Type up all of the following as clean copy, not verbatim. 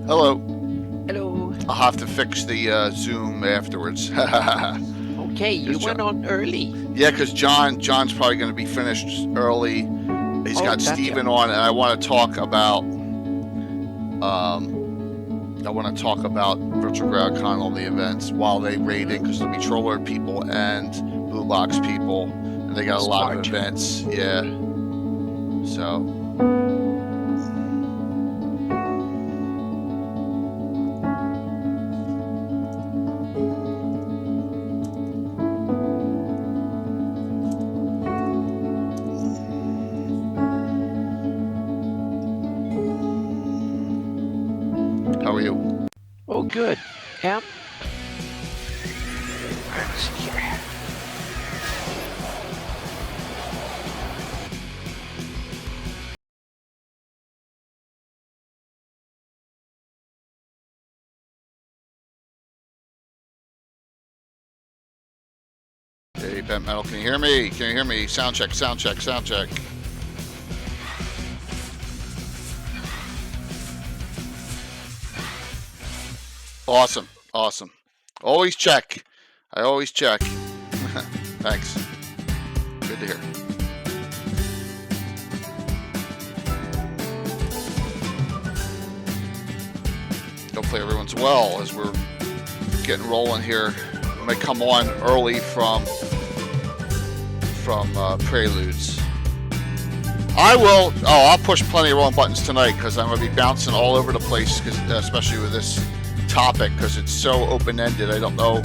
Hello. Hello. I'll have to fix the Zoom afterwards. Okay, you went on early. Yeah, because John's probably going to be finished early. He's got gotcha. Steven on, and I want to talk about Virtual GreyHawk Con, all the events while they raid in, because there'll be Troller people and Blue Box people, and they got a lot of events. Yeah. So. How are you? Oh, good. Yeah. Let's see here. Hey, Bent Metal, can you hear me? Can you hear me? Sound check, sound check, sound check. Awesome, awesome. Always check. I always check. Thanks. Good to hear. Hopefully everyone's well as we're getting rolling here. I might come on early from Preludes. I will. Oh, I'll push plenty of wrong buttons tonight because I'm going to be bouncing all over the place, especially with this topic, because it's so open-ended. I don't know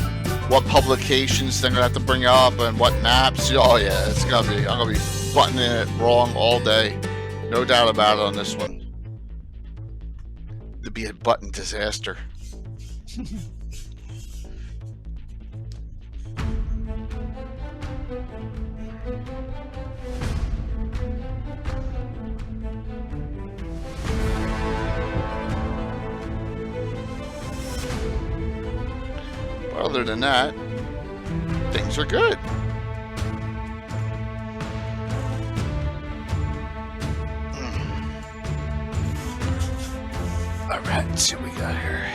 what publications they're going to have to bring up and what maps. Oh, yeah, it's going to be. I'm going to be buttoning it wrong all day. No doubt about it on this one. It'd be a button disaster. Other than that, things are good. All right, let's see what we got here.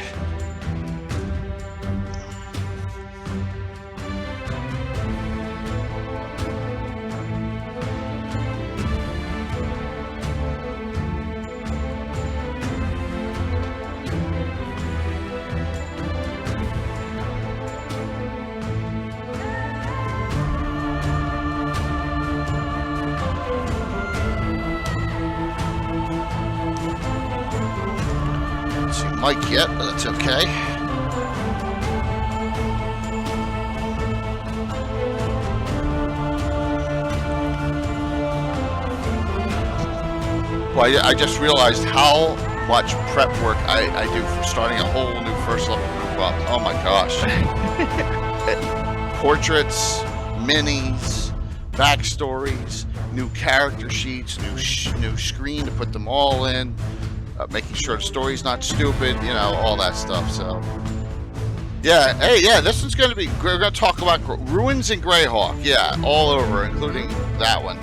Mike yet, but that's okay. Well, I just realized how much prep work I do for starting a whole new first level group up. Oh my gosh. Portraits, minis, backstories, new character sheets, new screen to put them all in. Making sure the story's not stupid, you know, all that stuff. So, yeah, hey, yeah, this one's going to be, we're going to talk about ruins in Greyhawk. Yeah, all over, including that one.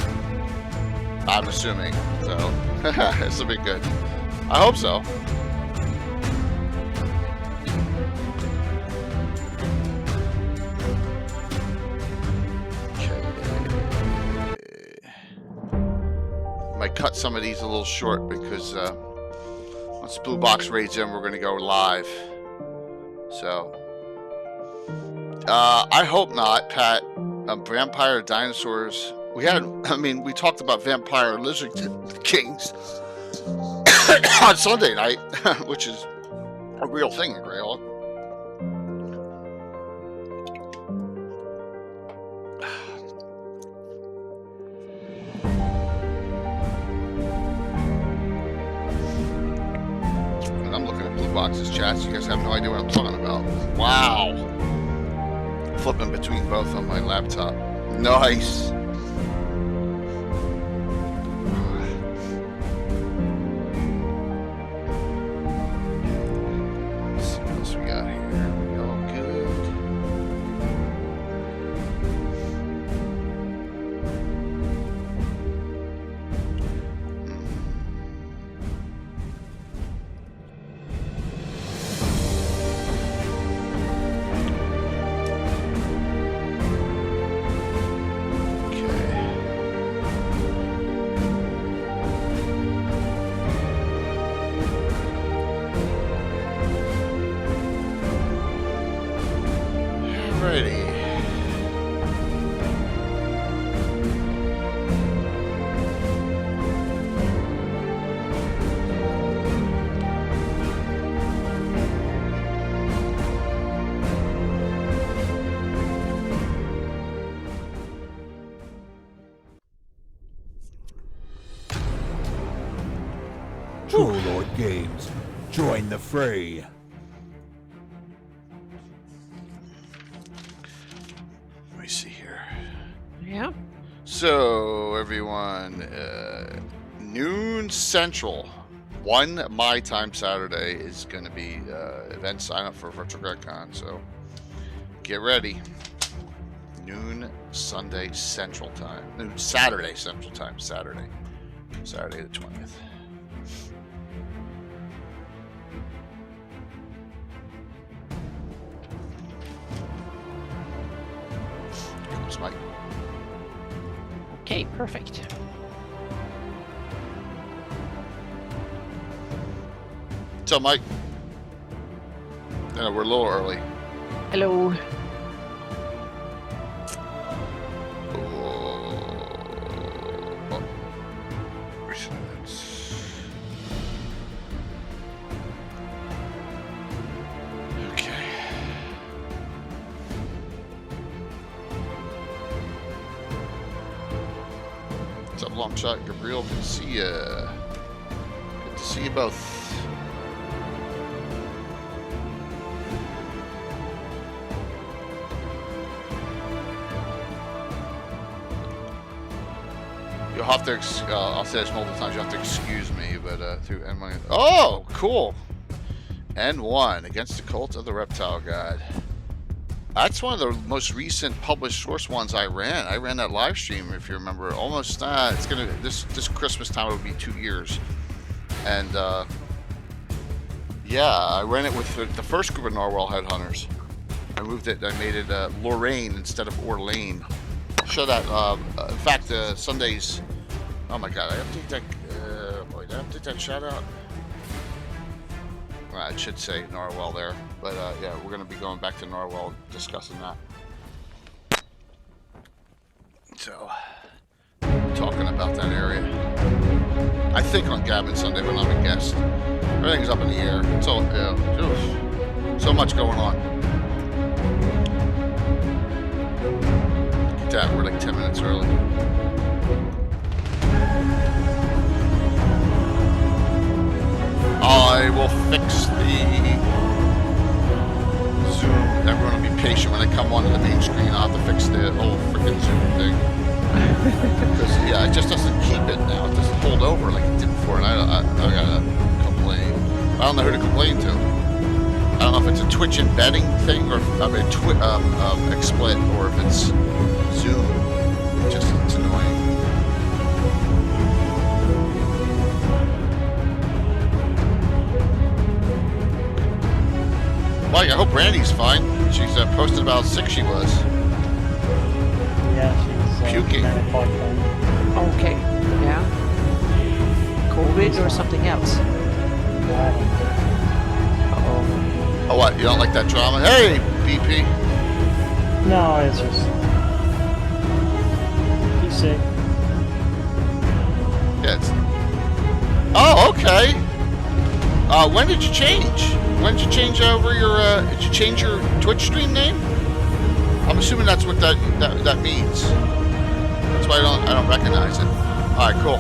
I'm assuming. So, this will be good. I hope so. Okay. Might cut some of these a little short because, once Blue Box raids in, we're going to go live. So, I hope not, Pat. Vampire dinosaurs. We talked about vampire lizard kings on Sunday night, which is a real thing in Greyhawk. Boxes chats. You guys have no idea what I'm talking about. Wow. Flipping between both on my laptop. Nice. Let's see what else we got here. We all good. Trollord Games. Join the fray. Let me see here. Yeah. So, everyone, noon Central, 1 my time Saturday is going to be event sign up for Virtual GregCon. So, get ready. Noon Sunday Central Time. Noon Saturday Central Time. Saturday the 20th. Here comes Mike. Okay, perfect. So, Mike, we're a little early. Hello. Okay. What's up, Longshot? Gabriel, good to see you. Good to see you both. You'll have to, I'll say this multiple times, you'll have to excuse me, but through N1. Oh, cool. N1 against the Cult of the Reptile God. That's one of the most recent published source ones I ran. I ran that live stream, if you remember, almost, it's gonna, this Christmas time it'll be 2 years. And, yeah, I ran it with the first group of Narwhal Headhunters. I moved it, I made it Lorraine instead of Orlane. Show that, in fact, Sundays, oh my god, I have to take that, boy, did I have to take that shout out? Well, it should say Narwhal there, but yeah, we're going to be going back to Narwhal, discussing that. So, talking about that area. I think on Gavin Sunday, but I'm a guest. Everything's up in the air. It's all, so much going on. We're like 10 minutes early. I will fix the Zoom. Everyone will be patient when I come onto the main screen. I'll have to fix the whole freaking Zoom thing. Because, yeah, it just doesn't keep it now. It doesn't hold over like it did before, and I gotta complain. I don't know who to complain to. I don't know if it's a Twitch embedding thing, or if, XSplit, or if it's Zoom. It's annoying. Mike, I hope Brandy's fine. She's posted about how sick she was. Yeah, she's puking. Okay. Yeah. COVID or something else? Uh-oh. Oh, what? You don't like that drama? Hey, BP. No, it's just he's sick. Yeah, it's... Oh, okay. When did you change? When did you change over your? Did you change your Twitch stream name? I'm assuming that's what that means. That's why I don't recognize it. All right, cool.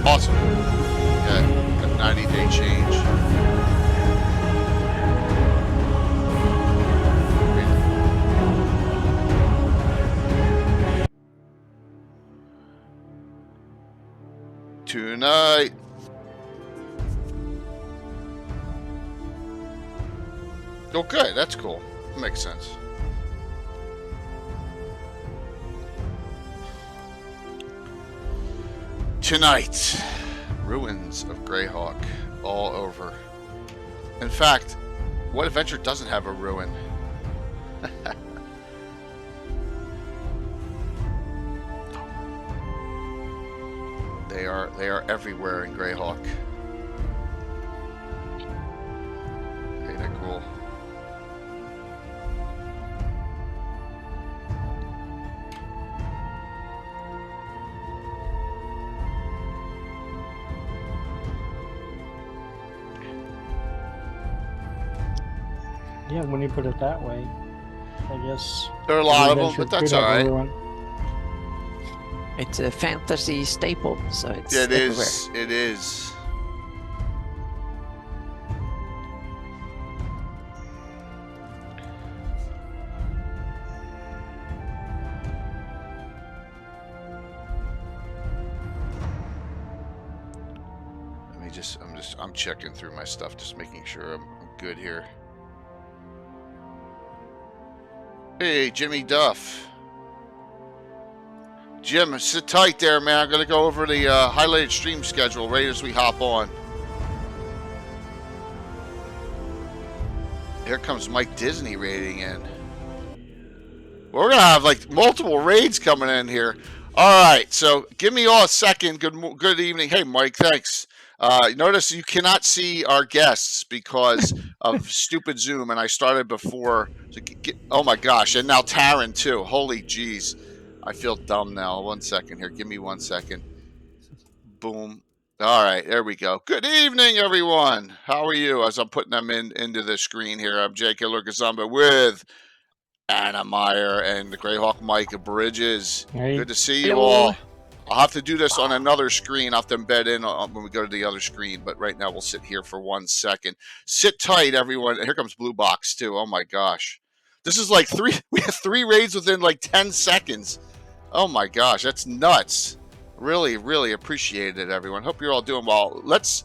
Awesome. Yeah, a 90-day change. Tonight. Okay, that's cool. That makes sense. Tonight, ruins of Greyhawk all over. In fact, what adventure doesn't have a ruin? They are everywhere in Greyhawk. Ain't that cool? Yeah, when you put it that way, I guess There are a lot of them, but that's all right. It's a fantasy staple, so it's It everywhere. is. It is. I'm checking through my stuff, just making sure I'm good here. Hey, Jimmy Duff. Jim, sit tight there, man. I'm gonna go over the highlighted stream schedule right as we hop on. Here comes Mike Disney raiding in. We're gonna have like multiple raids coming in here. All right, so give me all a second. Good evening. Hey, Mike. Thanks. Notice you cannot see our guests because of stupid Zoom, and I started before. So oh my gosh, and now Taryn too. Holy jeez, I feel dumb now. 1 second here. Give me 1 second. Boom. All right, there we go. Good evening, everyone. How are you? As I'm putting them into the screen here, I'm Jay Killer Gazumba with Anna Meyer and the Greyhawk Mike Bridges. Hey. Good to see you Hello. all. I'll have to do this on another screen. I'll have to embed in when we go to the other screen, but right now we'll sit here for 1 second. Sit tight, everyone. Here comes Blue Box, too. Oh, my gosh. This is like we have 3 raids within like 10 seconds. Oh, my gosh. That's nuts. Really, really appreciate it, everyone. Hope you're all doing well. Let's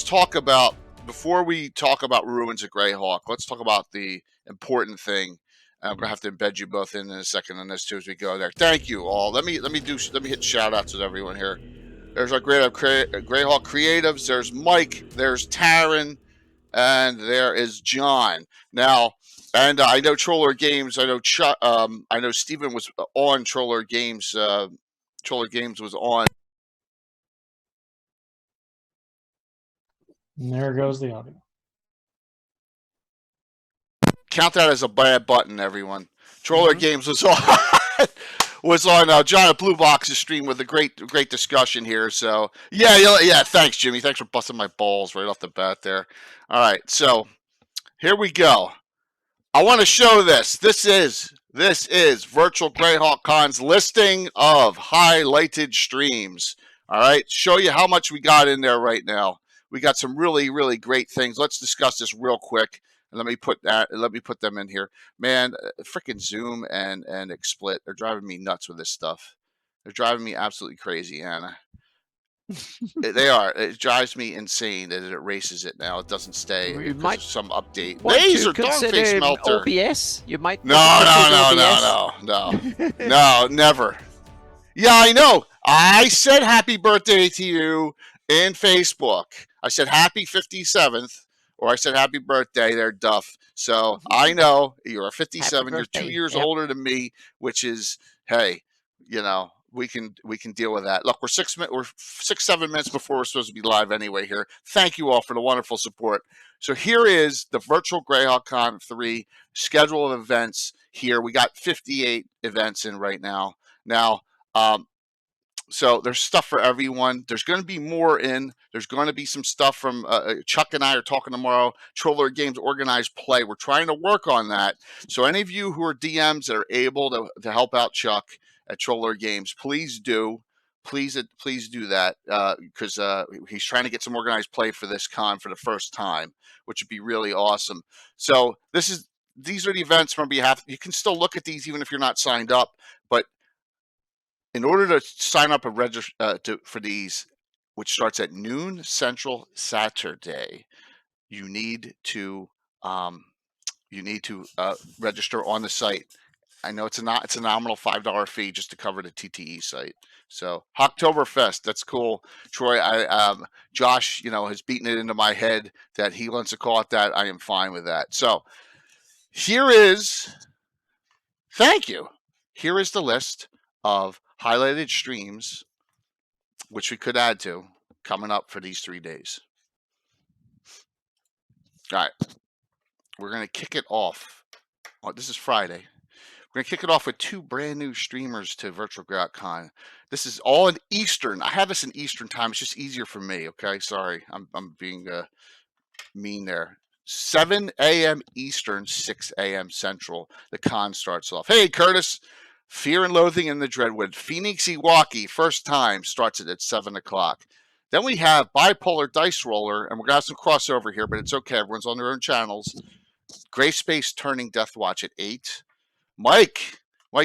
talk about, before we talk about Ruins of Greyhawk, let's talk about the important thing. I'm gonna have to embed you both in a second on this too as we go there. Thank you all. Let me hit shout outs with everyone here. There's our Greyhawk Creatives. There's Mike. There's Taryn, and there is John. Now, and I know Troller Games. I know I know Steven was on Troller Games. Troller Games was on. And there goes the audio. Count that as a bad button, everyone. Troller Games was on John at Blue Box's stream with a great discussion here. So yeah. Thanks, Jimmy. Thanks for busting my balls right off the bat there. All right, so here we go. I want to show this. This is Virtual Greyhawk Con's listing of highlighted streams. All right, show you how much we got in there right now. We got some really, really great things. Let's discuss this real quick. Let me put them in here. Man, freaking Zoom and XSplit, they're driving me nuts with this stuff. They're driving me absolutely crazy, Anna. They are. It drives me insane that it erases it now. It doesn't stay because of some update. Laser Dogface Melter. OBS? You might. No, never. Yeah, I know. I said happy birthday to you in Facebook. I said happy 57th. Or I said happy birthday there, Duff. So I know you're a 57. You're 2 years older than me, which is, hey, you know, we can deal with that. Look, we're 7 minutes before we're supposed to be live anyway here. Thank you all for the wonderful support. So here is the Virtual Greyhawk Con 3 schedule of events here. We got 58 events in right now. Now, so there's stuff for everyone. There's going to be more in. There's going to be some stuff from Chuck and I are talking tomorrow. Troller Games organized play. We're trying to work on that. So any of you who are DMs that are able to help out Chuck at Troller Games, please do. Please do that because he's trying to get some organized play for this con for the first time, which would be really awesome. So these are the events on behalf. You can still look at these even if you're not signed up, but in order to sign up and register for these, which starts at noon Central Saturday, you need to register on the site. I know it's a nominal $5 fee just to cover the TTE site. So Hacktoberfest, that's cool. Troy, Josh, has beaten it into my head that he wants to call it that. I am fine with that. So thank you. Here is the list of highlighted streams, which we could add to coming up for these 3 days. All right, we're going to kick it off. This is Friday. We're going to kick it off with 2 brand new streamers to Virtual Greyhawk Con. This is all in Eastern. I have this in Eastern time. It's just easier for me. Okay, sorry, I'm being mean there. 7 a.m. Eastern, 6 a.m. Central. The con starts off. Hey, Curtis. Fear and Loathing in the Dreadwood. Phoenix Iwaki, first time, starts at 7 o'clock. Then we have Bipolar Dice Roller, and we're going to have some crossover here, but it's okay. Everyone's on their own channels. Gray Space Turning Death Watch at 8. Mike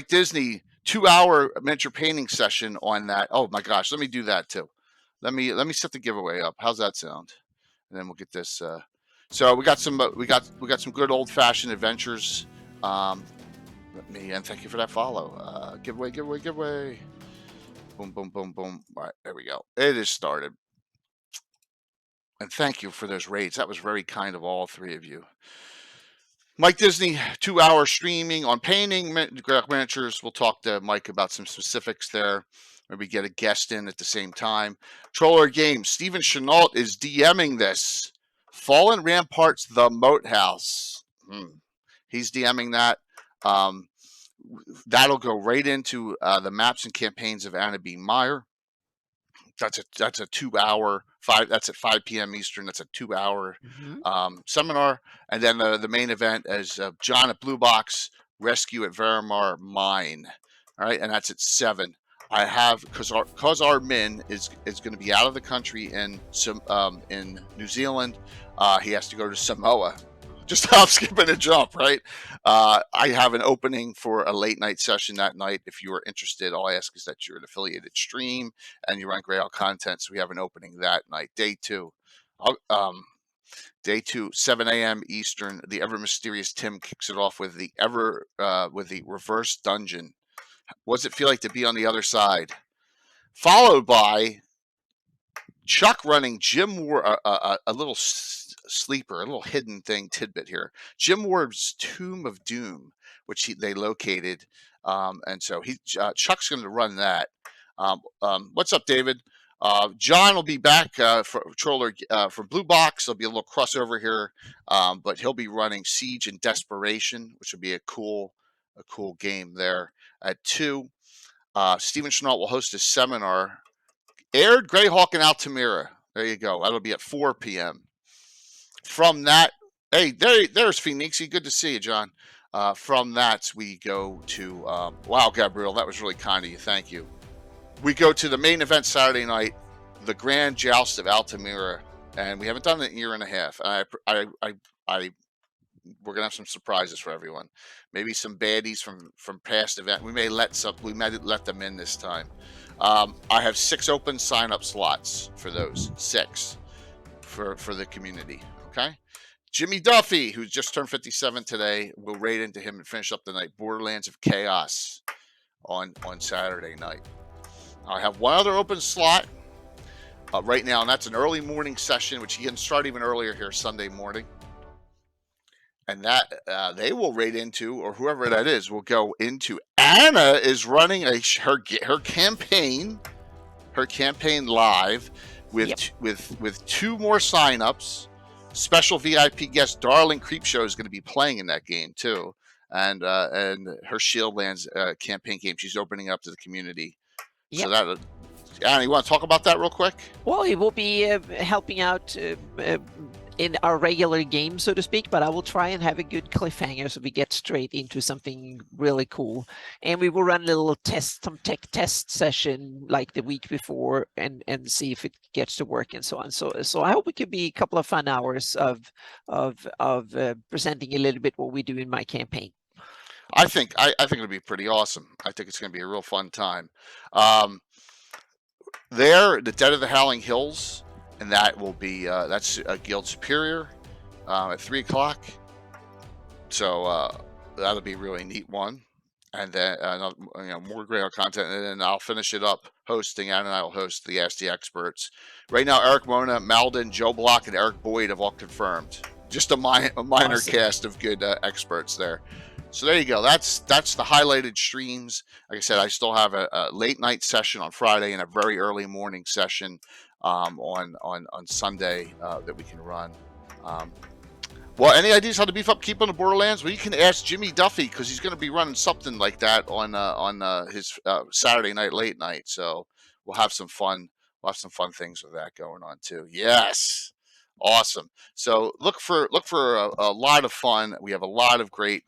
Disney, 2-hour miniature painting session on that. Oh my gosh, let me do that too. Let me set the giveaway up. How's that sound? And then we'll get this. So we got some good old fashioned adventures. And thank you for that follow. Giveaway. Boom, boom, boom, boom. All right, there we go. It is started. And thank you for those raids. That was very kind of all three of you. Mike Disney, 2-hour streaming on painting miniatures. We'll talk to Mike about some specifics there. Maybe get a guest in at the same time. Troller Games, Steven Chenault is DMing this. Fallen Ramparts, The Moat House. He's DMing that. That'll go right into the maps and campaigns of Anna B. Meyer. That's a 2-hour that's at 5 p.m. Eastern. That's a 2-hour seminar, and then the main event is John at Blue Box Rescue at Verimar Mine. All right, and that's at 7. I have because our Min is going to be out of the country in New Zealand. He has to go to Samoa. Just hop, skip, and a jump, right? I have an opening for a late night session that night. If you are interested, all I ask is that you're an affiliated stream and you run Greyhawk content. So we have an opening that night. Day 2, 7 a.m. Eastern. The ever mysterious Tim kicks it off with the reverse dungeon. What does it feel like to be on the other side? Followed by Chuck running Jim Ward, a little sleeper, a little hidden tidbit here. Jim Ward's Tomb of Doom, which they located, and so Chuck's going to run that. What's up, David? John will be back for Troller for Blue Box. There'll be a little crossover here, but he'll be running Siege and Desperation, which will be a cool game there. At 2, Steven Chenault will host a seminar. Aired Greyhawk in Altamira. There you go. That'll be at 4 p.m. From that, hey, there's Phoenixy. Good to see you, John. From that, we go to, wow, Gabriel, that was really kind of you. Thank you. We go to the main event Saturday night, the Grand Joust of Altamira, and we haven't done it in a year and a half. We're gonna have some surprises for everyone. Maybe some baddies from past event. We may let them in this time. I have 6 open sign-up slots for those 6 for the community. Okay, Jimmy Duffy, who's just turned 57 today, we'll raid into him and finish up the night. Borderlands of Chaos on Saturday night. I have 1 other open slot right now, and that's an early morning session, which you can start even earlier here Sunday morning. And that they will raid into, or whoever that is, will go into. Anna is running her campaign live with 2 more signups. Special VIP guest Darling Creepshow is going to be playing in that game too, and her Shieldlands campaign game she's opening up to the community. Yep. So that, Anna, you want to talk about that real quick? Well, it will be helping out in our regular game, so to speak, but I will try and have a good cliffhanger so we get straight into something really cool. And we will run a little some tech test session like the week before and see if it gets to work and so on. So I hope it could be a couple of fun hours of presenting a little bit what we do in my campaign. I think it'll be pretty awesome. I think it's going to be a real fun time. The Dead of the Howling Hills, and that will be that's a Guild Superior at 3 o'clock. So that'll be a really neat one. And then more Greyhawk content, and then I'll finish it up hosting. Anna and I will host the Ask the Experts. Right now, Eric Mona, Malden, Joe Block, and Eric Boyd have all confirmed. Just a minor awesome cast of good experts there. So there you go. That's the highlighted streams. Like I said, I still have a late night session on Friday and a very early morning session on Sunday that we can run. Well, any ideas how to beef up Keep on the Borderlands? Well, you can ask Jimmy Duffy because he's going to be running something like that on his Saturday night late night. So we'll have some fun. We'll have some fun things with that going on too. Yes, awesome. So look for a lot of fun. We have a lot of great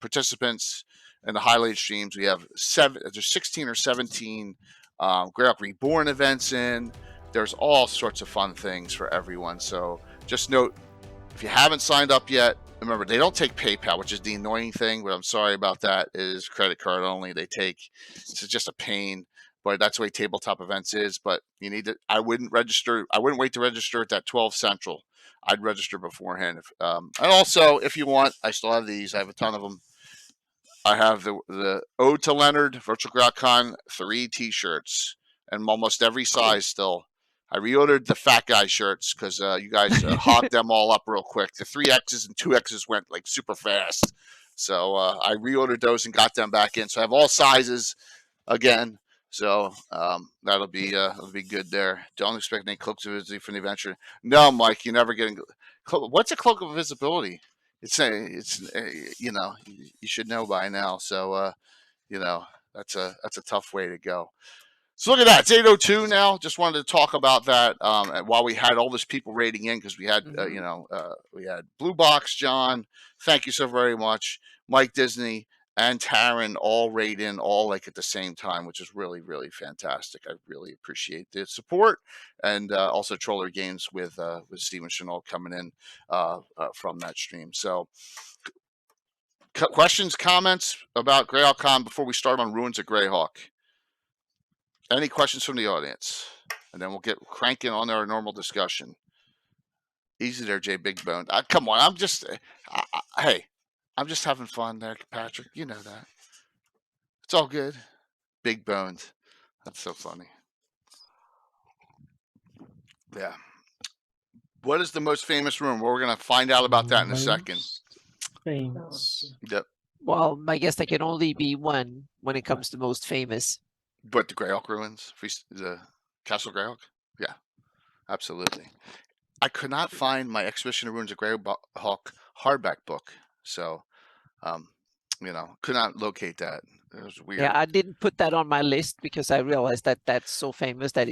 participants. and the highlight streams. We have there's 16 or 17 Greyhawk Reborn events in. There's all sorts of fun things for everyone. So just note, if you haven't signed up yet, remember, they don't take PayPal, which is the annoying thing, but I'm sorry about that. It is credit card only. It's just a pain, but that's the way Tabletop Events is. But you need to, I wouldn't wait to register at that 12 Central. I'd register beforehand. And also, if you want, I still have these. I have a ton of them. I have the Ode to Leonard Virtual Greyhawk Con 3 t-shirts, and almost every size still. I reordered the fat guy shirts because you guys hogged them all up real quick. The 3Xs and 2Xs went like super fast. So I reordered those and got them back in. So I have all sizes again. So that'll be good there. Don't expect any cloaks of visibility from the adventure. No, Mike, you're never getting. What's a cloak of visibility? It's you should know by now. So that's a tough way to go. So look at that. It's 8:02 now. Just wanted to talk about that while we had all this people rating in, because we had we had Blue Box, John. Thank you so very much, Mike Disney and Taryn all rate in all like at the same time, which is really, really fantastic. I really appreciate the support, and also Troller Games with Steven Chanel coming in from that stream. So questions, comments about Greyhawk Con before we start on Ruins of Greyhawk? Any questions from the audience? And then we'll get cranking on our normal discussion. Easy there, Jay Big Bone. Come on, I'm just having fun there, Patrick. You know that. It's all good. Big Boned. That's so funny. Yeah. What is the most famous room? Well, we're going to find out about that in a second. Famous. Yep. Well, I guess there can only be one when it comes to most famous. But the Greyhawk ruins, the Castle Greyhawk? Yeah, absolutely. I could not find my Expedition of Ruins of Greyhawk hardback book, so could not locate that. It was weird. Yeah, I didn't put that on my list because I realized that that's so famous that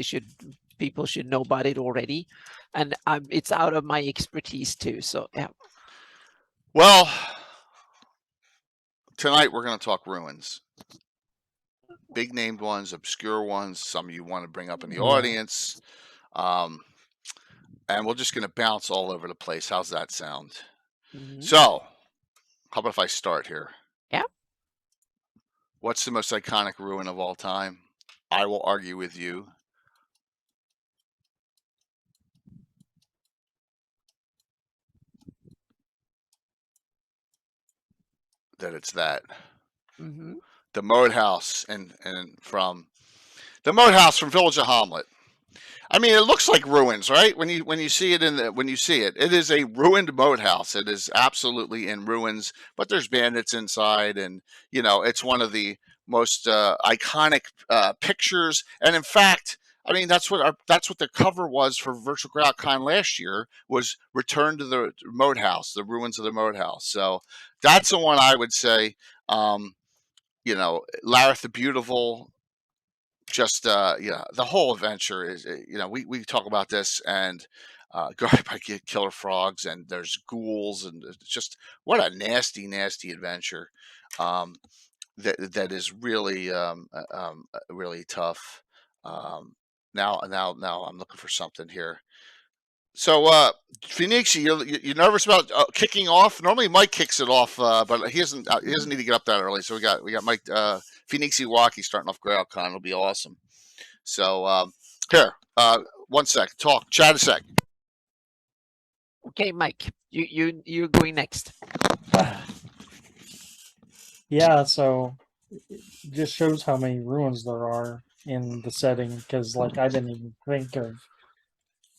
people should know about it already, and it's out of my expertise too. So yeah. Well, tonight we're going to talk ruins. Big named ones, obscure ones, some you want to bring up in the audience. And we're just going to bounce all over the place. How's that sound? Mm-hmm. So, how about if I start here? Yeah. What's the most iconic ruin of all time? I will argue with you. That it's that. Mm-hmm. The Moat House and from the Moat House from Village of Hamlet. I mean, it looks like ruins, right? When you see it it is a ruined moat house. It is absolutely in ruins, but there's bandits inside, and it's one of the most iconic pictures. And in fact, I mean, that's what the cover was for Virtual Greyhawk Con last year, was Return to the Moat House, the ruins of the Moat House. So that's the one I would say. Lareth the Beautiful, just the whole adventure is, we talk about this, and I get killer frogs, and there's ghouls, and it's just what a nasty adventure that is really really tough. Now I'm looking for something here. So, Phoenix, you're nervous about kicking off? Normally Mike kicks it off, but he doesn't need to get up that early. So we got Mike Phoenix Iwaki starting off Greyhawk Con. It'll be awesome. So here, 1 sec. Chat a sec. Okay, Mike, you're going next. Yeah, so it just shows how many ruins there are in the setting, because I didn't even think of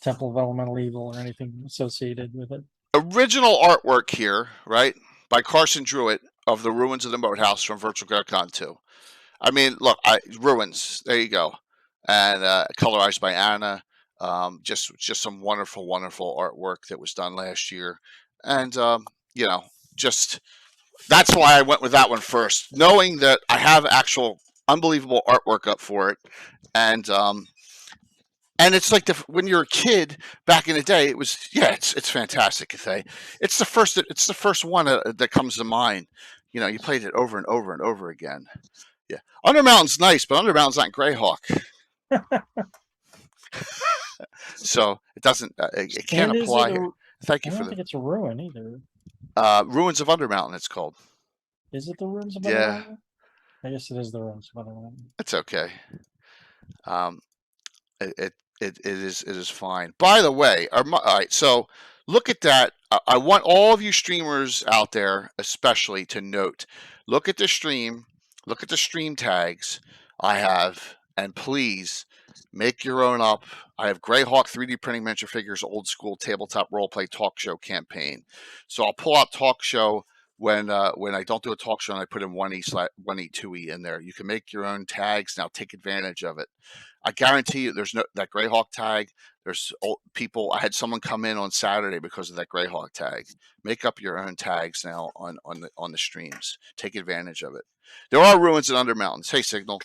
Temple of Elemental Evil or anything associated with it. Original artwork here, right, by Carson Druitt of the Ruins of the Moat House from Virtual Greyhawk Con 2. I mean, look, ruins. There you go, and colorized by Anna. Just some wonderful artwork that was done last year, and just that's why I went with that one first, knowing that I have actual unbelievable artwork up for it, and it's like when you're a kid back in the day, it was it's fantastic. It's the first one that comes to mind. You know, you played it over and over and over again. Yeah, Undermountain's nice, but Undermountain's not Greyhawk, so it doesn't. It can't And is it apply a? here. Thank I you for don't think it's a ruin either. the Ruins of Undermountain. It's called. Is it the ruins of Yeah, Undermountain? I guess it is the ruins of Undermountain. it's okay. Um, it is fine. By the way, all right. So look at that. I want all of you streamers out there, especially, to note. Look at the stream. Look at the stream tags I have, and please make your own up. I have Greyhawk 3D printing miniature figures, old school tabletop roleplay talk show campaign. So I'll pull out talk show when I don't do a talk show and I put in 1E, 2E in there. You can make your own tags now. Take advantage of it. I guarantee you, there's no that Greyhawk tag. There's people. I had someone come in on Saturday because of that Greyhawk tag. Make up your own tags now on the streams. Take advantage of it. There are ruins in Undermountains. Hey, Signal.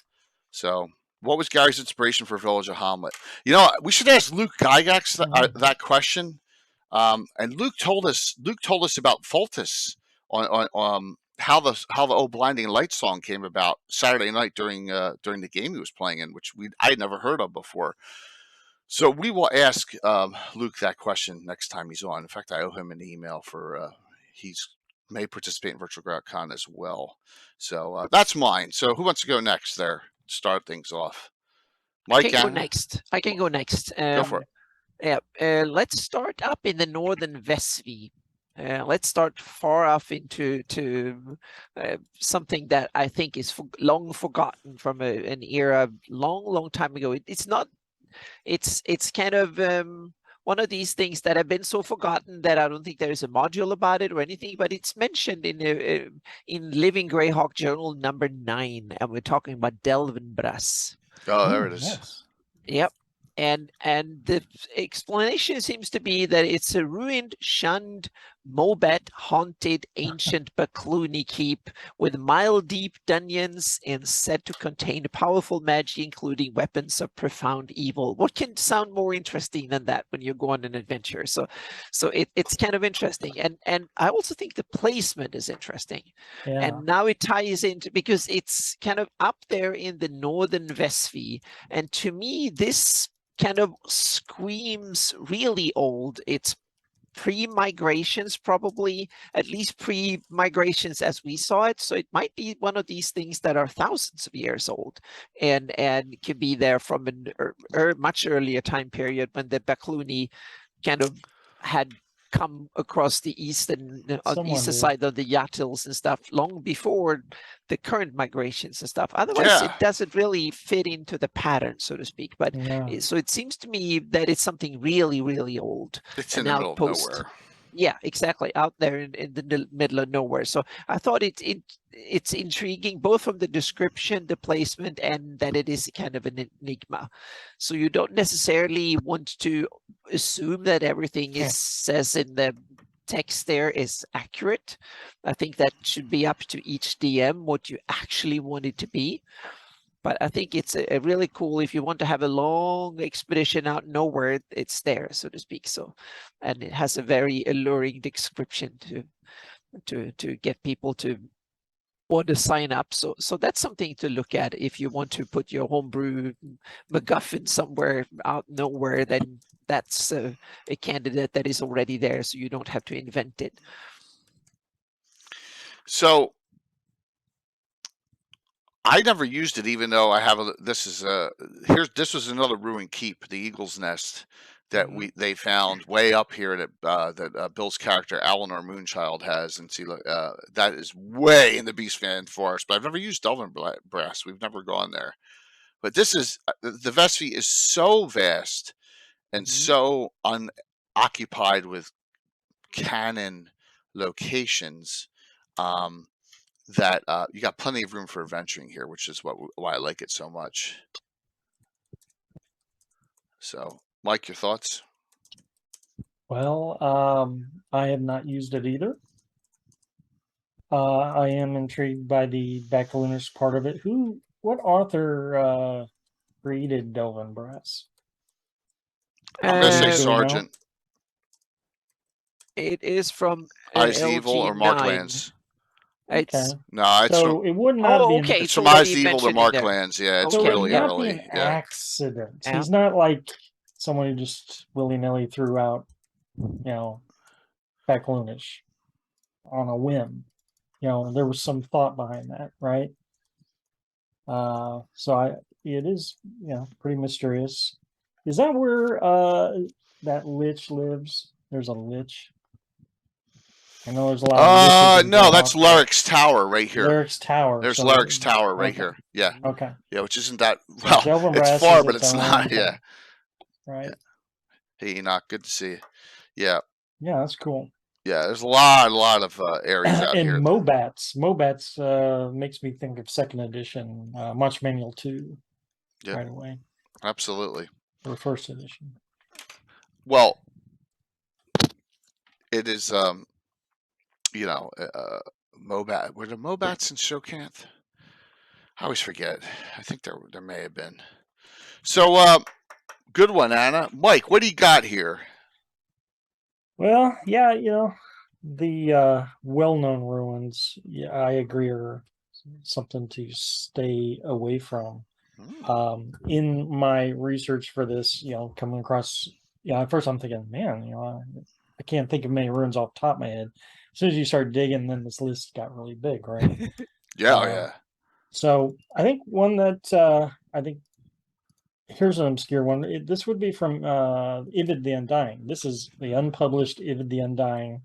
So, what was Gary's inspiration for Village of Hamlet? You know, we should ask Luke Gygax that question. And Luke told us about Fultus on how the old Blinding Light song came about Saturday night during the game he was playing in, which I had never heard of before. So we will ask Luke that question next time he's on. In fact, I owe him an email for he's may participate in Virtual Grad Con as well. So that's mine. So who wants to go next there? Start things off. Mike, I can go next. I can go next. Go for it. Yeah, let's start up in the northern Vesvi. Let's start far off into something that I think is long forgotten from an era long time ago. It's not. It's kind of one of these things that have been so forgotten that I don't think there is a module about it or anything. But it's mentioned in Living Greyhawk Journal number 9, and we're talking about Delvenbras. Oh, there it is. Yes. Yep. And the explanation seems to be that it's a ruined, shunned, Mobet haunted ancient Bacluni keep with mile-deep dungeons and said to contain powerful magic, including weapons of profound evil. What can sound more interesting than that when you go on an adventure? So it's kind of interesting. And I also think the placement is interesting. Yeah. And now it ties into, because it's kind of up there in the northern Vesvi. And to me, this kind of screams really old. It's pre-migrations, probably, at least pre-migrations as we saw it. So it might be one of these things that are thousands of years old and could be there from a much earlier time period when the Bacluni kind of had come across the eastern side of the Yatils and stuff long before the current migrations and stuff. Otherwise, it doesn't really fit into the pattern, so to speak. But so it seems to me that it's something really, really old. It's in the middle of nowhere. Yeah, exactly, out there in the middle of nowhere. So I thought it's intriguing, both from the description, the placement, and that it is kind of an enigma. So you don't necessarily want to assume that everything says in the text there is accurate. I think that should be up to each DM what you actually want it to be. But I think it's a really cool, if you want to have a long expedition out nowhere, it's there, so to speak. So, and it has a very alluring description to get people to want to sign up. So that's something to look at if you want to put your homebrew MacGuffin somewhere out nowhere. Then that's a candidate that is already there, so you don't have to invent it. So I never used it, even though I have this was another ruined keep, the Eagle's Nest, that they found way up here that Bill's character Eleanor Moonchild has, and see that is way in the Beastman Forest. But I've never used Delvenbras. We've never gone there. But this is the Vesvi is so vast and so unoccupied with canon locations. That you got plenty of room for adventuring here, which is why I like it so much. So, Mike, your thoughts? Well, I have not used it either. I am intrigued by the Bacluners part of it. What author created Delvenbras? I'm going to say Sargent. It is from Eyes the Evil or Mark LG9. Lands. It's Okay. No, it's So it would not be. okay. it's So from what Eyes do of you the Evil to mention in there? Marklands. Yeah, it's So Okay, it would really yeah. not be early. an Yeah. accident. Yeah. He's not like someone who just willy nilly threw out, Backloonish on a whim. There was some thought behind that, right? It is, pretty mysterious. Is that where that lich lives? There's a lich. I know there's a lot of liches in No, that's Greyhawk, but Lurik's Tower right here. Lyric's Tower. There's So Lurik's Tower right okay, here. Yeah, okay. yeah, which isn't that So well. Delvin It's Brass far, is but its it's own not. thing, Yeah. right? Hey, Enoch, good to see you. Yeah, Yeah, that's cool. yeah. There's a lot of areas out And here. Mobats makes me think of second edition, Munch Manual 2 Yeah. right away, Absolutely. or first edition. Well, it is. Mobat. Were there Mobats in Shokanth? I always forget. I think there may have been. So, good one, Anna. Mike, what do you got here? Well, yeah, the well-known ruins, yeah, I agree, are something to stay away from. In my research for this, coming across, at first I'm thinking, man, I can't think of many ruins off the top of my head. As soon as you start digging, then this list got really big, right? Yeah, yeah. So I think one that here's an obscure one. This would be from Ivid the Undying. This is the unpublished Ivid the Undying.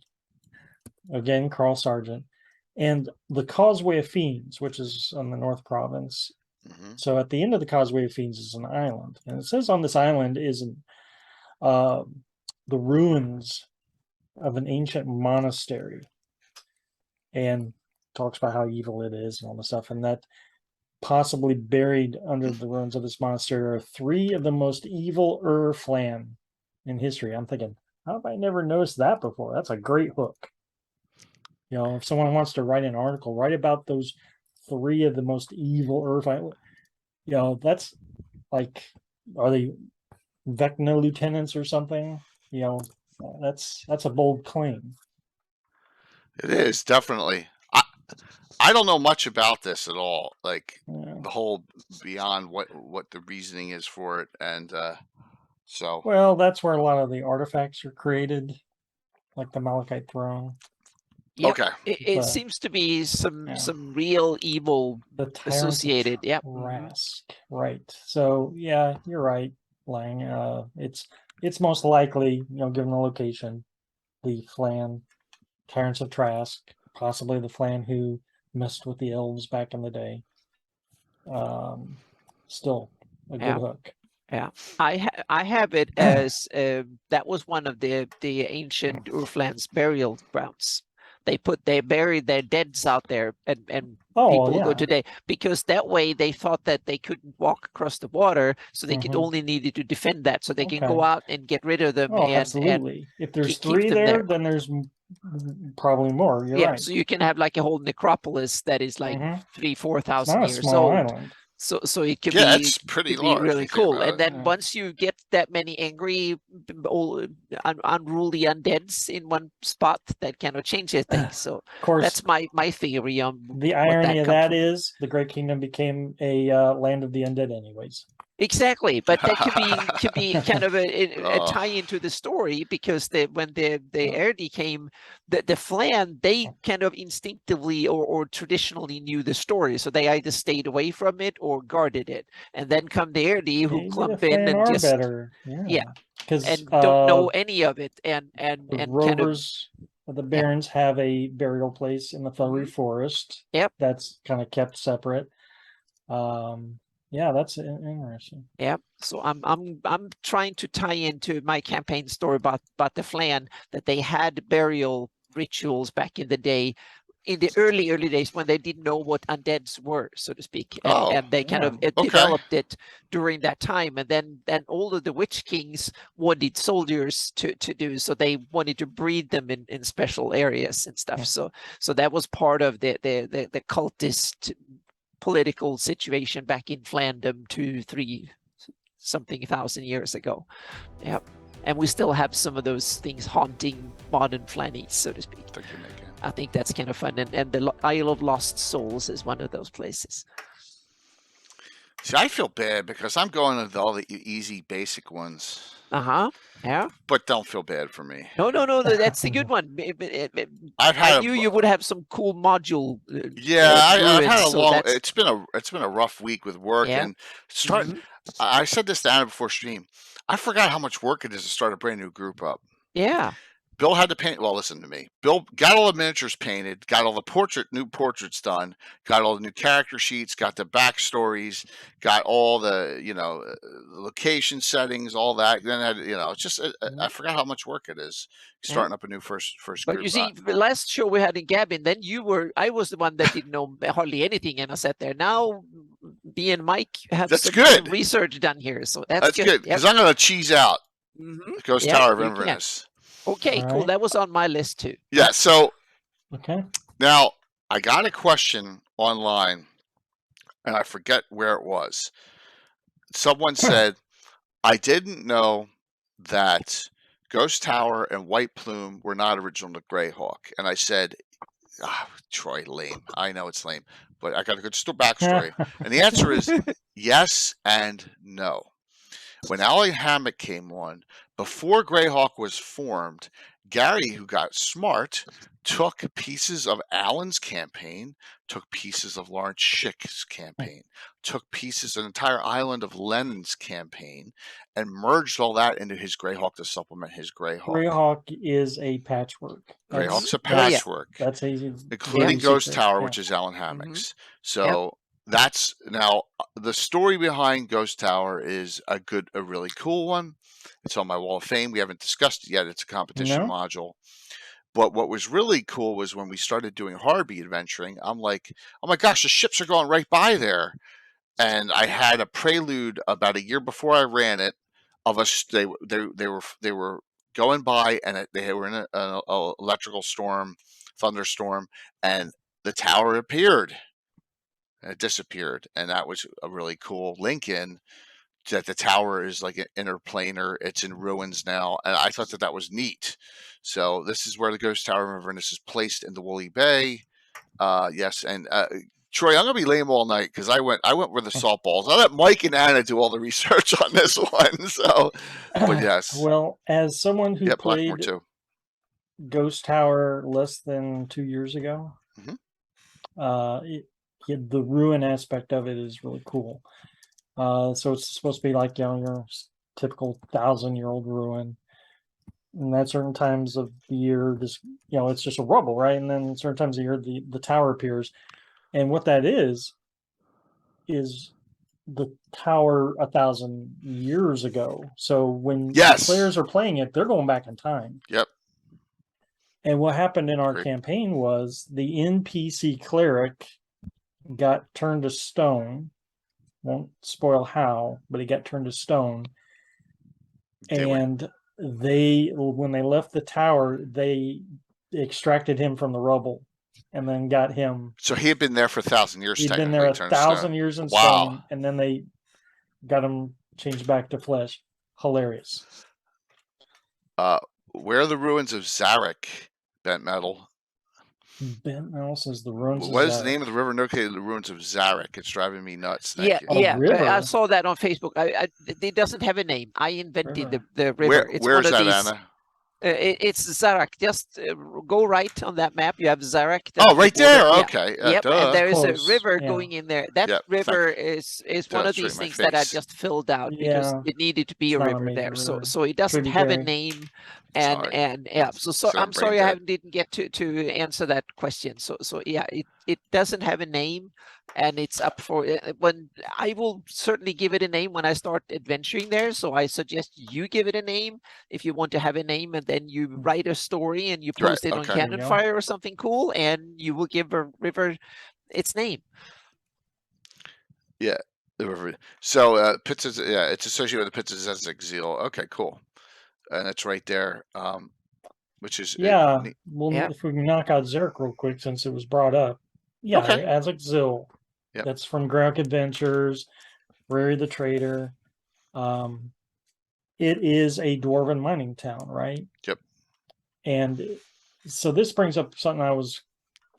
Again, Carl Sargent. And the Causeway of Fiends, which is on the North Province. Mm-hmm. So at the end of the Causeway of Fiends is an island. And it says on this island is the ruins of an ancient monastery. And talks about how evil it is and all this stuff. And that possibly buried under the ruins of this monastery are 3 of the most evil Urflan in history. I'm thinking, how have I never noticed that before? That's a great hook. If someone wants to write an article, write about those 3 of the most evil Urflan. That's like, are they Vecna lieutenants or something? That's a bold claim. It is definitely. I don't know much about this at all. Like the whole beyond what the reasoning is for it, and so. Well, that's where a lot of the artifacts are created, like the Malachite throne. Yep. Okay. It seems to be some real evil The Tyrant associated. Yep. Rask, right? So yeah, you're right, Lang. It's most likely, given the location, the Flan, Tyrants of Trask, possibly the Flan who messed with the elves back in the day. Still a good hook. Yeah, I have it as that was one of the ancient Urflan's burial grounds. They buried their deads out there, and people go today because that way they thought that they couldn't walk across the water, so they could only needed to defend that, so they can go out and get rid of them. Oh, absolutely. If there's keep 3 them there, then there's probably more. You're right. So you can have like a whole necropolis that is like 3,000-4,000 years old. Island. So it could it's pretty could large. be really cool. And then Yeah. once you get that many angry, unruly undeads in one spot, that cannot change anything. So Of course, that's my theory on the irony of that is the Great Kingdom became a land of the undead, anyways. Exactly, but that could be kind of a tie into the story, because when the Erdi came, the Flan, they kind of instinctively or traditionally knew the story, so they either stayed away from it or guarded it, and then come the Erdi who clump in and just better, because and don't know any of it, and the and rovers, the Barons have a burial place in the Furry Forest. Yep, that's kind of kept separate. Yeah, that's interesting. Yeah, so I'm trying to tie into my campaign story about the Flan, that they had burial rituals back in the day, in the early days when they didn't know what undeads were, so to speak, and they kind of developed it during that time, and then all of the Witch Kings wanted soldiers to do, so they wanted to breed them in special areas and stuff. So that was part of the cultist political situation back in Flandom 2-3 something thousand years ago. Yep. And we still have some of those things haunting modern Flannies, so to speak. Thank you, Megan. I think that's kind of fun. And the Isle of Lost Souls is one of those places. See, I feel bad because I'm going with all the easy, basic ones, Yeah. but don't feel bad for me. No, that's the good one. I've I had knew you would have some cool module. Yeah, I've had a so long. that's- It's been a rough week with work Yeah. and start. Mhm. I said this to Anna before stream. I forgot how much work it is to start a brand new group up. Yeah. Bill had to paint. Well, listen to me. Bill got all the miniatures painted, got all the new portraits done, got all the new character sheets, got the backstories, got all the location settings, all that. Then it's just I forgot how much work it is starting up a new first But group. you see, the last show we had in Gabin, then I was the one that didn't know hardly anything, and I sat there. Now, me and Mike have That's some good. research done here, so that's good Yep. because I'm going to cheese out Ghost Yeah, Tower of you can. Inverness. Okay, All cool. right. That was on my list too. Yeah. So Okay. now I got a question online, and I forget where it was. Someone said, "I didn't know that Ghost Tower and White Plume were not original to Greyhawk." And I said, "Troy, lame. I know it's lame, but I got a good backstory." And the answer is yes and no. When Alan Hammock came on, before Greyhawk was formed, Gary, who got smart, took pieces of Alan's campaign, took pieces of Lawrence Schick's campaign, took pieces of an entire island of Lennon's campaign, and merged all that into his Greyhawk to supplement his Greyhawk. Greyhawk is a patchwork. Greyhawk's a yeah. patchwork, That's easy, including yeah. Ghost secret, Tower, yeah. which is Alan Hammock's. So that's now the story behind Ghost Tower is a really cool one. It's on my wall of fame. We haven't discussed it yet. It's a competition module. But what was really cool was when we started doing Harby adventuring, I'm like, oh my gosh, the ships are going right by there. And I had a prelude about a year before I ran it of us. They were going by, and they were in an electrical storm, thunderstorm, and the tower appeared. And it disappeared, and that was a really cool link in that the tower is like an interplanar. It's in ruins now, and I thought that was neat. So this is where the Ghost Tower of Inverness is placed in the Woolly Bay. Yes, and Troy, I'm gonna be lame all night because I went with the softballs. I let Mike and Anna do all the research on this one. So, but yes. Well, as someone who Blackmore played too. Ghost Tower less than 2 years ago, the ruin aspect of it is really cool. So it's supposed to be like your typical 1,000-year-old ruin. And at certain times of the year, it's just a rubble, right? And then certain times of the year, the tower appears. And what that is the tower 1,000 years ago. So when the players are playing it, they're going back in time. Yep. And what happened in our campaign was the NPC cleric got turned to stone. Won't spoil how, but he got turned to stone. And when they left the tower, they extracted him from the rubble and then got him. So he had been there for 1,000 years. He'd been there 1,000 years in stone, and then they got him changed back to flesh. Hilarious. Where are the ruins of Zarek, Bent Metal? Bent Metal says the ruins. What is the name of the river located in the ruins of Zarek? It's driving me nuts. Yeah. I saw that on Facebook. It doesn't have a name. I invented the river. Where is that, Anna? It's Zarak. Just go right on that map. You have Zarak. Right there. Yeah. Okay. Yep. And there is Close. a river going in there. That river is one of these things that I just filled out because it needed to be a river there. River. So it doesn't have a name. And so I'm sorry I didn't get to answer that question. So yeah, it doesn't have a name, and it's up for when I will certainly give it a name when I start adventuring there. So I suggest you give it a name if you want to have a name, and then you write a story and you post it on Cannon Fire or something cool, and you will give a river its name. Yeah, the river. So it's associated with the Pits of Zezek Zeal. Okay, cool. And it's right there, which is well, if we can knock out Zarek real quick since it was brought up. Yeah, Azek Zil. Yep. That's from Greyhawk Adventures, Rary the Trader. It is a dwarven mining town, right? Yep. And So this brings up something I was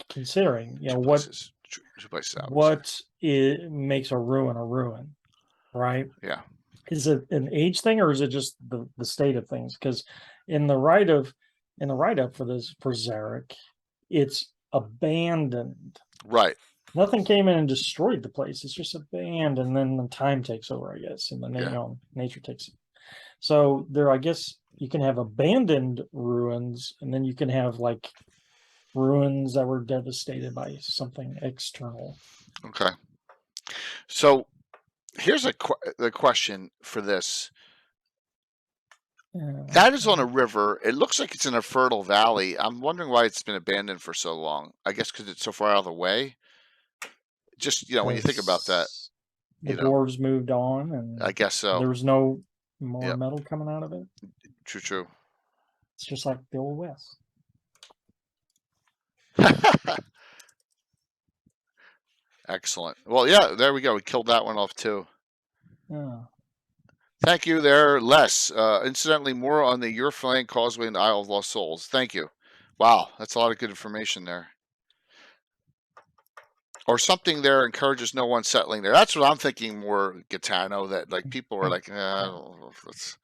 considering. You know, Two places out. what makes a ruin, right? Yeah. Is it an age thing or is it just the state of things? Because in the write up for this for Zarek, it's abandoned. Right. Nothing came in and destroyed the place. It's just abandoned, and then the time takes over, I guess, and the nature takes it. So there, I guess you can have abandoned ruins, and then you can have like ruins that were devastated by something external. Okay. So here's the question for this. That is on a river. It looks like it's in a fertile valley. I'm wondering why it's been abandoned for so long. I guess because it's so far out of the way. Just, when you think about that. The dwarves moved on, and I guess so. There was no more metal coming out of it. True. It's just like the Old West. Excellent. Well, yeah, there we go. We killed that one off too. Yeah. Thank you there, Les. Incidentally, more on the Your Flank Causeway and the Isle of Lost Souls. Thank you. Wow, that's a lot of good information there. Or something there encourages no one settling there. That's what I'm thinking more, Gitano, that like people are like, let's,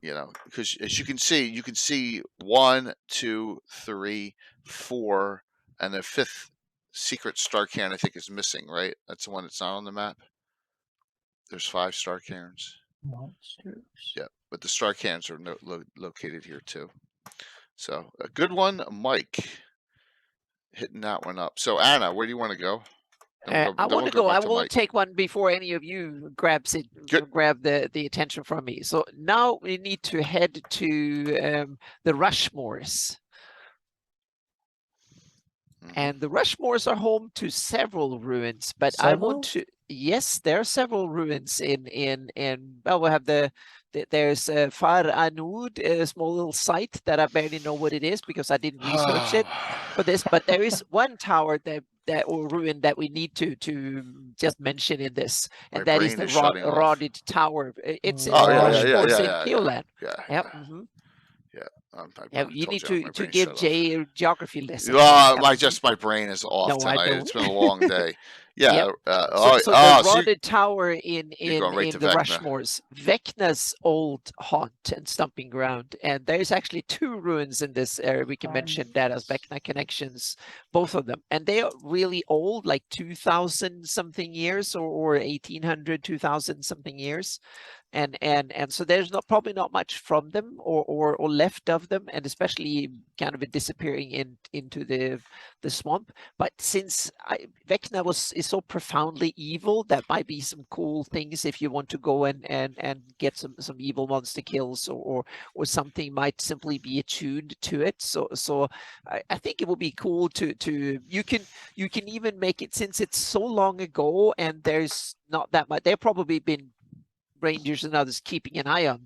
because as you can see 1, 2, 3, 4, and the 5th secret star cairn I think is missing, right? That's the one that's not on the map. There's 5 star cairns. Monsters. Yeah, but the star cairns are located here too. So a good one, Mike. Hitting that one up. So Anna, where do you want to go? I want to go. I will Mike. take one before any of you grab the attention from me. So now we need to head to the Rushmores. And the Rushmores are home to several ruins, but I want to. Yes, there are several ruins in. Well, we have there's Far Anud, a small little site that I barely know what it is because I didn't research it for this. But there is one tower or ruin that we need to just mention in this, and that is the Rodded Tower. It's in Rushmores in Keoland. Yep. Mm-hmm. You need to give Jay a geography lesson. My brain is off tonight. It's been a long day. Yeah. So the Rodded Tower in the Rushmores, Vecna's old haunt and stomping ground, and there's actually 2 ruins in this area. We can mention that as Vecna connections, both of them, and they are really old, like 2,000 something years or 1,800, 2,000 something years. And so there's probably not much from them or left of them, and especially kind of disappearing into the swamp. But since Vecna is so profoundly evil, that might be some cool things if you want to go and get some evil monster kills or something might simply be attuned to it. So I think it would be cool to you can even make it, since it's so long ago and there's not that much. They've probably been rangers and others keeping an eye on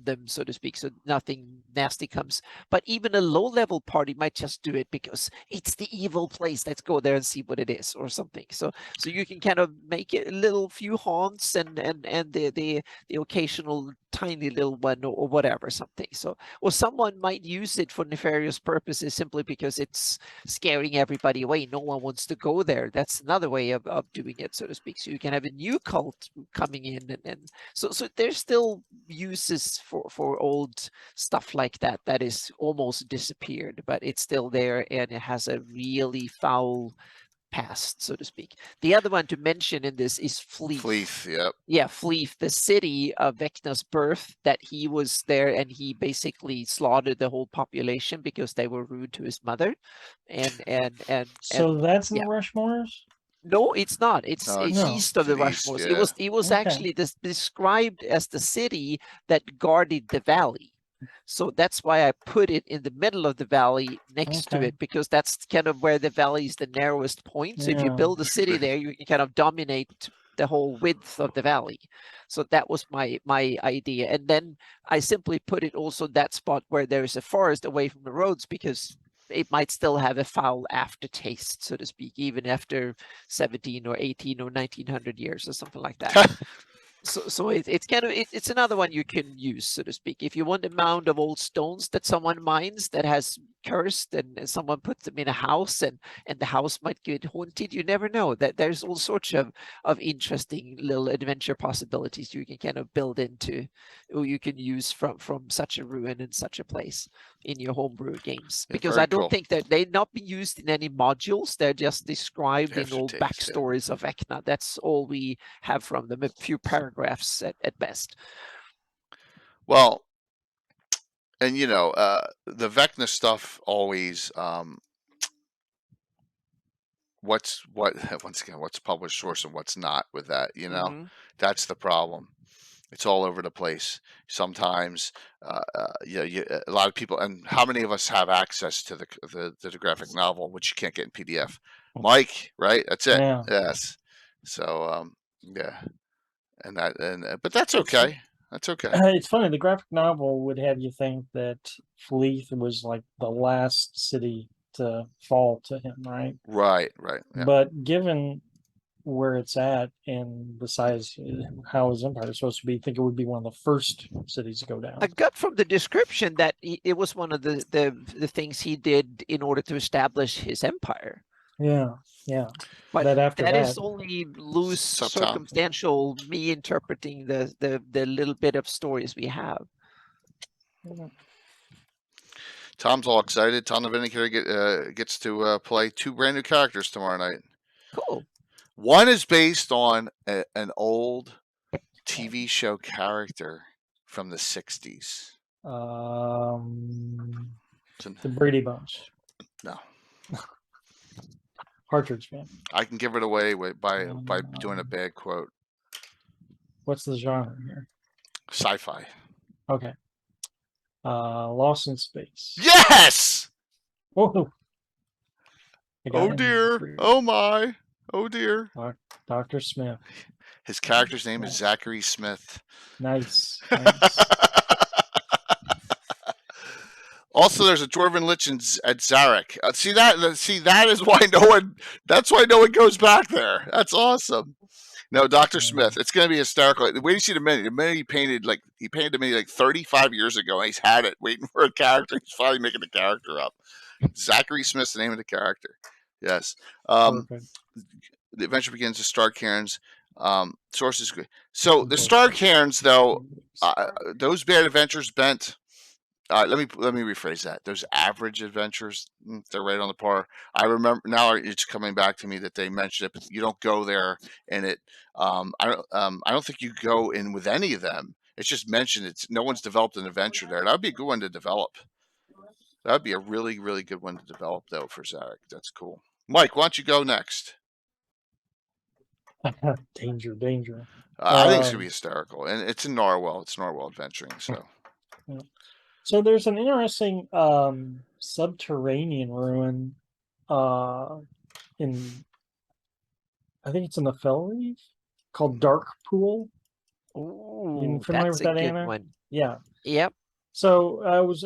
them, so to speak, so nothing nasty comes. But even a low-level party might just do it because it's the evil place. Let's go there and see what it is, or something. So you can kind of make it a little few haunts and the occasional tiny little one or whatever, something. So, or someone might use it for nefarious purposes simply because it's scaring everybody away. No one wants to go there. That's another way of doing it, so to speak. So you can have a new cult coming in, and so there's still uses for old stuff like that is almost disappeared, but it's still there and it has a really foul past, so to speak. The other one to mention in this is Fleeth. Fleeth, yep. Yeah, Fleeth, the city of Vecna's birth, that he was there and he basically slaughtered the whole population because they were rude to his mother. And so that's in the Rushmores? No, it's not. It's east of the Rushmores. Yeah. It was actually described as the city that guarded the valley. So that's why I put it in the middle of the valley next to it, because that's kind of where the valley is the narrowest point. So if you build a city there, you can kind of dominate the whole width of the valley. So that was my idea. And then I simply put it also that spot where there is a forest away from the roads, because it might still have a foul aftertaste, so to speak, even after 17 or 18 or 1900 years or something like that. So it's kind of it's another one you can use, so to speak. If you want a mound of old stones that someone mines that has cursed and someone puts them in a house and the house might get haunted. You never know. That there's all sorts of interesting little adventure possibilities you can kind of build into, or you can use from such a ruin in such a place in your homebrew games. Yeah, Because very I don't cool. think that they're not being used in any modules. They're just described in all Aftertaste, yeah. backstories of Vecna. That's all we have from them, a few paragraphs at best. Well, and the Vecna stuff always what's once again, what's published source and what's not with that, Mhm. that's the problem. It's all over the place. Sometimes a lot of people, and how many of us have access to the graphic novel, which you can't get in PDF? Mike, right? That's it. Yeah. Yes. So yeah, but that's okay. That's okay. It's funny. The graphic novel would have you think that Fleeth was like the last city to fall to him, right? Right. Yeah. But given where it's at and the size, how his empire is supposed to be, I think it would be one of the first cities to go down. I got from the description that it was one of the things he did in order to establish his empire. Yeah. But that after that that is only loose, Sup, Tom? circumstantial, me interpreting the little bit of stories we have. Tom's all excited. Tom the Vindicator gets to play 2 brand new characters tomorrow night. Cool. One is based on an old TV show character from the 60s. The Brady Bunch. No. Partridge Family. I can give it away by doing a bad quote. What's the genre here? Sci-fi. Okay. Lost in Space. Yes! Whoa. Oh dear. Oh my. Oh dear. Dr. Smith. His character's name is Zachary Smith. Nice. Also, there's a Dwarven Lich at Zarek. See that is why no one. That's why no one goes back there. That's awesome. No, Dr. Smith. It's going to be hysterical. The way you see the mini he painted the mini like 35 years ago, and he's had it waiting for a character. He's finally making the character up. Zachary Smith's the name of the character. Yes. The adventure begins with Star Cairns. Sources. So the Star Cairns, though, those bad adventures bent. Let me rephrase that. Those average adventures, they're right on the par. I remember now. It's coming back to me that they mentioned it, but you don't go there, and it. I don't think you go in with any of them. It's just mentioned. No one's developed an adventure there. That would be a good one to develop. That would be a really, really good one to develop, though, for Zarek. That's cool. Mike, why don't you go next? Danger. I think it's gonna be hysterical, and it's in Narwhal. It's Narwhal adventuring, so. Yeah. So there's an interesting subterranean ruin in, I think it's in the Fell Reef, called Dark Pool. Ooh, familiar that's with a that, good Anna? one. Yeah. Yep. So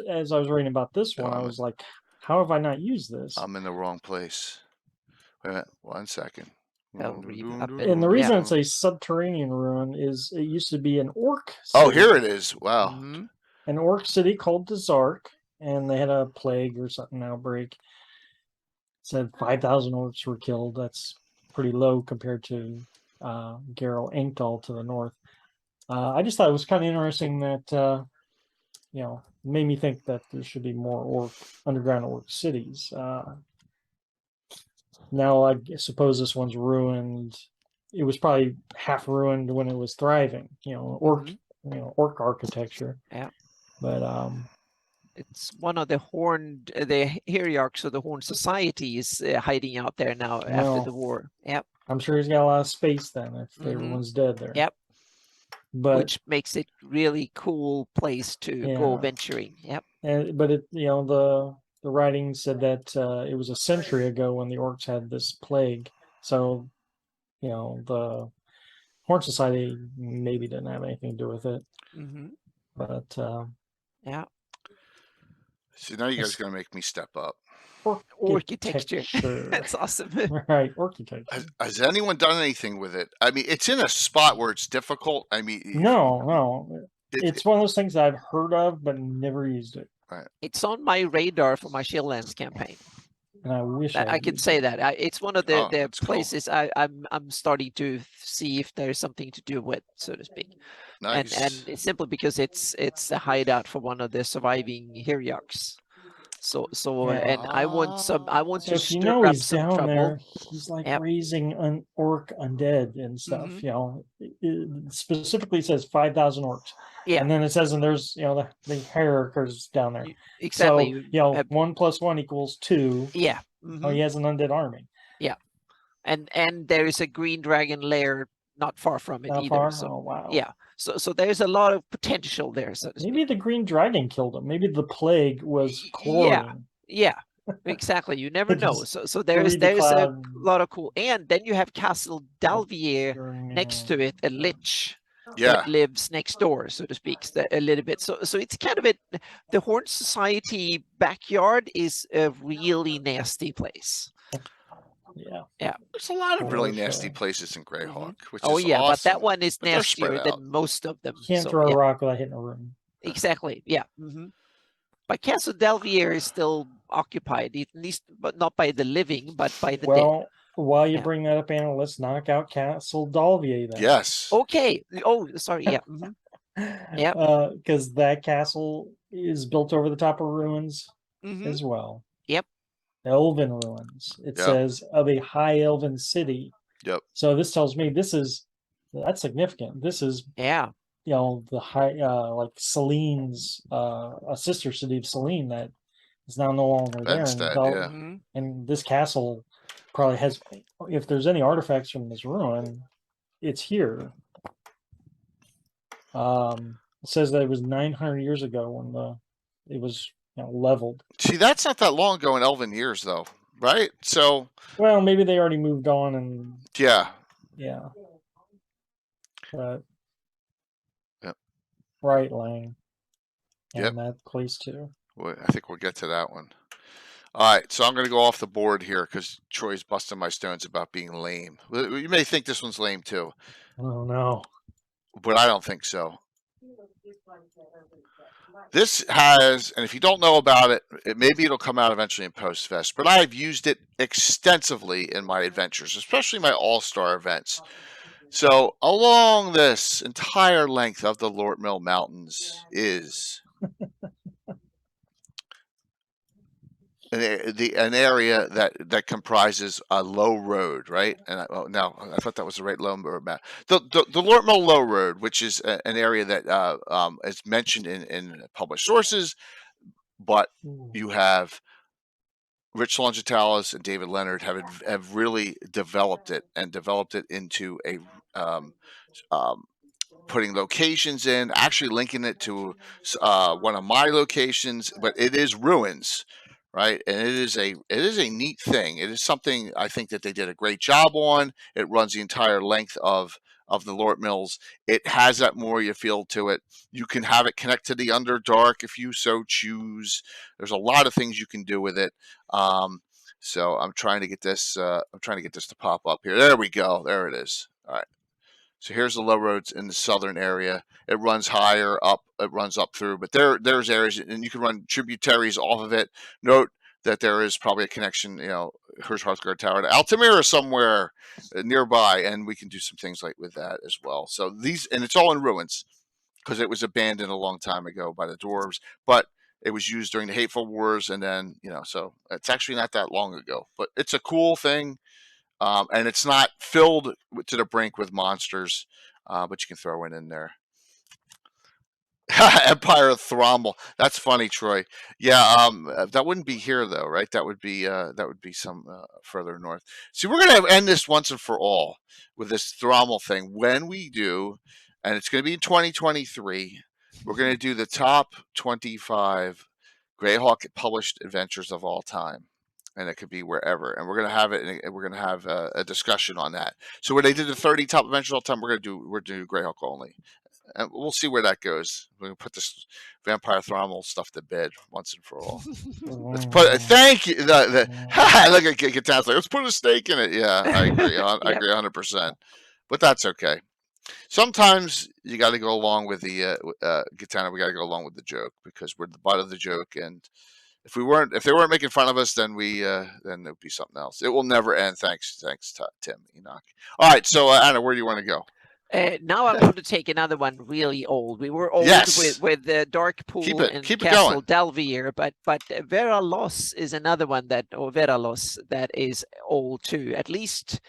as I was reading about this one, I I'm- was like, how have I not used this? I'm in the wrong place. Wait a minute. 1 second. Fell Reef up And the reason yeah. it's a subterranean ruin is it used to be an orc city. Oh, here it is. Wow. Mhm. An orc city called Zark, and they had a plague or something outbreak. It said 5,000 orcs were killed. That's pretty low compared to Garrow Engdahl to the north. I just thought it was kind of interesting that made me think that there should be more underground orc cities. Now I suppose this one's ruined. It was probably half ruined when it was thriving. Orc architecture. Yeah. But it's one of the hierarchs of the Horn Society is hiding out there now after the war. Yep. I'm sure he's got a lot of space then if everyone's dead there. Yep. But which makes it really cool place to go venturing. Yep. But the writing said that it was a century ago when the orcs had this plague. So, the Horn Society maybe didn't have anything to do with it. Mm-hmm. But yeah. So now you guys are going to make me step up. Architecture. That's awesome. Right, architecture. Has anyone done anything with it? I mean, it's in a spot where it's difficult. I mean, no. It's one of those things that I've heard of but never used it. It's on my radar for my Shieldlands campaign. And I wish I can did say that. that. It's one of Oh, the that's cool. places I'm starting to see if there's something to do with, so to speak. Nice. And it's simply because it's a hideout for one of the surviving Hyryaks. So Yeah. and I want So to if you stir know up he's some down trouble. there, he's like Yep. raising orc undead and stuff. Mhm. You know, it specifically says 5,000 orcs. Yeah. And then it says, and there's the hierarchers down there. Exactly. So 1 + 1 = 2. Yeah. Oh, he has an undead army. Yeah. And there is a green dragon lair not far from it Not either. far? So Oh wow. yeah. So there's a lot of potential there, so to speak. Maybe the green dragon killed him. Maybe the plague was chlorine. Yeah. Exactly. You never know. Just So there's breathe the a cloud. lot of cool. And then you have Castle Dalvier next to it, a lich Yeah. that lives next door, so to speak, a little bit. So it's kind of the Horn Society backyard is a really nasty place. Yeah. There's a lot of really For nasty sure. places in Greyhawk, which Oh is yeah, awesome. but that one is But they're nastier spread than out. most of them. Can't so, throw yeah. a rock without hitting a room. Exactly. Yeah. But Castle Dalvier is still occupied, at least, but not by the living, but by the dead. Well, while you Yeah. bring that up, Anna, let's knock out Castle Dalvier then. Yes. Okay. Oh, sorry. Yeah. Yep. Because that castle is built over the top of ruins as well. Yep. Elven ruins. It Yep. says of a high elven city. Yep. So this tells me that's significant. This is Yeah. the high like Celine's a sister city of Celine that is now no longer there. Instead, And, and this castle probably has, if there's any artifacts from this ruin, it's here. It says that it was 900 years ago when it was leveled. See, that's not that long ago in Elven years, though, right? So, well, maybe they already moved on and yeah. But yep. Right, Lang. And Yep. that place too. I think we'll get to that one. All right, so I'm going to go off the board here because Troy's busting my stones about being lame. You may think this one's lame too. Oh no. But I don't think so. This has, and if you don't know about it, maybe it'll come out eventually in Post-Fest, but I've used it extensively in my adventures, especially my all-star events. So along this entire length of the Lort Mill Mountains is an area that comprises a low road, right? And I thought that was the right low road map. The Lort Mill Low Road, which is an area that is mentioned in published sources, but you have Rich Longitalis and David Leonard have really developed it into a putting locations in, actually linking it to one of my locations, but it is ruins. Right, and it is a neat thing. It is something I think that they did a great job on. It runs the entire length of the Lort Mills. It has that Moria feel to it. You can have it connect to the Underdark if you so choose. There's a lot of things you can do with it. So I'm trying to get this. I'm trying to get this to pop up here. There we go. There it is. All right. So here's the low roads in the southern area. It runs higher up. It runs up through, but there's areas, and you can run tributaries off of it. Note that there is probably a connection, here's Hearthguard Tower to Altamira somewhere nearby, and we can do some things like with that as well. So and it's all in ruins because it was abandoned a long time ago by the dwarves, but it was used during the Hateful Wars, and then so it's actually not that long ago. But it's a cool thing. And it's not filled to the brink with monsters, but you can throw in there. Empire of Thrommel. That's funny, Troy. Yeah, that wouldn't be here though, right? That would be some further north. See, we're gonna end this once and for all with this Thrommel thing. When we do, and it's gonna be in 2023, we're gonna do the top 25 Greyhawk published adventures of all time. And it could be wherever, and we're gonna have it, and we're gonna have a discussion on that. So when they did the 30 top adventures all the time, we're gonna do Greyhawk only, and we'll see where that goes. We're gonna put this Vampire Thrommel stuff to bed once and for all. Let's put. Thank you. Look at Gatan's like, let's put a stake in it. Yeah, I agree. I agree 100%. But that's okay. Sometimes you got to go along with the Gitana. We got to go along with the joke because we're the butt of the joke, and if they weren't making fun of us, then then it would be something else. It will never end. Thanks, Tim Enoch. All right, so Anna, where do you want to go? Now I'm going to take another one really old. We were old Yes. with the Dark Pool Keep it and going. Castle Delvier, but Vera Loss is another one Vera Loss that is old too, at least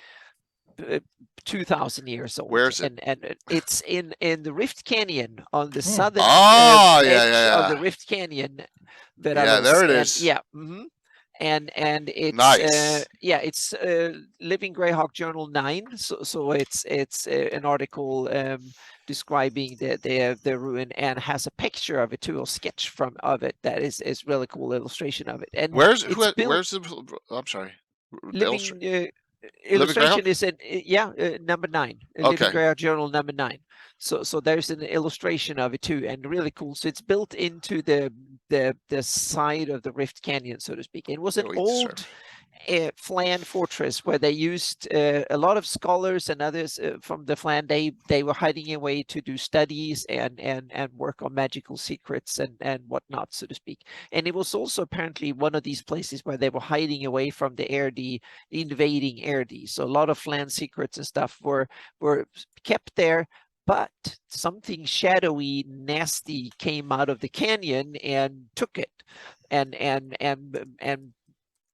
2,000 years old. Where's it? And it's in the Rift Canyon on the southern yeah. of the Rift Canyon. Vera Yeah, Loss. there it is. Yeah. Mm-hmm. And it's nice. It's Living Greyhawk Journal 9. So it's an article describing the ruin and has a picture of it too, a sketch of it that is really cool illustration of it. And where's the? I'm sorry. Living illustration is in number 9. Living Greyhawk Journal number 9. So there's an illustration of it too, and really cool. So it's built into the side of the Rift Canyon, so to speak. It was an old Flan fortress where they used a lot of scholars and others from the Flan. They were hiding away to do studies and work on magical secrets and whatnot, so to speak. And it was also apparently one of these places where they were hiding away from the invading Erdi. So a lot of Flan secrets and stuff were kept there. But something shadowy, nasty came out of the canyon and took it, and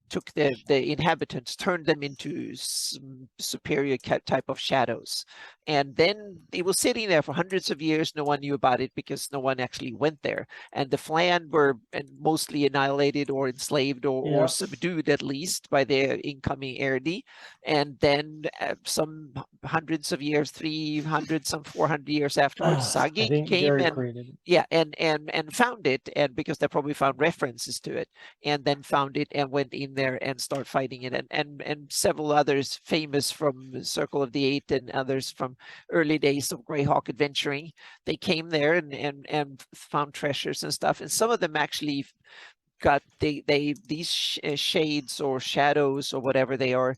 took the inhabitants, turned them into some superior type of shadows. And then it was sitting there for hundreds of years. No one knew about it because no one actually went there. And the Flan were mostly annihilated or enslaved or subdued, at least, by the incoming Erdi. And then some hundreds of years, 300, some 400 years afterwards, Sagi came and found it, and because they probably found references to it, and then found it and went in there and started fighting it, and several others famous from Circle of the Eight and others from early days of Greyhawk adventuring. They came there and found treasures and stuff, and some of them actually got these shades or shadows or whatever they are,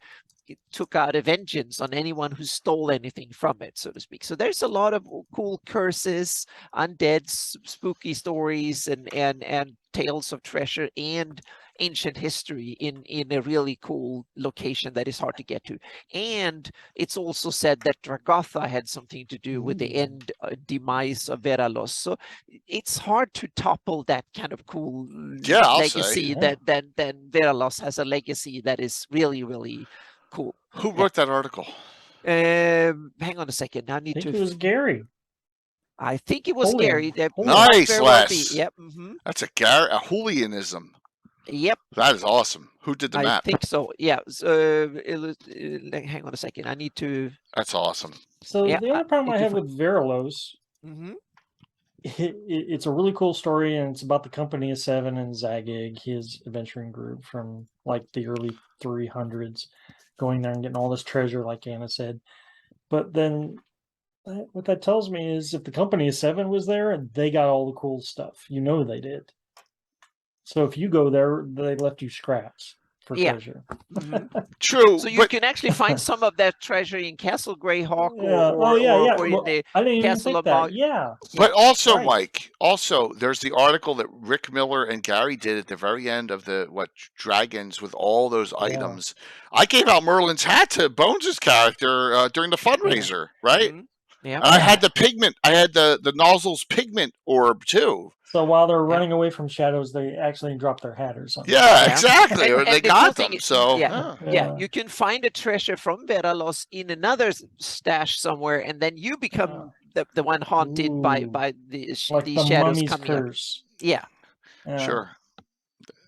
it took out a vengeance on anyone who stole anything from it, so to speak. So there's a lot of cool curses, undead, spooky stories, and tales of treasure and ancient history in a really cool location that is hard to get to. And it's also said that Dragotha had something to do with the end demise of Vera Loss. So it's hard to topple that kind of cool legacy. That Vera Loss has a legacy that is really, really cool. Who wrote that article? Hang on a second. I need to. It was Gary. I think it was Gary. Nice, Les. Yep. That's a hooliganism. Yep. That is awesome. Who did the map? I think so. Yeah. So, hang on a second. I need to. That's awesome. So the other problem I have with Vera Loss, it's a really cool story, and it's about the Company of Seven and Zagig, his adventuring group from like the early 300s, going there and getting all this treasure, like Anna said. But then what that tells me is if the Company of Seven was there, they got all the cool stuff. You know they did. So if you go there, they left you scraps for treasure. True. So you can actually find some of that treasure in Castle Greyhawk or in the I didn't Castle of that. Yeah. But also, Mike, there's the article that Rick Miller and Gary did at the very end of the Dragons with all those items. I gave out Merlin's hat to Bones' character during the fundraiser, right? Yeah. And I had the pigment. I had the nozzles pigment orb too. So while they're running away from shadows, they actually drop their hat or something. Yeah, exactly. And they got them. So you can find a treasure from Vera Loss in another stash somewhere, and then you become the one haunted by these shadows coming curse. up. Yeah. Sure.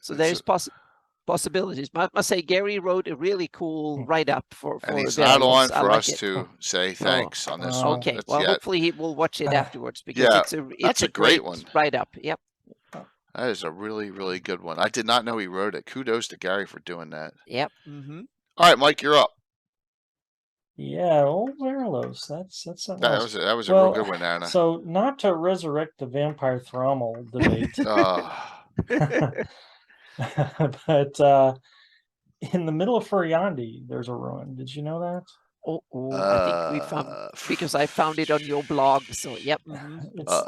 So there's possibilities. I must say, Gary wrote a really cool write-up for and he's Vera not Loss. on for us to say thanks on this one. Okay, well, hopefully he will watch it afterwards because it's a great one. Write-up. Yep. That is a really, really good one. I did not know he wrote it. Kudos to Gary for doing that. Yep. All right, Mike, you're up. Yeah, old Vera Loss. That's something that else. That was a real good one, Anna. So not to resurrect the vampire Thrommel debate. But in the middle of Furiandi, there's a ruin. Did you know that? I think we found, because I found it on your blog. So yep.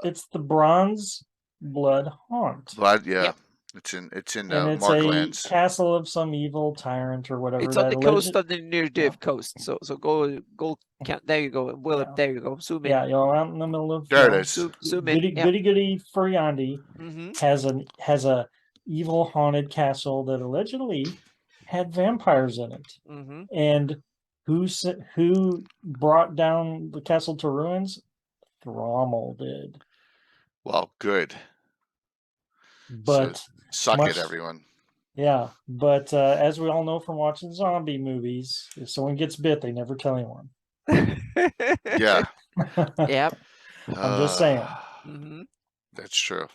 It's the Bronze Blood Haunt. But yeah, Yep. it's in And it's Marklands. a castle of some evil tyrant or whatever. It's on that the coast of the Near-Div coast. So go there you go. Will, Yeah. there you go. Zoom in. Yeah, you're out in the middle of There it is. Zoom in. goody Furiandi Mm-hmm. has a evil haunted castle that allegedly had vampires in it. Mm-hmm. And who brought down the castle to ruins? Thrommel did. Well, good. But suck much- it, everyone. Yeah, but as we all know from watching zombie movies, if someone gets bit, they never tell anyone. Yeah. Yep. I'm just saying. Mm-hmm. That's true.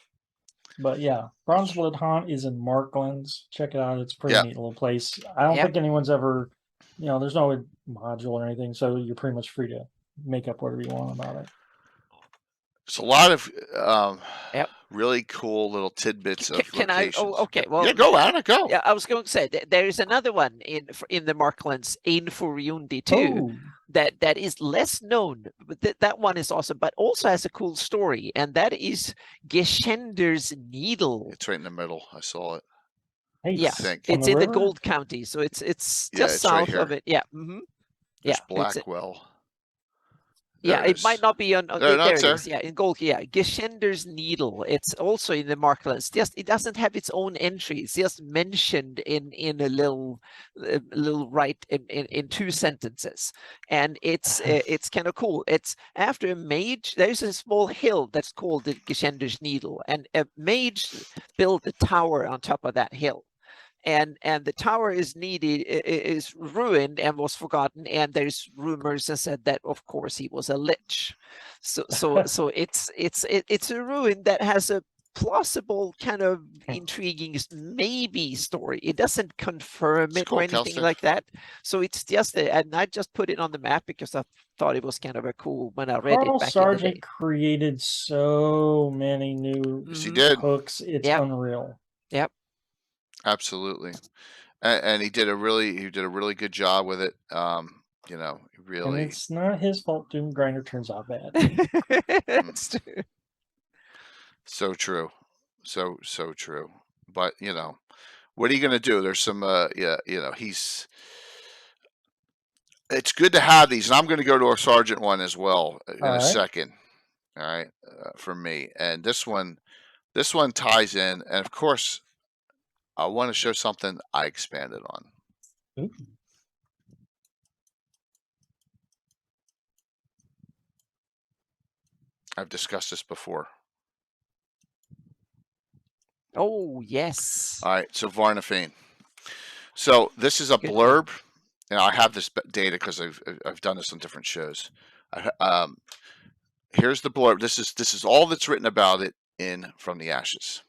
But yeah, Bronze Blood Haunt is in Marklands. Check it out. It's a pretty Yeah. neat little place. I don't Yep. think anyone's ever, there's no module or anything, so you're pretty much free to make up whatever you want about it. It's a lot of Yep. really cool little tidbits of Can I? locations. Oh, okay. Well, yeah, go, Anna, go. Yeah, I was going to say there is another one in the Marklands in Furiundi too. Oh, That is less known, but that one is awesome, but also has a cool story, and that is Geschender's Needle. It's right in the middle. I saw it. hey, Yeah, think. it's On in the the river? Gold County, so it's Yeah, just it's right south of here. it. Yeah. Mm-hmm. There's Yeah, it's Blackwell. Yeah, There it might is. not be on. No, There it's it there. is. Yeah, in gold. Yeah, Geschender's Needle. It's also in the Marklands. Just it doesn't have its own entry. It's just mentioned in a little right in two sentences, and it's kind of cool. It's after a mage. There's a small hill that's called the Geschender's Needle, and a mage built a tower on top of that hill. And the tower is ruined and was forgotten, and there's rumors that said that of course he was a lich. So it's a ruin that has a plausible kind of intriguing maybe story. It doesn't confirm It's it cool, or anything Kelster. like that. So it's just and I just put it on the map because I thought it was kind of a cool when I read Carl it back Sargent in the day. created so many new Yes, he Mhm. did. hooks. It's Yep. unreal. Yep. Absolutely. And he did a really good job with it. He And really it's not his fault Doom Grinder turns out bad. That's true. so true. So true. But what are you gonna do? There's some it's good to have these, and I'm gonna go to a sergeant one as well in a Alright. second. All right, for me. And this one ties in, and of course I want to show something I expanded on. Ooh. I've discussed this before. Oh yes. All right, so Varnafane. So this is a Good blurb, and I have this data because I've done this on different shows. Here's the blurb. This is all that's written about it in From the Ashes.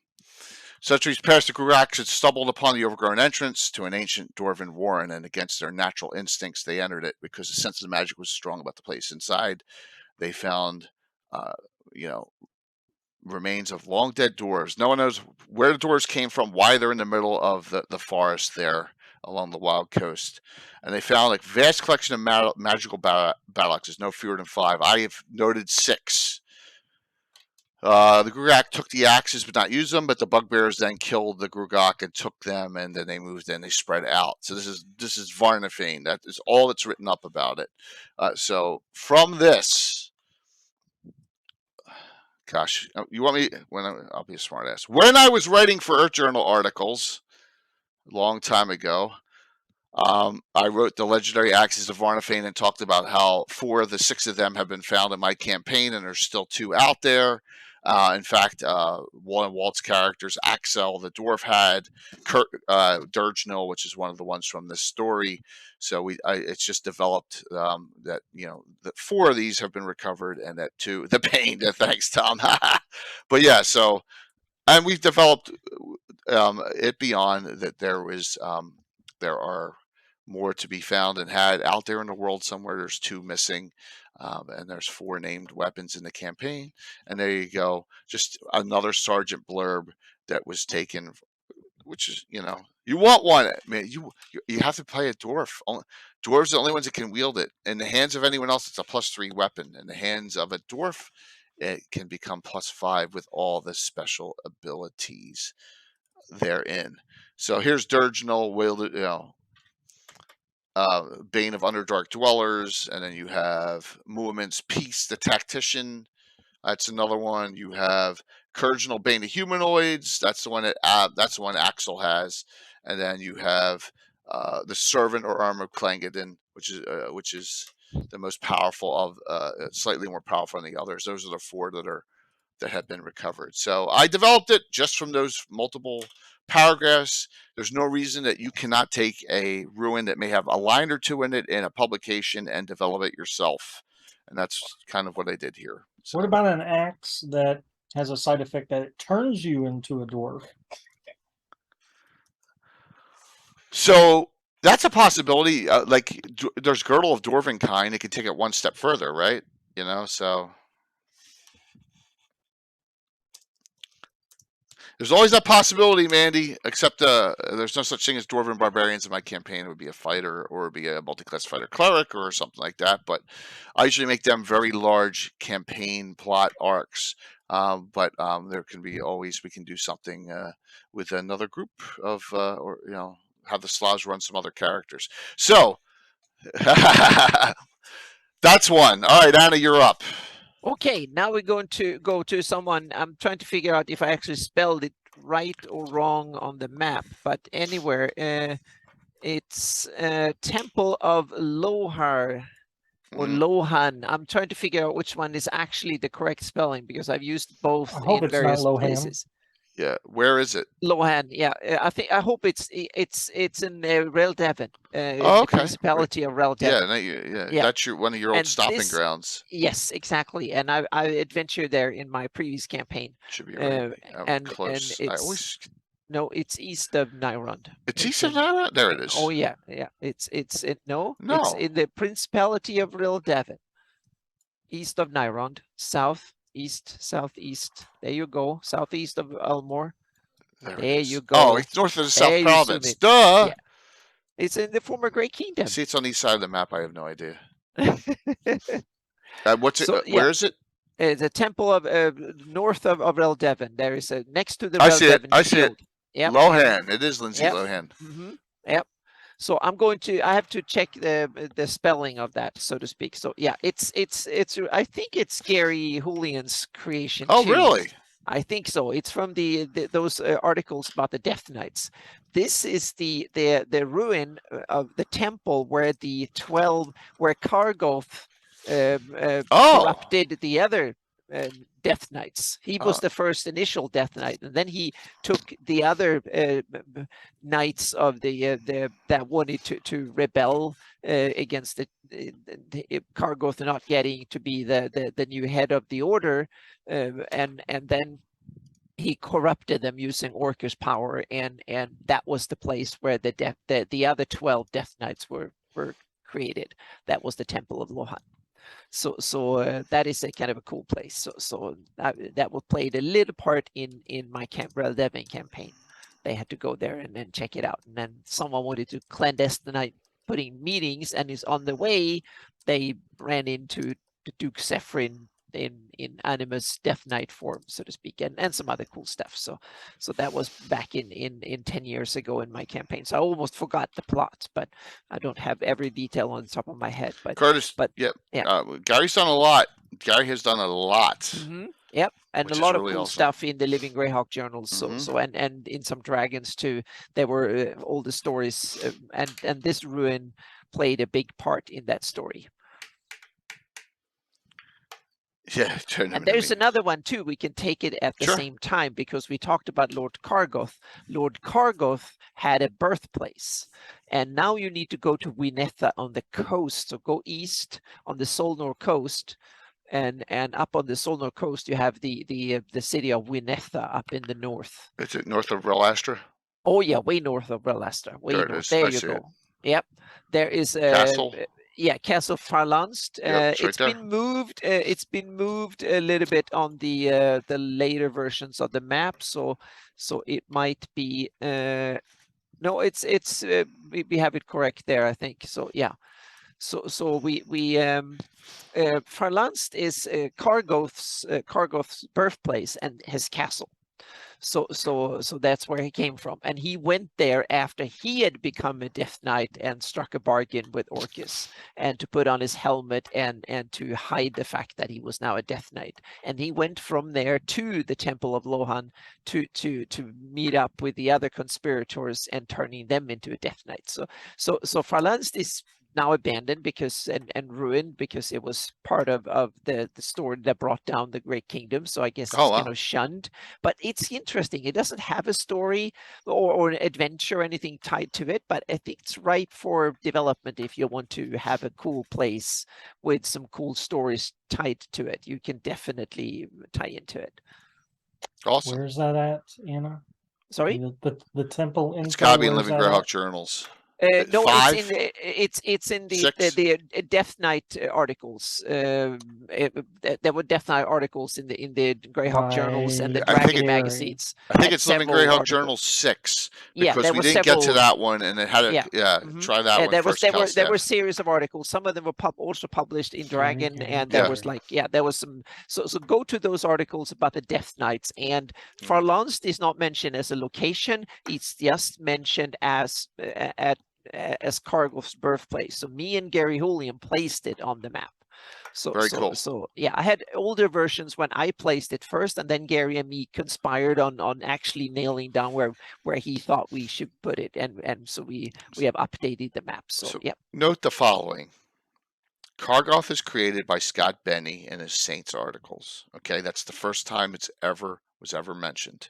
Centuries past, the Greyhawks had stumbled upon the overgrown entrance to an ancient dwarven warren, and against their natural instincts, they entered it because the sense of magic was strong about the place. Inside, they found, remains of long dead dwarves. No one knows where the dwarves came from, why they're in the middle of the forest there along the wild coast. And they found a vast collection of magical battle axes, no fewer than 5. I have noted 6. The Grugak took the axes but not used them, but the bugbears then killed the Grugak and took them, and then they moved in. They spread out. So this is Varnafane. That is all that's written up about it. So from this, gosh, you want me? I'll be a smartass. When I was writing for Earth Journal articles a long time ago, I wrote the legendary axes of Varnafane and talked about how 4 of the 6 of them have been found in my campaign, and there's still 2 out there. In fact, one of Walt's characters, Axel, the dwarf, had Kurt Dirgenil, which is one of the ones from this story. So it's just developed that that 4 of these have been recovered, and that 2, the pain. Thanks, Tom. But yeah, so and we've developed it beyond that. There are more to be found and had out there in the world somewhere. There's 2 missing. And there's 4 named weapons in the campaign. And there you go. Just another sergeant blurb that was taken which is, you want one, man. You have to play a dwarf. Dwarves are the only ones that can wield it. In the hands of anyone else, it's a +3 weapon. In the hands of a dwarf, it can become +5 with all the special abilities therein. So here's Dirginal, wielded, Bane of Underdark Dwellers, and then you have Movement's Peace, the Tactician. That's another one. You have Curginal Bane of Humanoids. That's the one Axel has, and then you have the Servant or Armor of Clangeddon, which is the most powerful of, slightly more powerful than the others. Those are the 4 that have been recovered. So I developed it just from those multiple paragraphs. There's no reason that you cannot take a ruin that may have a line or 2 in it in a publication and develop it yourself. And that's kind of what I did here. So, What about an axe that has a side effect that it turns you into a dwarf? so that's a possibility. There's Girdle of Dwarven Kind. It can take it one step further, right? So there's always that possibility, Mandy, except there's no such thing as Dwarven Barbarians in my campaign. It would be a fighter, or it would be a multi-class fighter cleric or something like that. But I usually make them very large campaign plot arcs. But there can be we can do something with another group of, or have the Slavs run some other characters. So that's one. All right, Anna, you're up. Okay, now we're going to go to someone. I'm trying to figure out if I actually spelled it right or wrong on the map, but anywhere, it's Temple of Lohar or Lohan. I'm trying to figure out which one is actually the correct spelling because I've used both I hope in it's not various Lohan. places. Yeah, where is it? Lohan, yeah. I hope it's in Rel Devon, Oh, the okay. Principality of Rel Devon. Yeah. That's one of your old And stopping grounds. Yes, exactly. And I adventured there in my previous campaign. Should be right. And close. it's it's east of Nyrond. It's east of Nyrond. There it is. Oh yeah. It's it's in the Principality of Rel Devon. East of Nyrond, southeast. There you go. Southeast of Elmore. There you go. Oh, it's north of the South There you Province. zoom in. Duh. Yeah. It's in the former Grey Kingdom. See, it's on the east side of the map. I have no idea. What's it? So, Where is it? The temple of north of Rel Devon. There is a next to the I Rel see it. Devon I see it. field. Yep. Lohan. It is Lindsay Yep. Lohan. Yep. So I have to check the spelling of that, so to speak. So yeah, it's I think it's Gary Julian's creation. Oh, too. really? I think so. It's from those articles about the Death Knights. This is the ruin of the temple where Kargoth corrupted the other Death Knights. He was the first initial Death Knight, and then he took the other knights of that wanted to rebel against the Kargoth not getting to be the new head of the order, and then he corrupted them using Orcus power, and that was the place where the other 12 Death Knights were created. That was the Temple of Lohan. So that is a kind of a cool place. So that was played a little part in my Rel Devon campaign. They had to go there and then check it out. And then someone wanted to clandestine putting meetings, and is on the way. They ran into the Duke Zephyrin in Animus Death Knight form, so to speak, and some other cool stuff. So that was back in 10 years ago in my campaign. So I almost forgot the plot, but I don't have every detail on the top of my head. But Curtis, Gary's done a lot. Gary has done a lot. Yep, and a lot of really cool awesome stuff in the Living Greyhawk journals. So and in some dragons too. There were all the stories, and this ruin played a big part in that story. Yeah, and there's another one too. We can take it at the same time because we talked about Lord Kargoth. Lord Kargoth had a birthplace, and now you need to go to Winetha on the coast. So go east on the Solnor coast, and up on the Solnor coast you have the city of Winetha up in the north. Is it north of Relastra? Oh yeah, way north of Relastra. Way there north. There you go. Yep. There is a castle. Yeah, Castle Farlanst. Yep, it's right It's there. been moved. It's been moved a little bit on the later versions of the map, so it might be. No, it's we have it correct there, I think. So yeah, so we Farlanst is Kargoth's birthplace and his castle. So that's where he came from, and he went there after he had become a Death Knight and struck a bargain with Orcus, and to put on his helmet and to hide the fact that he was now a Death Knight. And he went from there to the Temple of Lohan to meet up with the other conspirators and turning them into a Death Knight. So Farlanst is now abandoned because and ruined because it was part of the story that brought down the Great Kingdom. So I guess Oh, it's wow. kind of shunned. But it's interesting. It doesn't have a story or an adventure or anything tied to it, but I think it's ripe for development if you want to have a cool place with some cool stories tied to it. You can definitely tie into it. Awesome. Where's that at, Anna? Sorry? The temple info. It's got to be in where's Living that Greyhawk at? journals. No, 5? it's in the 6? the Death Knight articles. There were Death Knight articles in the Greyhawk journals and the By I think Dragon it- magazines. I think had it's Living several Greyhawk articles. Journal 6 Yeah, because there we were didn't get to several. that one, and it had a Yeah. try that one there first. there were Calstad. a series of articles. Some of them were also published in Dragon, Okay. and there Yeah. was there was some. So go to those articles about the Death Knights, and Farlanst is not mentioned as a location. It's just mentioned as as Kargoth's birthplace. So me and Gary Julian placed it on the map. Very cool. So yeah, I had older versions when I placed it first, and then Gary and me conspired on actually nailing down where he thought we should put it, and so we have updated the map. So yeah. Note the following. Kargoth is created by Scott Benny in his Saints articles. Okay, that's the first time was ever mentioned,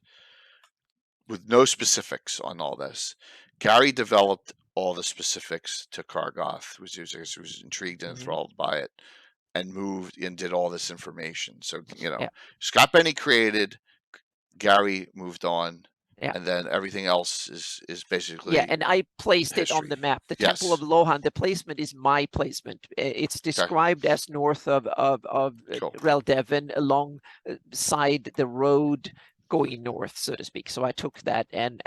with no specifics on all this. Gary developed all the specifics to Kargoth, which he was intrigued and enthralled by it, and moved and did all this information. So Scott Benny created, Gary moved on. Yeah. And then everything else is basically and I placed it on history. the map. The Yes. Temple of Lohan, the placement is my placement. It's described as north of Cool. Reldevin, alongside the road going north, so to speak. So I took that and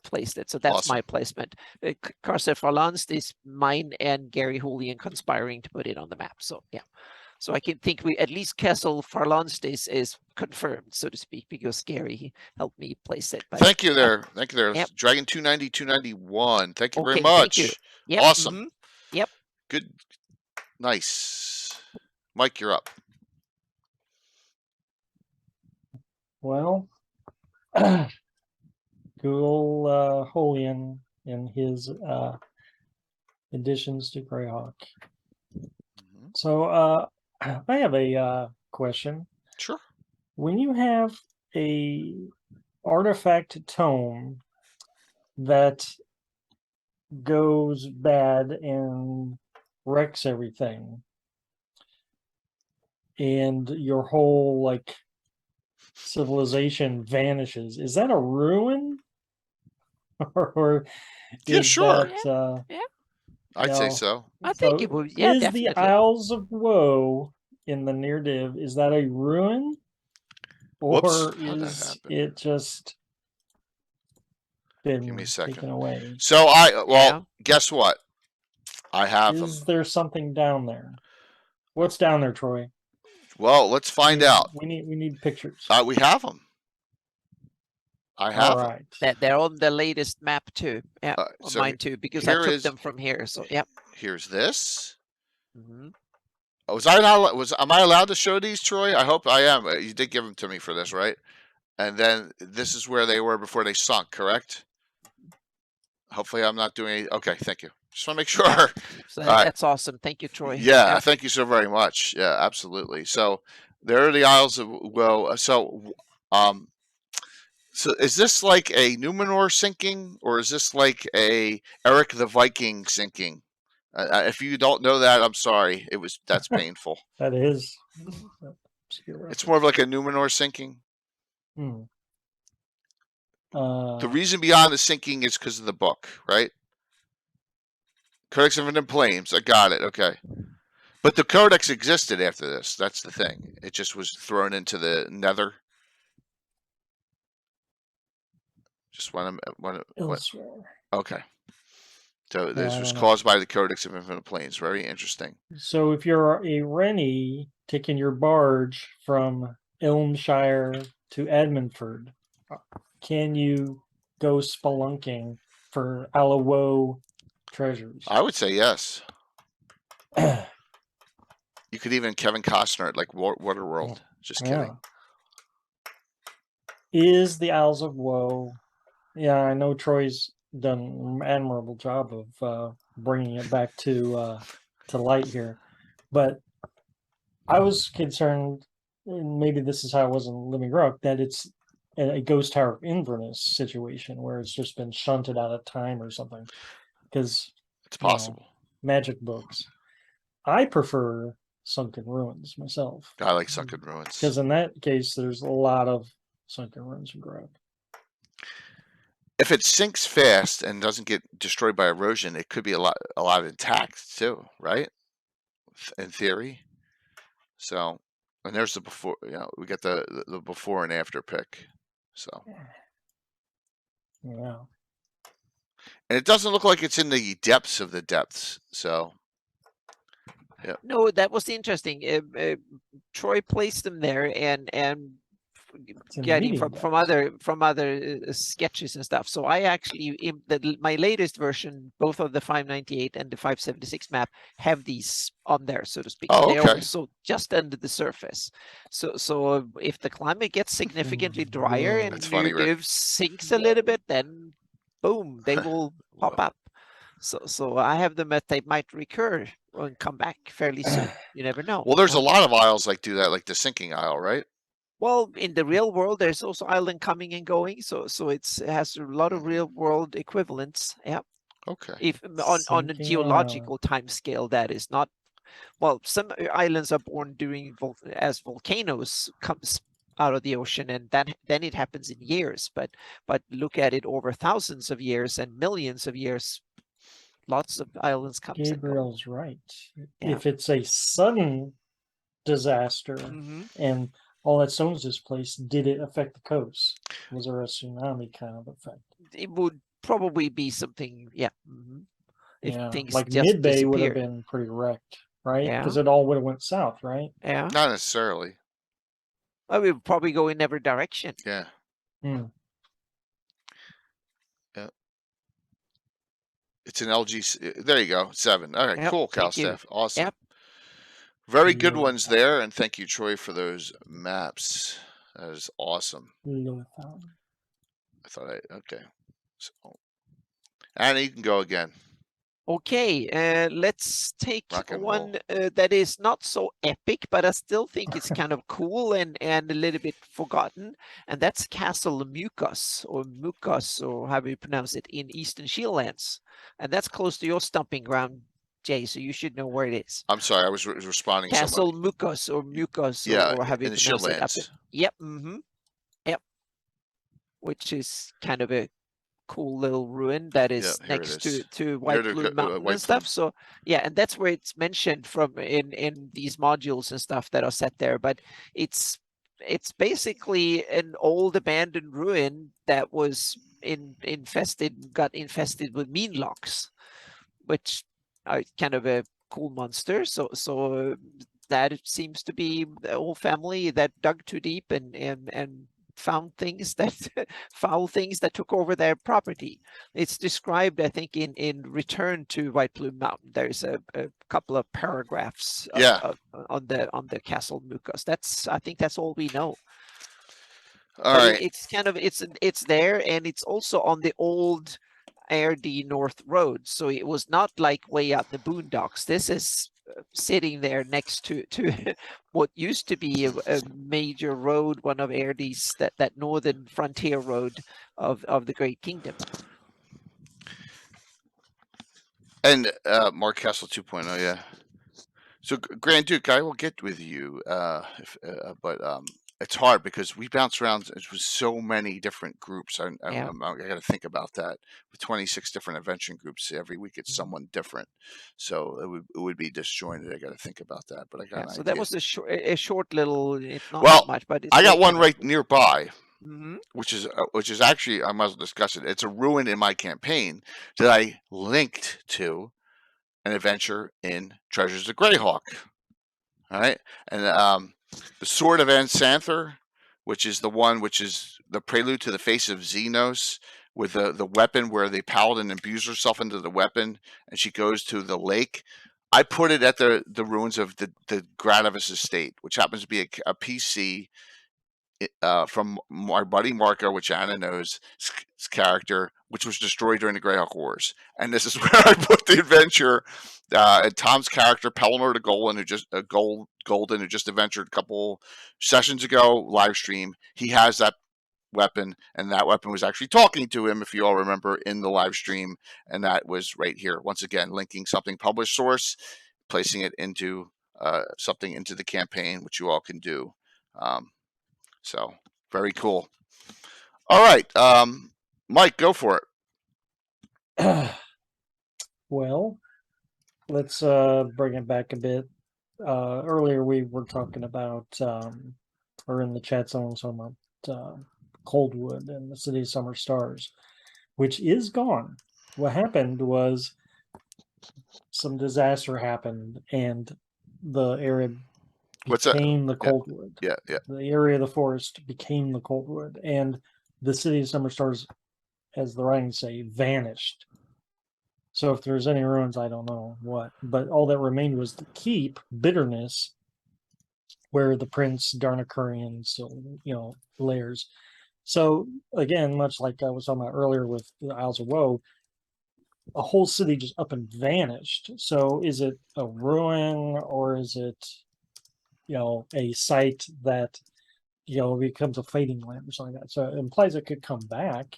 placed it. So that's Awesome. my placement. Kargoth Farlanst is mine and Gary Julian conspiring to put it on the map. So yeah. So I can think we at least Castle Farlanst is confirmed, so to speak, because Gary helped me place it. But, Thank you there. Thank you there. Yep. Dragon 290, 291. Thank you very Okay, much. thank you. Yep, Awesome. Yep. Good. Nice. Mike, you're up. Well, Google Holian and his additions to Greyhawk. So I have a question. Sure. When you have a artifact tome that goes bad and wrecks everything, and your whole civilization vanishes, is that a ruin? Or Yeah, is sure. that, I'd say so. I think it would. Yeah, is definitely. the Isles of Woe in the near div, is that a ruin? Or Whoops. How'd that is happen? it just been Give me a second. taken away? So guess what? I have Is them. there something down there? What's down there, Troy? Well, let's find out. We need pictures. We have them. I have All them. right. That they're on the latest map too. Yeah, on so mine too, because I here took is- them from here. So yep. Here's this. Mhm. Am I allowed to show these, Troy? I hope I am. You did give them to me for this, right? And then this is where they were before they sunk, correct? Hopefully I'm not doing any. Okay, thank you. Just want to make sure. So All right. that's awesome. Thank you, Troy. Yeah, thank you so very much. Yeah, absolutely. So there are the Isles of Woe. So is this like a Numenor sinking, or is this like a Eric the Viking sinking? If you don't know that, I'm sorry. That's painful. That is. It's more of like a Numenor sinking. Hmm. The reason beyond the sinking is because of the book, right? Codex of Infinite Planes. I got it. Okay. But the Codex existed after this. That's the thing. It just was thrown into the Nether. Just when Elsewhere. okay. So Yeah, this I was don't know. caused by the Codex of Infinite Planes. Very interesting. So if you're a Rennie taking your barge from Elmshire to Edmundford, can you go spelunking for Alawo treasures? I would say yes. You could even Kevin Costner at like Waterworld. Just kidding. Is the Isles of Woe? Yeah, I know Troy's done an admirable job of bringing it back to light here, but I was concerned, and maybe this is how it was in Living Rock, that it's a Ghost Tower of Inverness situation where it's just been shunted out of time or something. Because it's possible. Magic books. I prefer Sunken Ruins myself. I like Sunken Ruins. Because in that case, there's a lot of Sunken Ruins and ground. If it sinks fast and doesn't get destroyed by erosion, it could be a lot intact too, right? In theory. So, and there's the before. We get the before and after pic. So. Yeah. And it doesn't look like it's in the depths of the depths. So. Yeah. No, that was interesting. Troy placed them there, and getting from other sketches and stuff. So I actually in my latest version, both of the 598 and the 576 map have these on there, so to speak. Oh, They're okay. also just under the surface. So if the climate gets significantly drier and New sinks a little bit, then boom, they will pop up. So I have them that they might recur and come back fairly soon. You never know. Well, there's a lot of isles like do that, like the sinking isle, right? Well, in the real world, there's also island coming and going, so it has a lot of real world equivalents. Yeah. Okay. If on a geological time scale, that is not. Well, some islands are born during as volcanoes comes out of the ocean, and then it happens in years. But look at it over thousands of years and millions of years. Lots of islands come. Gabriel's right. Yeah. If it's a sudden disaster and all that stone's displaced, did it affect the coast? Was there a tsunami kind of effect? It would probably be something, yeah. If things like Mid-Bay would have been pretty wrecked, right? Because it all would have went south, right? Yeah. Not necessarily. Well, we would probably go in every direction. Yeah. Yeah. It's an LG. There you go. 7. All right. Cool, Calstaff. Awesome. Yep. Very good ones there, and thank you, Troy, for those maps. That is awesome. I thought okay. So, Anna, you can go again. Okay, let's take one that is not so epic, but I still think it's kind of cool and a little bit forgotten, and that's Castle Mucus, or however you pronounce it, in Eastern Shieldlands, and that's close to your stomping ground, Jay, so you should know where it is. I'm sorry, I was responding. Castle Mucus, or yeah, or however you pronounce it. Up there. Yep. Yep. Which is kind of a cool little ruin that is next to White Plume Mountain and stuff. So yeah, and that's where it's mentioned from in these modules and stuff that are set there. But it's basically an old abandoned ruin that was got infested with meanlocks, which are kind of a cool monster. So that it seems to be the old family that dug too deep and found things that foul things that took over their property. It's described, I think, in Return to White Plume Mountain. There's a couple of paragraphs on the Castle Mucus. I think that's all we know. All right. It's kind of it's there, and it's also on the old AirD North Road. So it was not like way out the boondocks. This is sitting there next to what used to be a major road, one of AirD's, that northern frontier road of the Great Kingdom. And Mark Castle 2.0, yeah. So Grand Duke, I will get with you, but it's hard because we bounce around with so many different groups. I Yeah. got to think about that. With 26 different adventure groups, every week it's someone different, so it would be disjointed. I got to think about that, but I got Yeah. an So idea. that was a short little. It's not Well, that much, but it's I got still one kind of right cool. nearby, Mm-hmm. which is actually, I might as well discuss it. It's a ruin in my campaign that I linked to an adventure in Treasures of Greyhawk. All right, and the Sword of Ansanther, which is the one which is the prelude to the Face of Xenos, with the weapon where the paladin imbues herself into the weapon and she goes to the lake. I put it at the ruins of the Gradavis estate, which happens to be a PC from my buddy Marco, which Anna knows, his character, which was destroyed during the Greyhawk Wars. And this is where I put the adventure. Tom's character, Pellinor the Golden, Golden, who just adventured a couple sessions ago, live stream. He has that weapon, and that weapon was actually talking to him, if you all remember, in the live stream. And that was right here. Once again, linking something published source, placing it into something into the campaign, which you all can do. So very cool. All right, Mike, go for it. Well, let's bring it back a bit. Earlier we were talking about, or in the chat zone, talking about Coldwood and the City of Summer Stars, which is gone. What happened was some disaster happened, and the area What's that? became the Yeah. Coldwood. Yeah, yeah. The area of the forest became the Coldwood, and the City of Summer Stars, as the writings say, vanished. So if there's any ruins, I don't know what, but all that remained was the keep, Bitterness, where the Prince Darnakurian still, lairs. So again, much like I was talking about earlier with the Isles of Woe, a whole city just up and vanished. So is it a ruin, or is it, a site that, becomes a fading lamp or something like that? So it implies it could come back.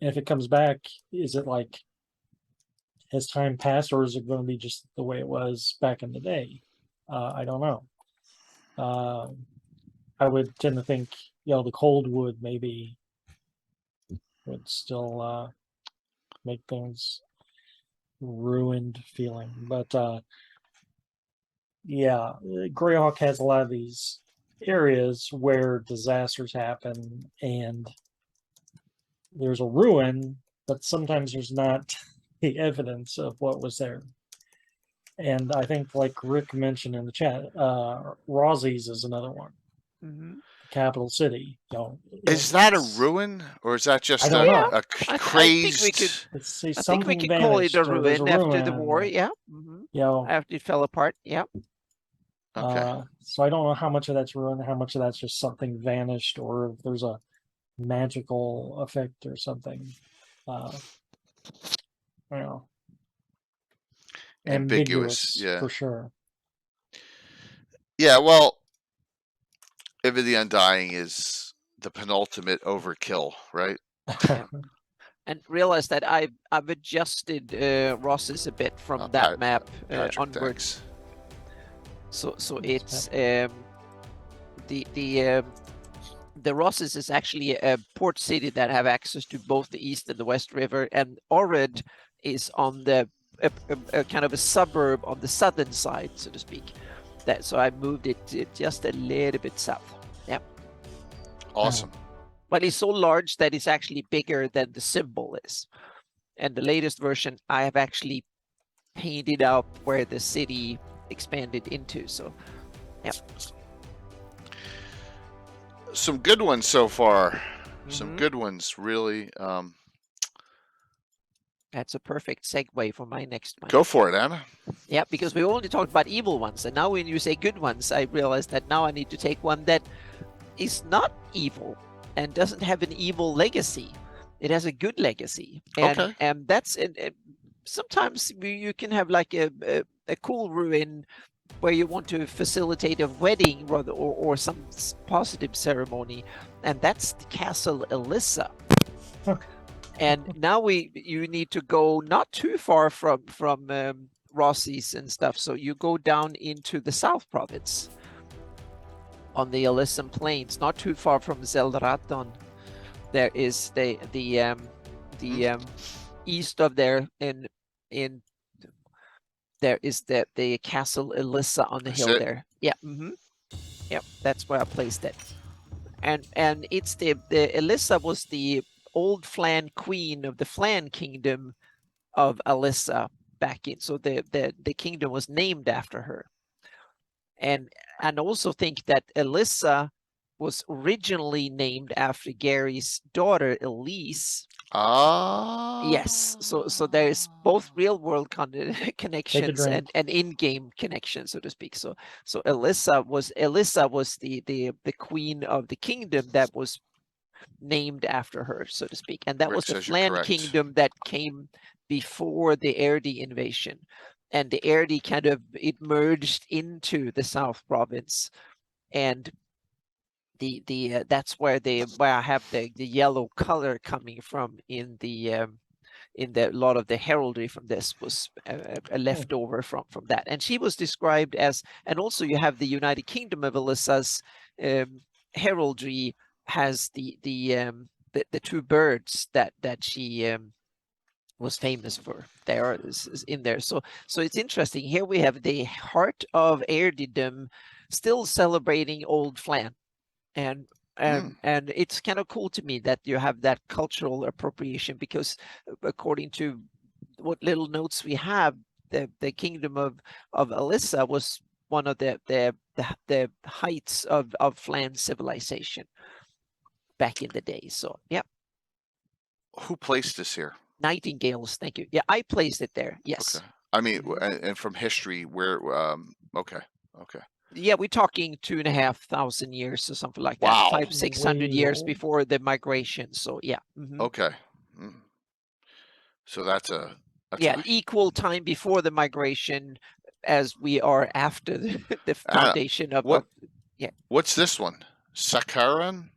And if it comes back, is it like, has time passed, or is it going to be just the way it was back in the day? I don't know. I would tend to think, the Coldwood maybe would still make things ruined feeling. But yeah, Greyhawk has a lot of these areas where disasters happen and there's a ruin, but sometimes there's not the evidence of what was there. And I think, like Rick mentioned in the chat, Rosie's is another one. Mm-hmm. Capital city. Is that a ruin, or is that just I don't know. a I crazed? think we could. Let's say I think something we could call it a vanished, or there's ruin after the ruin, war. Yeah. Mm-hmm. After it fell apart. Yeah. Okay. So I don't know how much of that's ruin, how much of that's just something vanished, or if there's a magical effect or something. Ambiguous, yeah, for sure. Yeah, well, Ivy the Undying is the penultimate overkill, right? Yeah. And realize that I've adjusted Ross's a bit from that map onwards. So it's the Rosses is actually a port city that have access to both the East and the West River, and Orid is on the a kind of a suburb on the southern side, so to speak. So I moved it just a little bit south. Yeah. Awesome. But it's so large that it's actually bigger than the symbol is. And the latest version, I have actually painted out where the city expanded into. So, yeah. Some good ones so far. Mm-hmm. Some good ones, really. That's a perfect segue for my next one. Go for it, Anna. Yeah, because we only talked about evil ones, and now when you say good ones, I realize that now I need to take one that is not evil and doesn't have an evil legacy. It has a good legacy, and that's sometimes you can have like a cool ruin where you want to facilitate a wedding or some positive ceremony, and that's the Castle Elissa. And now you need to go not too far from Rossi's and stuff, so you go down into the South Province, on the Elysian Plains, not too far from Zeldraton. There is the east of there in there is the Castle Elissa on the That's hill it? there. Yeah. Yep, that's where I placed it. And it's the Elissa was the old Flan queen of the Flan kingdom of Elissa back in. So the kingdom was named after her. And also think that Elissa was originally named after Gary's daughter Elise. Ah. Yes, so there is both real world connections drink. and in-game connections, so to speak. So Elissa was the queen of the kingdom that was named after her, so to speak, and that Rick was the says you're Flan correct. kingdom that came before the Erdi invasion, and the Erdi kind of it merged into the South Province, and the that's where I have the yellow color coming from in the lot of the heraldry from this was a leftover from that. And she was described as, and also you have the United Kingdom of Elissa's heraldry has the two birds that she was famous for. There is in there. So it's interesting. Here we have the heart of Erdidom still celebrating old Flan. And it's kind of cool to me that you have that cultural appropriation, because according to what little notes we have, the kingdom of Elissa was one of the heights of Flan civilization back in the day. So yeah. Who placed this here? Nightingales, thank you. Yeah, I placed it there. Yes. Okay. I mean, and from history, where? Okay. Yeah, we're talking 2,500 years or something like that. Wow. 500-600 years Wow. before the migration. So yeah. Okay. So that's yeah, a, equal time before the migration as we are after the foundation of what? Yeah. What's this one? Sakharan?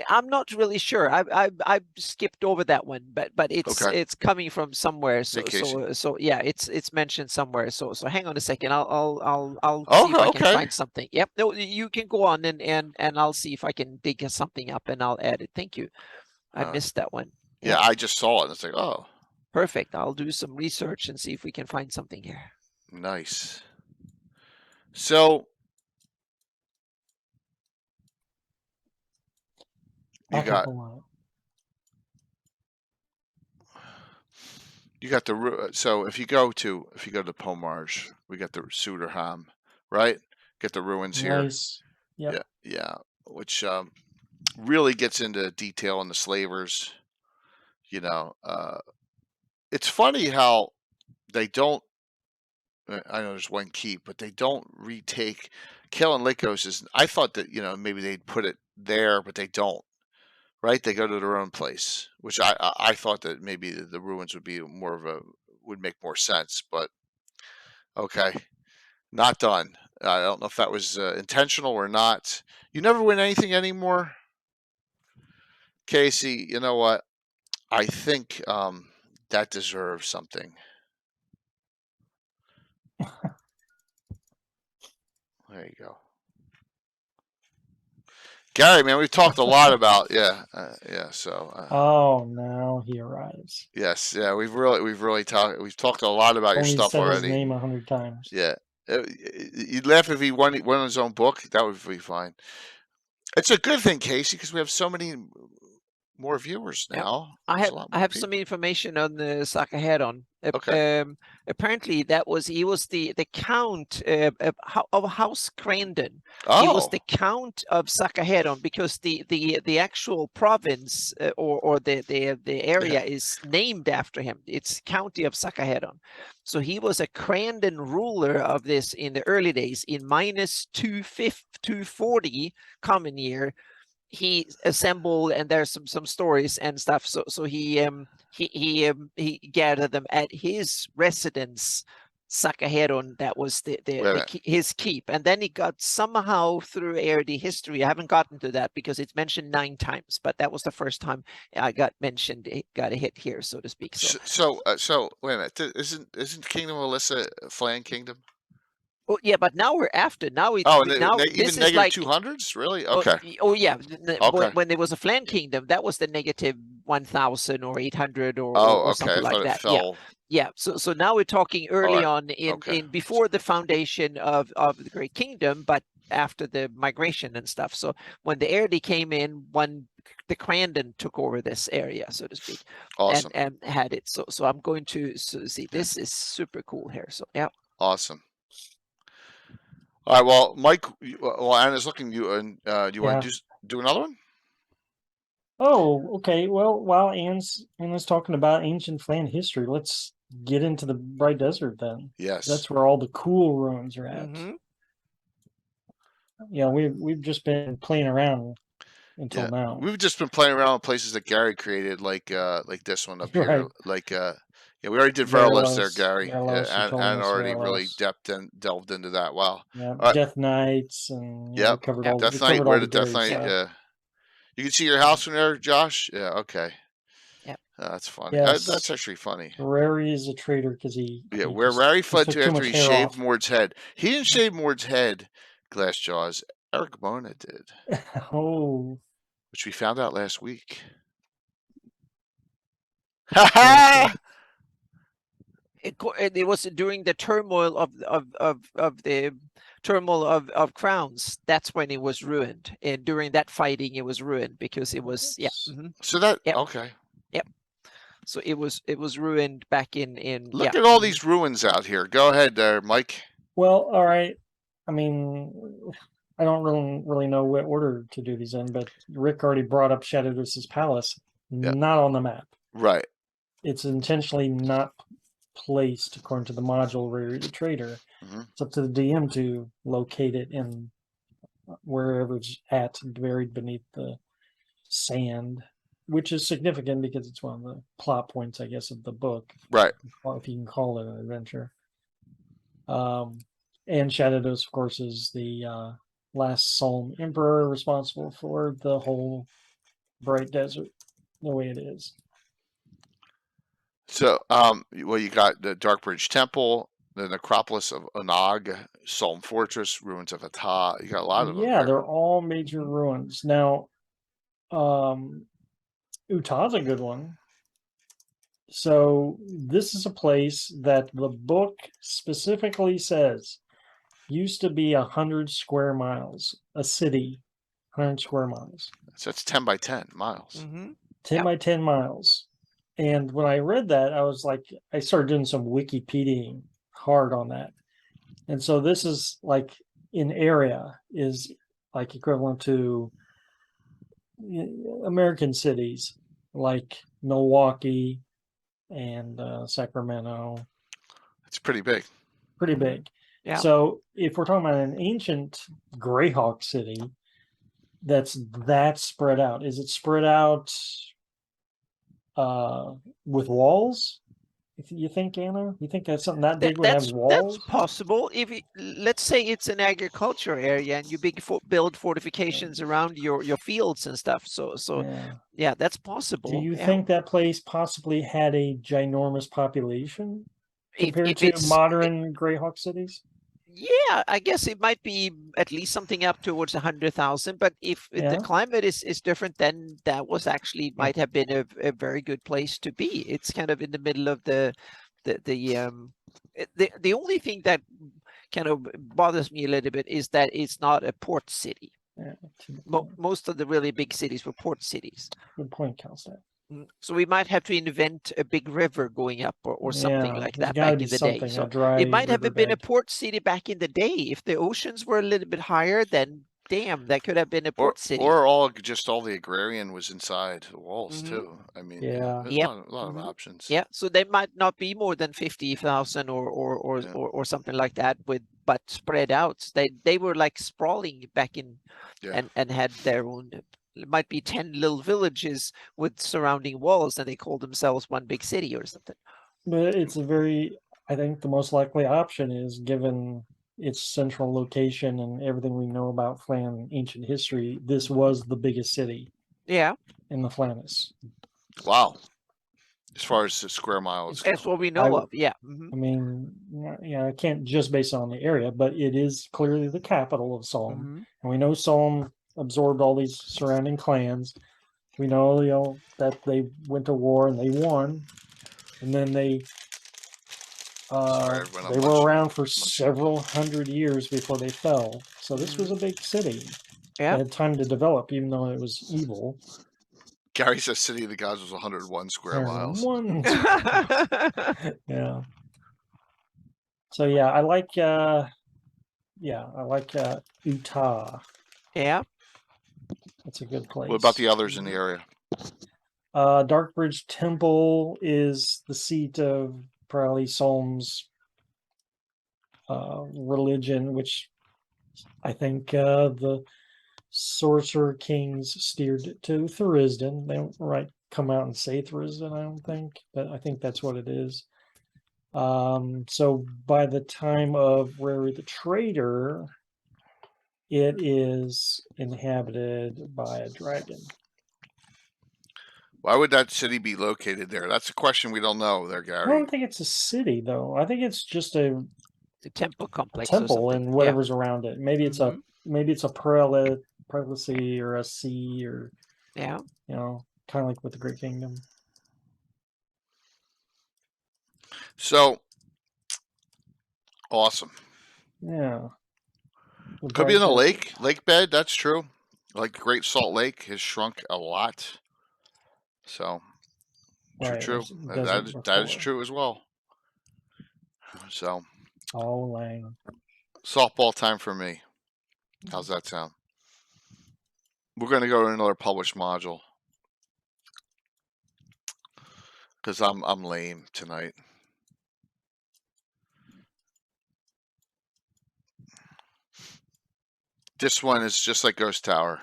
I'm not really sure. I skipped over that one, but it's Okay. it's coming from somewhere. So Hey, Casey. so yeah, it's mentioned somewhere. So hang on a second. I'll see if I can Okay. find something. Yep. No, you can go on and I'll see if I can dig something up and I'll add it. Thank you. I missed that one. Yeah, I just saw it. And it's like, oh, perfect. I'll do some research and see if we can find something here. nice. So you got the so if you go to Pomarge, we got the Suderham, right? Get the ruins here. Nice. Yep. Yeah, which really gets into detail in the slavers. You know, it's funny how they don't. I know there's one keep, but they don't retake. Kel and Lycos is. I thought that maybe they'd put it there, but they don't. Right? They go to their own place, which I thought that maybe the ruins would be would make more sense, but okay, not done. I don't know if that was intentional or not. You never win anything anymore, Casey. You know what? I think that deserves something. There you go. Gary, man, we've talked a lot about So. Oh, now he arrives. Yes, yeah, we've talked a lot about your stuff said already. His name 100 times. Yeah, you'd laugh if he won his own book. That would be fine. It's a good thing, Casey, because we have so many more viewers now. Yep. I have some information on the Sakahedon. Okay. Apparently, he was the count of House Crandon. Oh. He was the count of Sakahedon because the actual province or the area is named after him. It's County of Sakahedon. So he was a Crandon ruler of this in the early days. In minus 240 common year, he assembled, and there's some stories and stuff. So he gathered them at his residence, Sakahedon. That was his keep, and then he got somehow through Erdi history. I haven't gotten to that because it's mentioned 9 times, but that was the first time I got mentioned. It got a hit here, so to speak. So wait a minute. Isn't Kingdom of Elissa a Flan kingdom? Oh yeah, but now we're after. Now it Oh, and now even this is negative like 200s? Really? oh, Okay. oh yeah. Okay. When there was a Flan Kingdom, that was the negative 1,000 or 800 Oh, or okay. I something like thought it that. Yeah. fell. Yeah, so now we're talking early right. on in Okay. before the foundation of the Great Kingdom, but after the migration and stuff. So when the Early came in, the Crandon took over this area, so to speak, Awesome. and had it. So I'm going to see. This is super cool here. So yeah, Awesome. All right. Well, Mike. Well, Anna's looking. You and do you want Yeah. to do another one? Oh, okay. Well, while Anna's talking about ancient Flan history, let's get into the Bright Desert then. Yes. That's where all the cool ruins are at. Mhm. Yeah, we've just been playing around until now. We've just been playing around with places that Gary created, like this one up here. Right. Like yeah, we already did Verilos there, Gary. Verilos, you told and us already really Verilos. delved into that. Wow. Yeah, All right. Death Knights, and Yep. we covered Yep. all. Death We Knight. covered Where all did the Death Gary Knight? stuff. You can see your house from there, Josh. Yeah. Okay. Yep. That's funny. Yes. That's actually funny. Rary is a traitor because he. Yeah, he where just- Rary just fled took to too after much he hair shaved off. Mord's head. He didn't shave Mord's head, Glass Jaws. Eric Mona did, Oh. which we found out last week. Yeah, Ha It was during the turmoil of the turmoil of crowns. That's when it was ruined, and during that fighting, it was ruined because it was So that Yep. okay. So it was ruined back in Look at all these ruins out here. Go ahead there, Mike. Well, all right. I mean, I don't really know what order to do these in, but Rick already brought up Shadowdus's palace. Yeah. Not on the map. Right. It's intentionally not placed according to the module where you're the trader. Mhm. It's up to the DM to locate it in wherever it's at, buried beneath the sand, which is significant because it's one of the plot points, I guess, of the book. Right. If you can call it an adventure. And Shadowdus, of course, is the last Psalm Emperor responsible for the whole Bright Desert the way it is. So, well, you got the Darkbridge Temple, the necropolis of Onog, Solm Fortress, ruins of Ata. You got a lot of them. Yeah, there. they're all major ruins. Now, Utah's a good one. So this is a place that the book specifically says used to be 100 square miles, a city, 100 square miles. So it's 10 by 10 miles. 10 by 10 miles. And when I read that, I was like, I started doing some Wikipediaing hard on that. And so this is like in area is like equivalent to American cities like Milwaukee and Sacramento. It's pretty big. Pretty big. Yeah. So if we're talking about an ancient Greyhawk city that's that spread out, is it spread out with walls? You think, Anna? You think that's something that big would have walls? That's possible. If let's say it's an agriculture area and you build fortifications around your fields and stuff. So yeah, that's possible. Do you think that place possibly had a ginormous population compared to modern Greyhawk cities? Yeah, I guess it might be at least something up towards 100,000. But if the climate is different, then that was actually might have been a very good place to be. It's kind of in the middle of the only thing that kind of bothers me a little bit is that it's not a port city. Yeah, most of the really big cities were port cities. Good point, Calstat. So we might have to invent a big river going up or something like that back in the day. So it might have been a port city back in the day. If the oceans were a little bit higher, then damn, that could have been a port city. Or all the agrarian was inside the walls too. I mean, there's a lot of options. Yeah, so they might not be more than 50,000 or something like that, but spread out. They were like sprawling back in and had their own. It might be 10 little villages with surrounding walls, and they call themselves one big city or something. But it's I think the most likely option is, given its central location and everything we know about Flan ancient history, this was the biggest city. Yeah. In the Flanis. Wow. as far as the square miles That's go. what we know I- of. Yeah. Mhm. I mean, I can't just base it on the area, but it is clearly the capital of Solm. Mhm. And we know Solm absorbed all these surrounding clans. We know, that they went to war and they won. And then they everyone, I'm they were munching- around for munching. several hundred years before they fell. So this was a big city. Yeah. They had time to develop, even though it was evil. Gary says City of the Gods was 101 square miles. One, yeah. So yeah, I like Utah. Yeah. That's a good place. What about the others in the area? Darkbridge Temple is the seat of probably Solm's religion, which I think the Sorcerer Kings steered to Thurisdan. They don't come out and say Thurisdan, I don't think, but I think that's what it is. So by the time of Rary the Trader, it is inhabited by a dragon. Why would that city be located there? That's a question we don't know there, I Gary. don't think it's a city though. I think it's just a The temple complex. Or temple something. and whatever's around it. Maybe it's Mhm. a prelacy or a sea or Yeah. kind of like with the Great Kingdom. So awesome. Yeah. Could be in a lake bed. That's true. Like Great Salt Lake has shrunk a lot. So true. That is true as well. So Oh, Lang. softball time for me. How's that sound? We're going to go to another published module because I'm lame tonight. This one is just like Ghost Tower.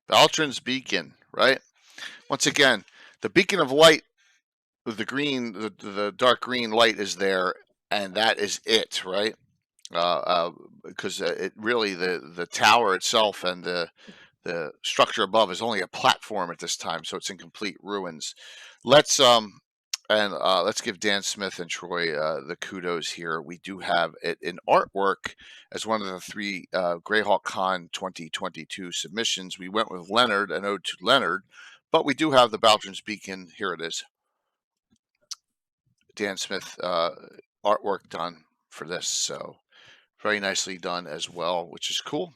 Baltron's Beacon, right? Once again, the beacon of light with the green, the dark green light is there, and that is it, right? Because it really the tower itself and the structure above is only a platform at this time, so it's in complete ruins. Let's give Dan Smith and Troy the kudos here. We do have it in artwork as one of the 3 Greyhawk Con 2022 submissions. We went with Leonard, an ode to Leonard, but we do have the Baltron's Beacon. Here it is. Dan Smith artwork done for this, so very nicely done as well, which is cool.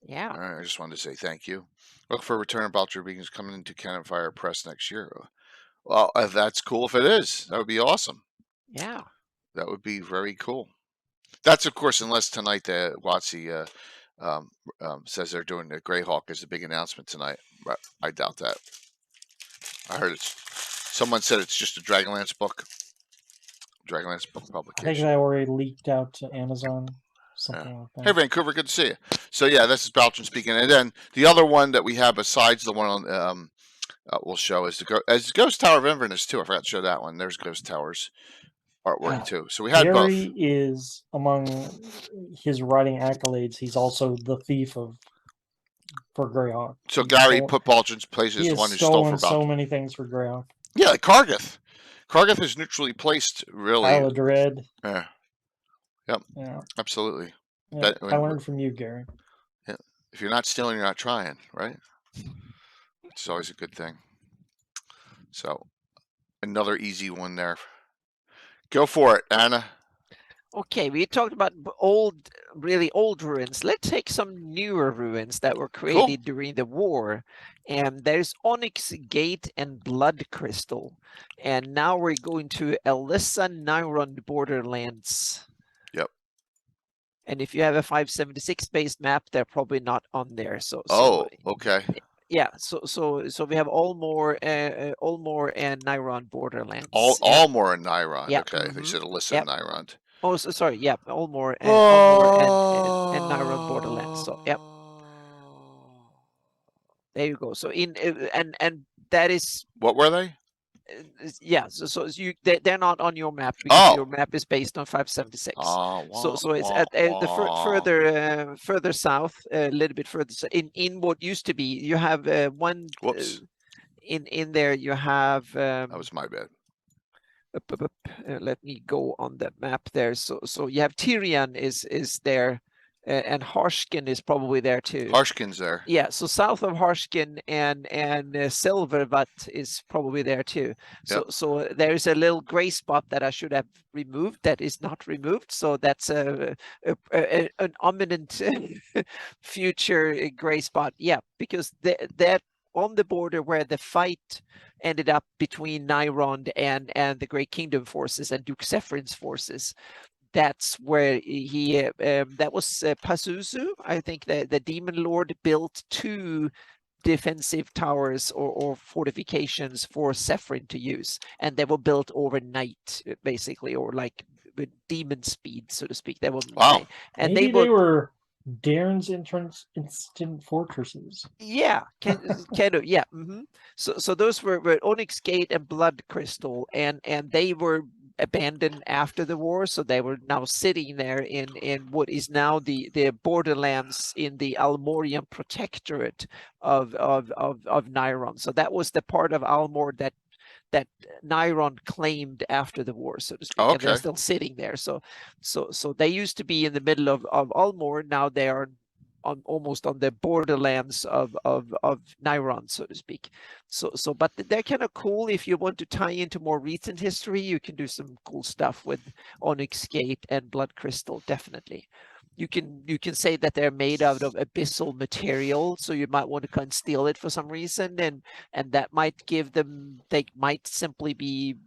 Yeah. All right, I just wanted to say thank you. Look for Return of Baltron Beacons coming into Cannon Fire Press next year. Well, if that's cool, if it is, that would be awesome. Yeah. That would be very cool. That's, of course, unless tonight the WotC says they're doing the Greyhawk as a big announcement tonight. But I doubt that. I heard someone said it's just a Dragonlance book. Dragonlance book I think publication. that already leaked out to Amazon. Something like that. Hey, Vancouver, good to see you. So, yeah, this is Baltron speaking. And then the other one that we have besides the one on we'll show is Ghost Tower of Inverness, too. I forgot to show that one. There's Ghost Tower's artwork, too. So we had Gary both. is, among his writing accolades, he's also the thief for Greyhawk. So Gary put Baltron's place as He the has one who stole for stolen Baltron. so many things for Greyhawk. Yeah, like Kargath. Kargath is neutrally placed, really. Isle of Dread. Yeah. Yep. Yeah. Absolutely. Yeah, I learned from you, Gary. Yeah. If you're not stealing, you're not trying, right? It's always a good thing. So, another easy one there. Go for it, Anna. Okay, we talked about really old ruins. Let's take some newer ruins that were created during the war. And there's Onyx Gate and Blood Crystal. And now we're going to Elissa Nyron Borderlands. Yep. And if you have a 576 based map, they're probably not on there. So Okay. yeah, so we have Olmore and Nyron Borderlands. Almore and Nyron. Yeah. Okay, they said Alyssa and Nyron. Oh, sorry. Yeah, Olmore and Nyron Borderlands. So yep. There you go. So and that is what were they? Yeah, so they're not on your map because your map is based on 576. So it's at the further south, a little bit further in what used to be. You have one. Whoops. in there you have That was my bad. let me go on the map there. So you have Tyrian is there, and Harskin is probably there too. Harshkin's there. Yeah, so south of Harskin and Silverbutt is probably there too. So there's a little gray spot that I should have removed that is not removed. So that's an imminent future gray spot. Yeah, because that on the border where the fight ended up between Nyrond and the Great Kingdom forces and Duke Sephrin's forces. That's where he that was Pazuzu. I think the demon lord built 2 defensive towers or fortifications for Sephrin to use, and they were built overnight, basically, or like with demon speed, so to speak. They were and maybe they were Darren's instant fortresses. Yeah, kind of, yeah. So those were Onyx Gate and Blood Crystal, and they were abandoned after the war, so they were now sitting there in what is now the borderlands in the Almorian Protectorate of Nyrond. So that was the part of Almor that Nyrond claimed after the war, so to speak. And they're still sitting there. So they used to be in the middle of Almor. Now they are almost on the borderlands of Nyrond, so to speak. So but they're kind of cool. If you want to tie into more recent history, you can do some cool stuff with Onyx Gate and Blood Crystal, definitely. You can say that they're made out of abyssal material, so you might want to kind of steal it for some reason, and that might give them, they might simply be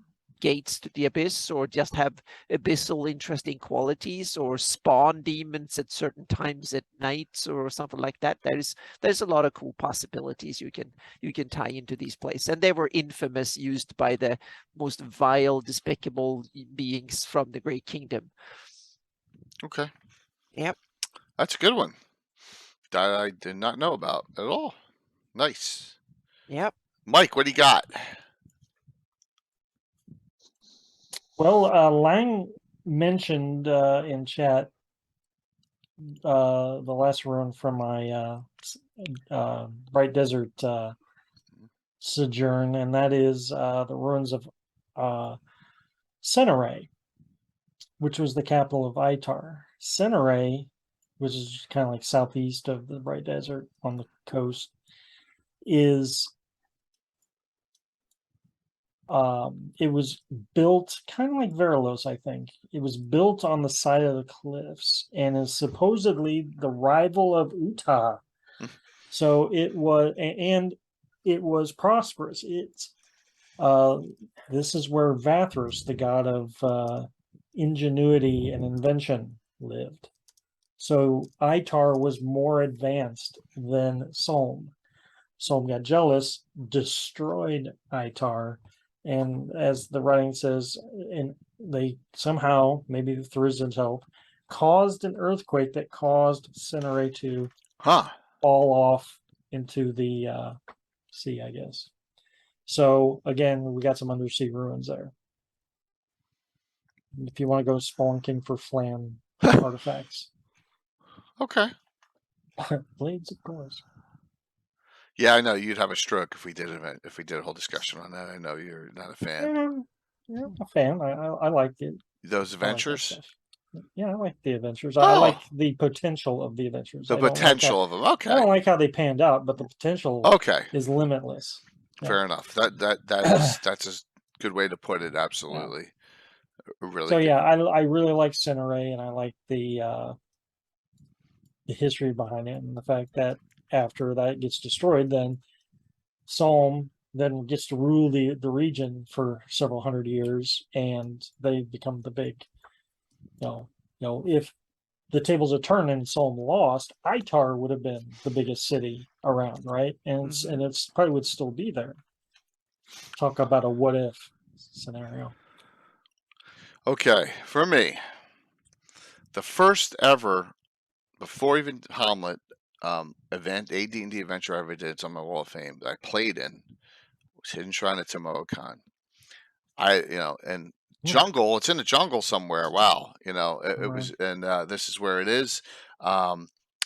gates to the abyss, or just have abyssal interesting qualities, or spawn demons at certain times at nights, or something like that. There's a lot of cool possibilities you can tie into these places, and they were infamous, used by the most vile, despicable beings from the Great Kingdom. Okay. Yep. That's a good one. That I did not know about at all. Nice. Yep. Mike, what do you got? Well, Lang mentioned in chat the last rune from my Bright Desert sojourn, and that is the ruins of Senaray, which was the capital of Itar. Senaray, which is kind of like southeast of the Bright Desert on the coast, is it was built kind of like Verilos, I think. It was built on the side of the cliffs and is supposedly the rival of Utah. So it was prosperous. This is where Vathros, the god of ingenuity and invention, lived. So Itar was more advanced than Solm. Solm got jealous, destroyed Itar, and as the writing says, and they somehow, maybe through his help, caused an earthquake that caused Senaray to fall off into the sea, I guess. So again, we got some undersea ruins there. If you want to go spelunking for Flan artifacts. Okay. Blades, of course. Yeah, I know you'd have a stroke if we did a whole discussion on that. I know you're not a fan. Yeah, I'm a fan. I like it. Those adventures? I like the adventures. I like the potential of the adventures. The potential of them. Okay. I don't like how they panned out, but the potential is limitless. Fair enough. That's a good way to put it. Absolutely. Yeah. Really. So I really like Senaray, and I like the history behind it, and the fact that after that gets destroyed, then Solm then gets to rule the region for several hundred years, and they become the big, if the tables are turned and Solm lost, Itar would have been the biggest city around, right? And it's probably would still be there. Talk about a what if scenario. Okay, for me, the first ever, before even Hamlet, event, AD&D adventure I ever did, it's on my wall of fame, that I played in, was Hidden Shrine at Timokan. And jungle, it's in the jungle somewhere. Wow. It was, and this is where it is.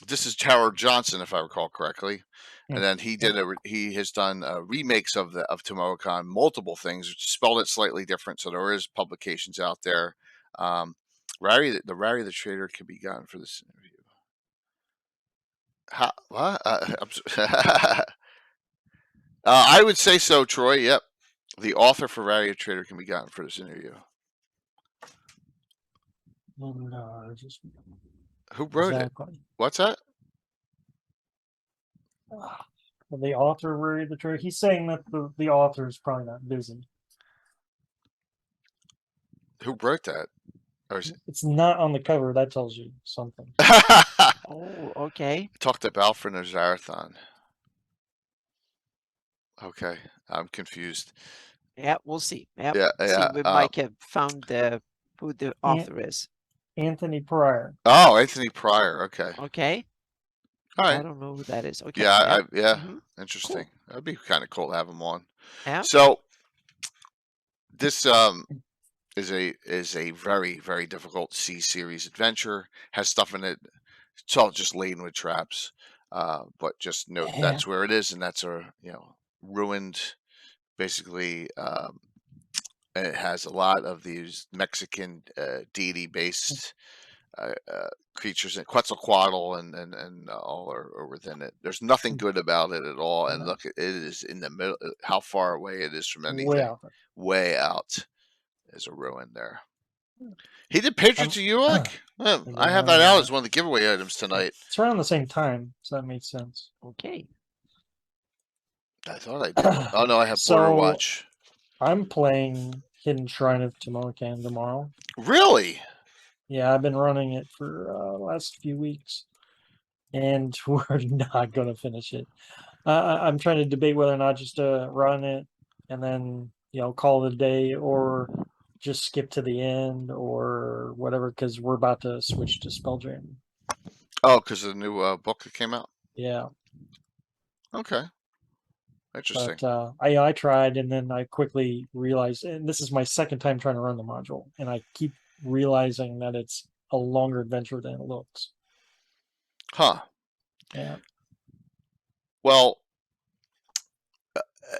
This is Tower Johnson, if I recall correctly. And then he did he has done remakes of Tomokon, multiple things, spelled it slightly different. So there is publications out there. Rary the Trader can be gotten for this interview. What? I would say so, Troy. Yep. The author for Rary the Trader can be gotten for this interview. Who wrote it? What's that? The author of Rary the Trader. He's saying that the author is probably not busy. Who wrote that? Or is It's not on the cover. That tells you something. Oh, okay. Talk to Balfred or Zarathon. Okay, I'm confused. Yeah, we'll see. Yep. Yeah, See, yeah. we might have found who the author is. Anthony Pryor. Oh, Anthony Pryor. Okay. Okay. All I right. don't know who that is. Okay. Yeah, yeah. yeah. Interesting. That'd be kind of cool to have him on. Yeah. So this is a very, very difficult C series adventure. Has stuff in it. It's all just laden with traps. But just note that's where it is, and that's ruined. Basically, it has a lot of these Mexican deity-based creatures, and Quetzalcoatl and all are within it. There's nothing good about it at all. And look, it is in the middle. How far away it is from anything? Way out. There's a ruin there. He did Patriots of York. I have that out as one of the giveaway items tonight. It's around the same time, so that makes sense. Okay. I thought I did. Oh no, I have Border Watch. I'm playing Hidden Shrine of Tomokon tomorrow. Really? Yeah, I've been running it for the last few weeks, and we're not going to finish it. I'm trying to debate whether or not just to run it and then call it a day, or just skip to the end or whatever, because we're about to switch to Spelljammer. Oh, because of the new book that came out? Yeah. Okay. Interesting. But I tried, and then I quickly realized, and this is my second time trying to run the module, and I keep realizing that it's a longer adventure than it looks. Huh. Yeah. Well,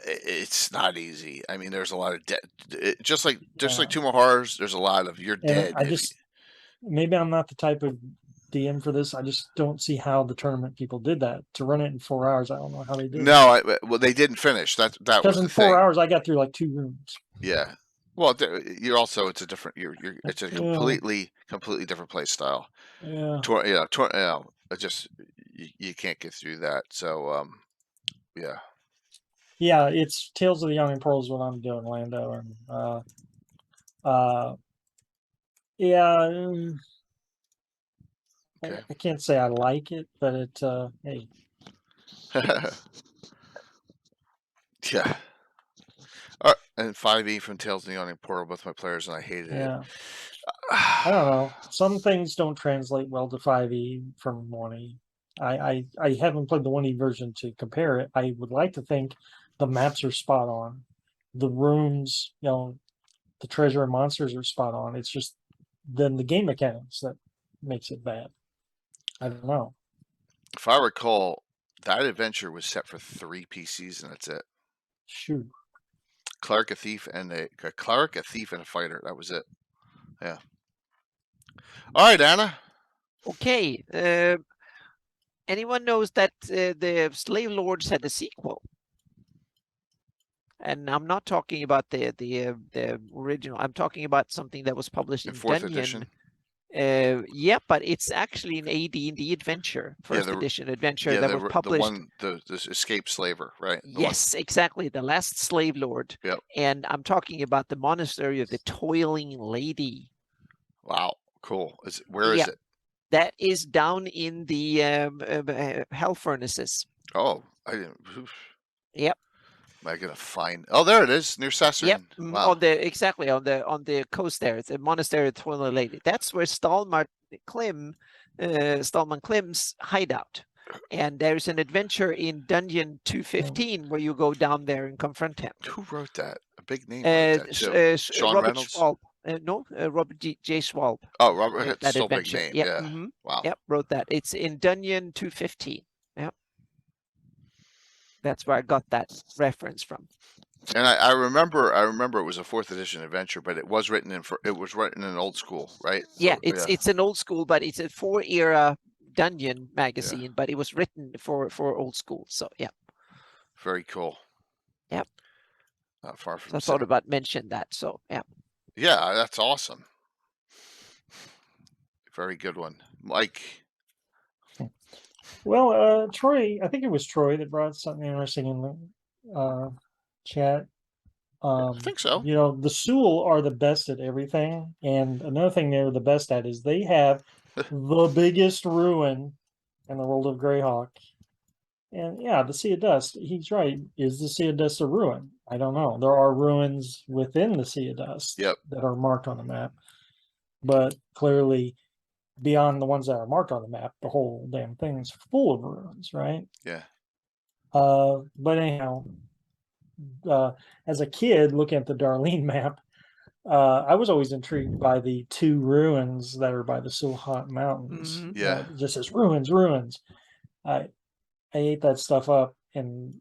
it's not easy. I mean, there's a lot of dead. Just like Tomb of Horrors, there's a lot of you're dead. Maybe I'm not the type of DM for this. I just don't see how the tournament people did that. To run it in 4 hours, I don't know how they did. No, well, they didn't finish. That was because in 4 hours I got through like 2 rooms. Yeah. Well, you're also it's a different. It's a completely different play style. Yeah. It just you can't get through that. So yeah. Yeah, it's Tales of the Young and Pearls what I'm doing, Lando, and yeah. Okay. I can't say I like it, but it hey. Yeah. All right, and 5e from Tales of the Young and Portal, both my players, and I hated it. I don't know. Some things don't translate well to 5e from 1e. I haven't played the 1e version to compare it. I would like to think the maps are spot on. The rooms, the treasure and monsters are spot on. It's just then the game mechanics that makes it bad. I don't know. If I recall, that adventure was set for 3 PCs, and that's it. Shoot. Cleric, a thief, and a fighter. That was it. Yeah. All right, Anna. Okay. Anyone knows that the Slave Lords had a sequel? And I'm not talking about the original. I'm talking about something that was published in 4th Dungeon. edition. Yeah, but it's actually an AD&D adventure, first edition adventure that was published. The escaped slaver, right? Yes, exactly. The Last Slave Lord. Yep. And I'm talking about the Monastery of the Toiling Lady. Wow, cool. Where is it? That is down in the Hell Furnaces. Oh, I didn't. Yep. Am I gonna find? Oh, there it is, near Sassurin. Yep. Wow. On the coast there. It's the Monastery of the Toiling Lady. That's where Stallman Klim's hideout. And there's an adventure in Dungeon 215 where you go down there and confront him. Who wrote that? A big name. Sean Robert Reynolds. Schwalb. Robert J. Schwalb. Oh, Robert. That Still adventure. big name. Yep. Yeah. Mm-hmm. Wow. Yep. Wrote that. It's in Dungeon 215. Yep. That's where I got that reference from. And I remember it was a 4th edition adventure, but it was written in old school, right? Yeah, So, it's an old school, but it's a 4 era dungeon magazine, but it was written for old school. So yeah. Very cool. Yep. Not far from. So I thought about mention that. So yeah. Yeah, that's awesome. Very good one, Mike. Well, Troy, I think it was Troy that brought something interesting in the chat. I think so. You know, the Sewell are the best at everything, and another thing they're the best at is they have the biggest ruin in the world of Greyhawk. And yeah, the Sea of Dust, he's right. Is the Sea of Dust a ruin? I don't know. There are ruins within the Sea of Dust that are marked on the map. But clearly, beyond the ones that are marked on the map, the whole damn thing is full of ruins, right? Yeah. But anyhow, as a kid looking at the Darlene map, I was always intrigued by the 2 ruins that are by the Sulhat Mountains. Yeah. Just says ruins, ruins. I ate that stuff up, and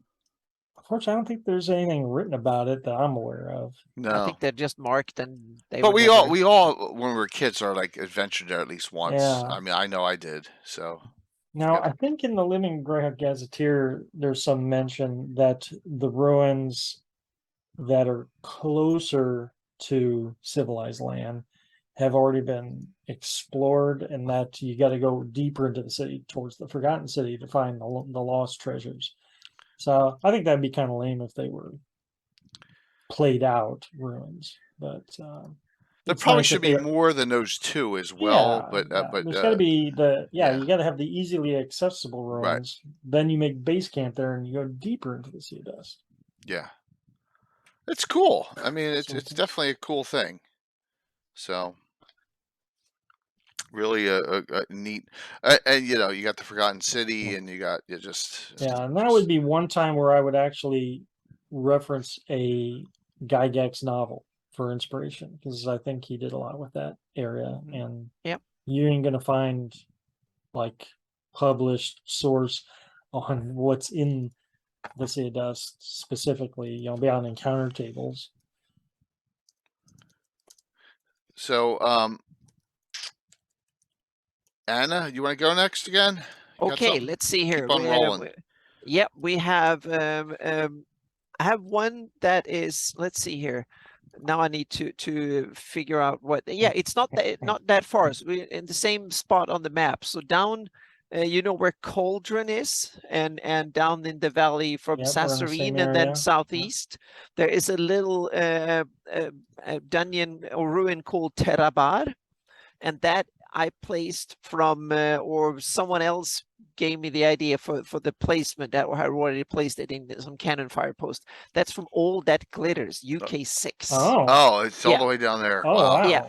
unfortunately, I don't think there's anything written about it that I'm aware of. No. I think they're just marked, and they. But we all when we were kids are like adventured there at least once. Yeah. I mean, I know I did. So now I think in the Living Greyhawk Gazetteer, there's some mention that the ruins that are closer to civilized land have already been explored, and that you got to go deeper into the city towards the Forgotten City to find the lost treasures. So I think that'd be kind of lame if they were played out ruins, but there probably should be more than those 2 as well. But there's got to be you got to have the easily accessible ruins. Right. Then you make base camp there and you go deeper into the Sea of Dust. Yeah, it's cool. I mean, it's definitely a cool thing. So really a neat, and you know, you got the Forgotten City, and you got and that would be one time where I would actually reference a Gygax novel for inspiration, because I think he did a lot with that area, and you ain't gonna find like published source on what's in the Sea of Dust specifically, you know, beyond encounter tables. So Anna, you want to go next again? Okay, let's see here. Keep on rolling. We have I have one that is, let's see here. Now I need to figure out what. Yeah, it's not that far. So we're in the same spot on the map. So down, you know where Cauldron is, and down in the valley from Sasserine and then southeast, there is a little dungeon or ruin called Terabar, and that I placed from, or someone else gave me the idea for the placement that I already placed it in some cannon fire post. That's from All That Glitters, UK 6. Oh, it's all the way down there. Oh, wow. Yeah.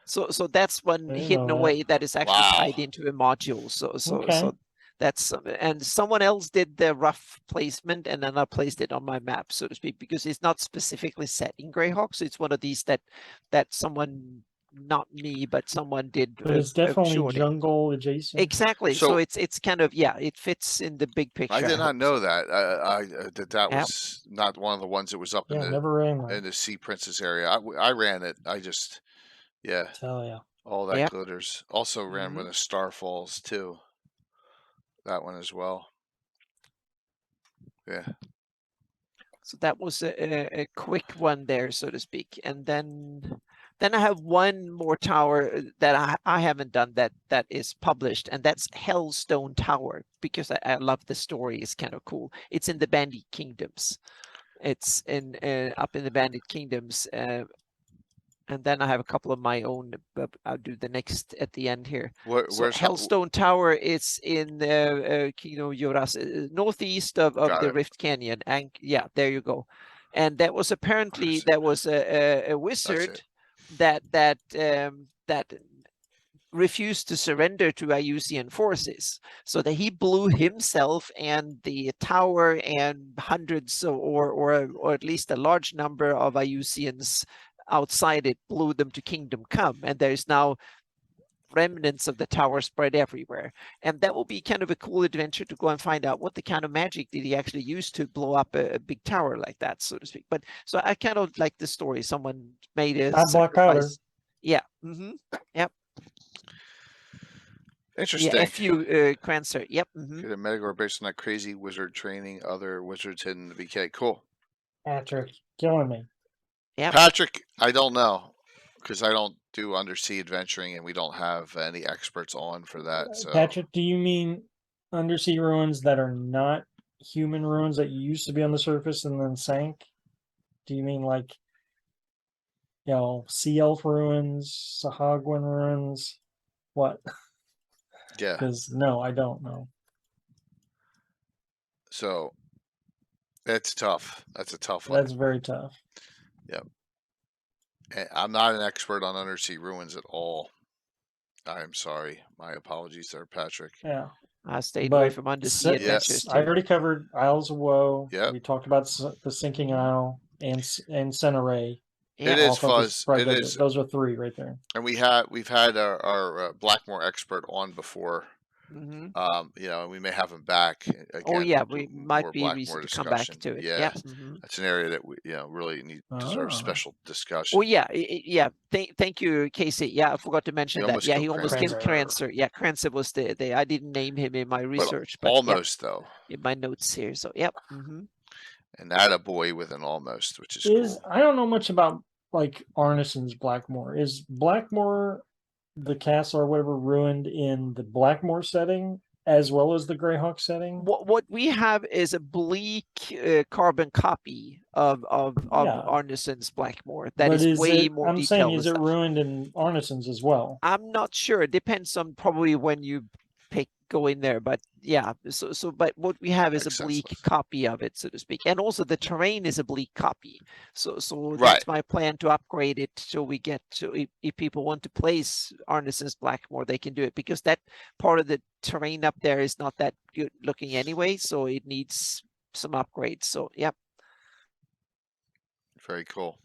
So that's one hidden away that is actually tied into a module. So that's, and someone else did the rough placement, and then I placed it on my map, so to speak, because it's not specifically set in Greyhawk. So it's one of these that someone, not me, but someone did. But it's definitely jungle adjacent. Exactly. So it's kind of, it fits in the big picture. I did not know that. That was not one of the ones that was up in the Sea Princess area. I ran it. I just all that glitters. Also ran when a Star Falls too. That one as well. Yeah. So that was a quick one there, so to speak, and then I have one more tower that I haven't done that is published, and that's Hellstone Tower, because I love the story. It's kind of cool. It's in the Bandit Kingdoms. It's in up in the Bandit Kingdoms, and then I have a couple of my own, but I'll do the next at the end here. Where's Hellstone Tower? Is in Joras, northeast of the Rift Canyon, and there you go. And that was apparently a wizard that refused to surrender to Ayusian forces, so that he blew himself and the tower and hundreds or at least a large number of Ayusians outside it, blew them to Kingdom Come. And there's now remnants of the tower spread everywhere. And that will be kind of a cool adventure to go and find out what the kind of magic did he actually use to blow up a big tower like that, so to speak. But so I kind of like the story. Someone made a Not black powder. sacrifice. Yeah. Mm-hmm. Yep. Interesting. Yeah. FU Crancer. Yep. Mm-hmm. Get a Metagore based on that crazy wizard training other wizards hidden in the BK. Cool. Patrick, killing me. Yep. Patrick, I don't know because I don't do undersea adventuring and we don't have any experts on for that. So Patrick, do you mean undersea ruins that are not human ruins that used to be on the surface and then sank? Do you mean like, sea elf ruins, Sahagwin ruins? What? yeah. Because no, I don't know. So that's tough. That's a tough one. That's very tough. I'm not an expert on undersea ruins at all. I am sorry. My apologies there, Patrick. Yeah. I stayed away But from undersea si- adventures. I Too. already covered Isles of Woe. Yep. We talked about the Sinking Isle and Centauray. Yeah. It is All focused Fuzz. spread It desert. is, Those are 3 right there. and we've had our Blackmore expert on before. Mm-hmm. And we may have him back again. Oh yeah, to we do might more be Blackmore reason to come back discussion. to it. Yeah, Yep. Mm-hmm. that's an area that we really deserves Ah. special discussion. Oh yeah, yeah. Thank you, Casey. Yeah, I forgot to mention that. almost Yeah, killed he almost Crancer. killed Crancer. Yeah, Crancer was the I didn't name him in my research, but almost though, in my notes here. So yep. Mm-hmm. and that a boy with an almost, which is cool. I don't know much about like Arneson's Blackmore. Is Blackmore, the castle or whatever, ruined in the Blackmore setting as well as the Greyhawk setting? What we have is a bleak carbon copy of Yeah. Arneson's Blackmore. That But is way more I'm detailed. saying, and is it stuff. ruined in Arneson's as well? I'm not sure. It depends on probably when you go in there, but yeah. So but what we have is Makes a bleak sense. copy of it, so to speak, and also the terrain is a bleak copy. So Right. that's my plan to upgrade it so we get to if people want to place Arneson's Blackmore, they can do it because that part of the terrain up there is not that good looking anyway, so it needs some upgrades. So yep. Very cool.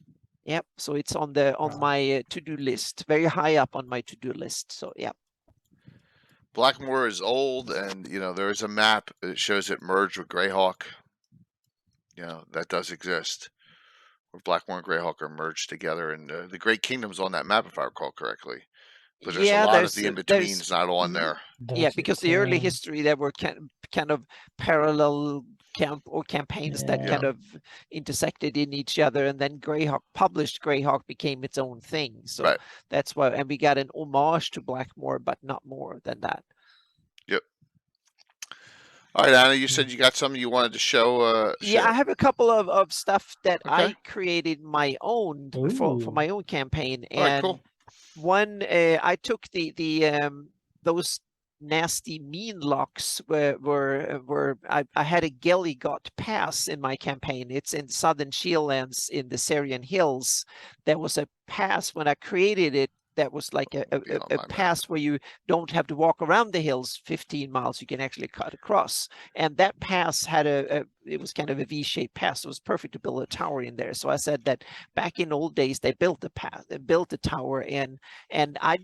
Yep. So it's on my to-do list, very high up on my to-do list. So yep. Blackmore is old, and there is a map that shows it merged with Greyhawk. That does exist, where Blackmore and Greyhawk are merged together, and the Great Kingdom's on that map if I recall correctly. But there's a lot of the in betweens not on there. Yeah, because the early history there were kind of parallel campaigns that kind of intersected in each other, and then published Greyhawk became its own thing. So Right. that's why, and we got an homage to Blackmore, but not more than that. Yep. All right, Anna, you said you got something you wanted to show. Yeah, I have a couple of stuff that I Okay. created my own for Ooh. my own campaign, All right, and cool. one I took those nasty mean locks were I had a Gelligot pass in my campaign. It's in southern Shieldlands in the Syrian hills. There was a pass when I created it that was like a pass where you don't have to walk around the hills 15 miles. You can actually cut across. And that pass had it was kind of a V-shaped pass. It was perfect to build a tower in there. So I said that back in old days, they built a path, they built a tower, and I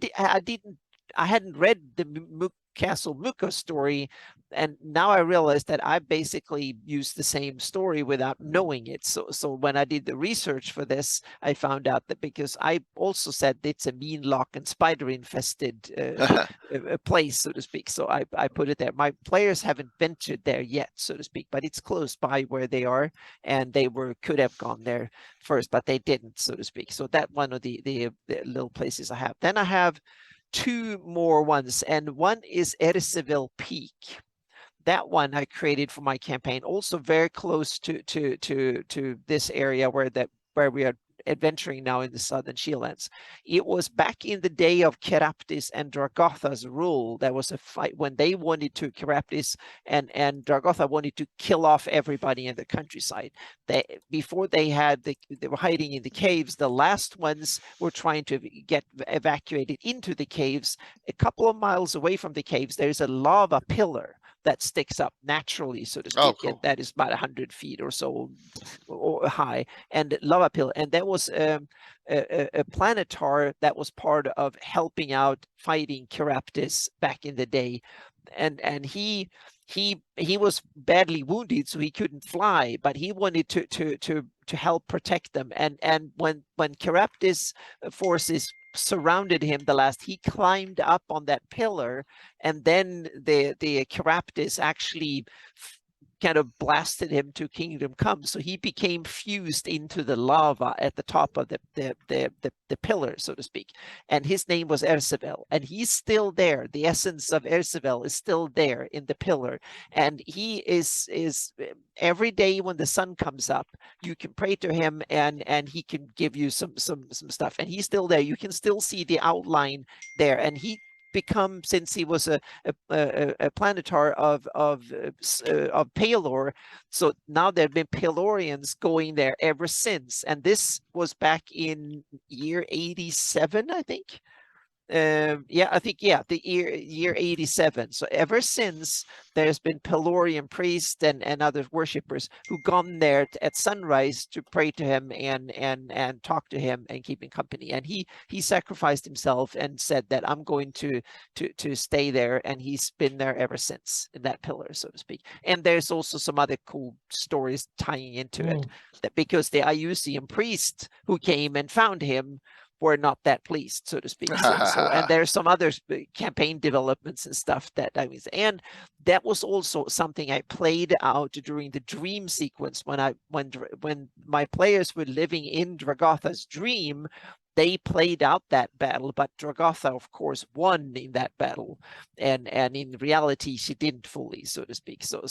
hadn't read the Castle Muka story, and now I realized that I basically used the same story without knowing it. So when I did the research for this, I found out that because I also said it's a mean lock and spider infested place, so to speak. So I put it there. My players haven't ventured there yet, so to speak, but it's close by where they are, and they could have gone there first, but they didn't, so to speak. So that one of the little places I have. Then I have 2 more ones, and one is Erseville Peak. That one I created for my campaign, also very close to this area where we are adventuring now in the southern Shieldlands. It was back in the day of Keraptis and Dragotha's rule. There was a fight when they wanted to, Keraptis and Dragotha wanted to kill off everybody in the countryside. Before they were hiding in the caves. The last ones were trying to get evacuated into the caves. A couple of miles away from the caves, there's a lava pillar that sticks up naturally, so to speak. Oh, cool. And that is about 100 feet or so or high, and lava pillar. And there was a planetar that was part of helping out fighting Caraptis back in the day, and he was badly wounded, so he couldn't fly, but he wanted to help protect them. And when Caraptis forces surrounded him the last, he climbed up on that pillar, and then the Caraptis actually kind of blasted him to Kingdom Come, so he became fused into the lava at the top of the pillar, so to speak. And his name was Ersevel, and he's still there. The essence of Ersevel is still there in the pillar, and he is every day when the sun comes up, you can pray to him, and he can give you some stuff, and he's still there. You can still see the outline there, and he become, since he was a planetar of Palor, so now there have been Palorians going there ever since, and this was back in year 87, I think. The year 87. So ever since, there's been Pelorian priests and other worshippers who gone there at sunrise to pray to him and talk to him and keep him company. And he sacrificed himself and said that I'm going to stay there, and he's been there ever since in that pillar, so to speak. And there's also some other cool stories tying into it, that because the Iusian priest who came and found him were not that pleased, so to speak. And there's some other campaign developments and stuff that I mean, and that was also something I played out during the dream sequence when my players were living in Dragotha's dream. They played out that battle, but Dragotha, of course, won in that battle, and in reality, she didn't fully, so to speak. So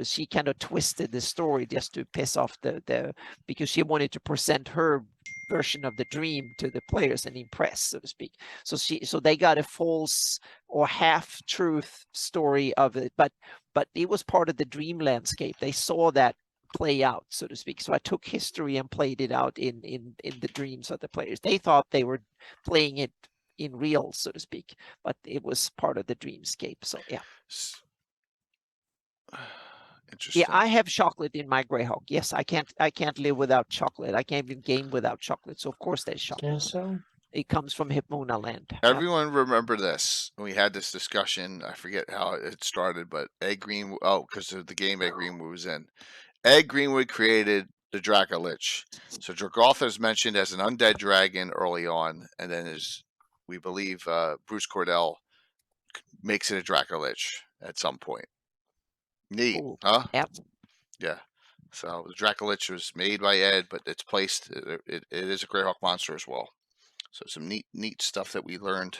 she kind of twisted the story just to piss off because she wanted to present her version of the dream to the players and impress, so to speak. So they got a false or half-truth story of it, but it was part of the dream landscape. They saw that play out, so to speak. So I took history and played it out in the dreams of the players. They thought they were playing it in real, so to speak, but it was part of the dreamscape. So yeah. Interesting. Yeah, I have chocolate in my Greyhawk. Yes, I can't live without chocolate. I can't even game without chocolate. So of course there's chocolate. Yeah, so It comes from Hypmona land. Everyone remember this. We had this discussion. I forget how it started, but Ed Greenwood. Oh, because of the game Ed Greenwood was in. Ed Greenwood created the Dracolich. So Dragotha is mentioned as an undead dragon early on, and then we believe Bruce Cordell makes it a Dracolich at some point. Neat, Ooh, huh? Yep. Yeah. So the Dracolich was made by Ed, but it's placed. It is a Greyhawk monster as well. So some neat stuff that we learned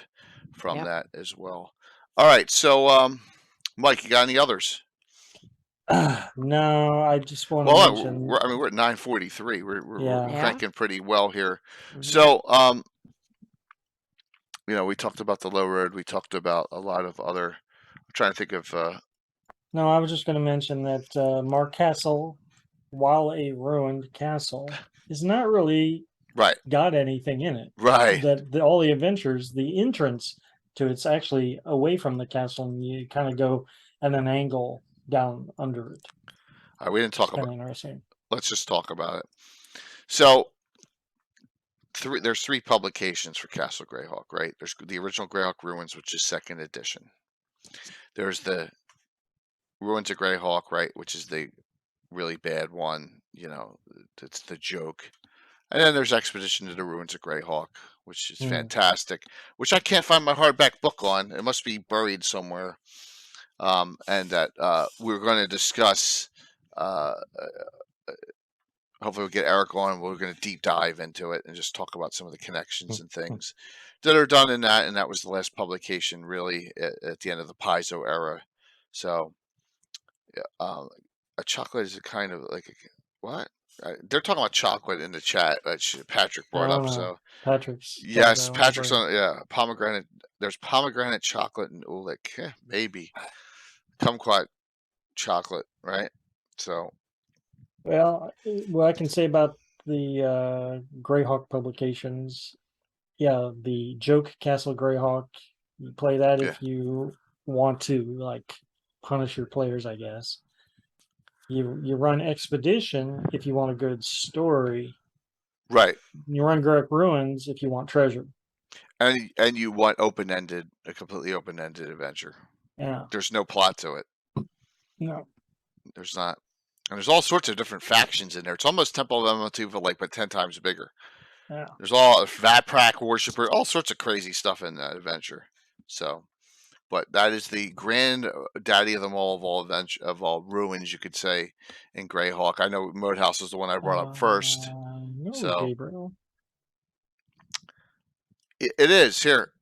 from that as well. All right, so Mike, you got any others? No, I just want to mention. We're at 9:43. We're cranking pretty well here. Mm-hmm. So we talked about the low road. We talked about a lot of other. I'm trying to think of. No, I was just going to mention that Mark Castle, while a ruined castle, is not really got anything in it. Right. That all the adventures, the entrance to it's actually away from the castle, and you kind of go at an angle down under it. All right, we didn't talk about. Interesting. Let's just talk about it. So there's 3 publications for Castle Greyhawk, right? There's the original Greyhawk Ruins, which is 2nd edition. There's the Ruins of Greyhawk, right, which is the really bad one. It's the joke. And then there's Expedition to the Ruins of Greyhawk, which is fantastic, which I can't find my hardback book on. It must be buried somewhere. And that we're going to discuss. Hopefully we'll get Eric on. We're going to deep dive into it and just talk about some of the connections and things that are done in that. And that was the last publication, really, at the end of the Paizo era. So, a chocolate is a kind of like what? They're talking about chocolate in the chat that Patrick brought up. So Patrick's. Yes, Patrick's on. Yeah, pomegranate. There's pomegranate chocolate and Ulick. Maybe kumquat chocolate, right? So. Well, what I can say about the Greyhawk publications, the Joke Castle Greyhawk, you play that if you want to punish your players, I guess. You run expedition if you want a good story. Right. You run Greyhawk Ruins if you want treasure. And you want a completely open-ended adventure. Yeah. There's no plot to it. No. There's not. And there's all sorts of different factions in there. It's almost Temple of ML2 but 10 times bigger. Yeah. There's all Vatprak worshiper, all sorts of crazy stuff in that adventure. So, but that is the grand daddy of them all of all ruins, you could say, in Greyhawk. I know Modehouse is the one I brought up first. No, So Gabriel. it is here.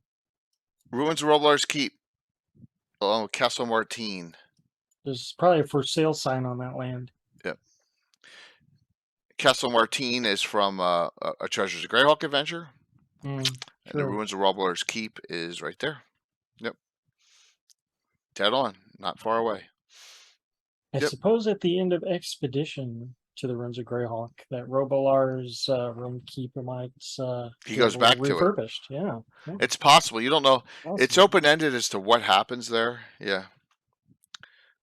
Ruins of Roblar's Keep. Oh, Castle Martine. There's probably a for sale sign on that land. Yep. Castle Martine is from a Treasures of Greyhawk adventure. And the Ruins of Roblar's Keep is right there. Yep. Dead on. Not far away. I suppose at the end of Expedition to the Ruins of Greyhawk, that Robolar's room keeper might He goes back to it. refurbished. Yeah. It's possible. You don't know. Awesome. It's open-ended as to what happens there. Yeah.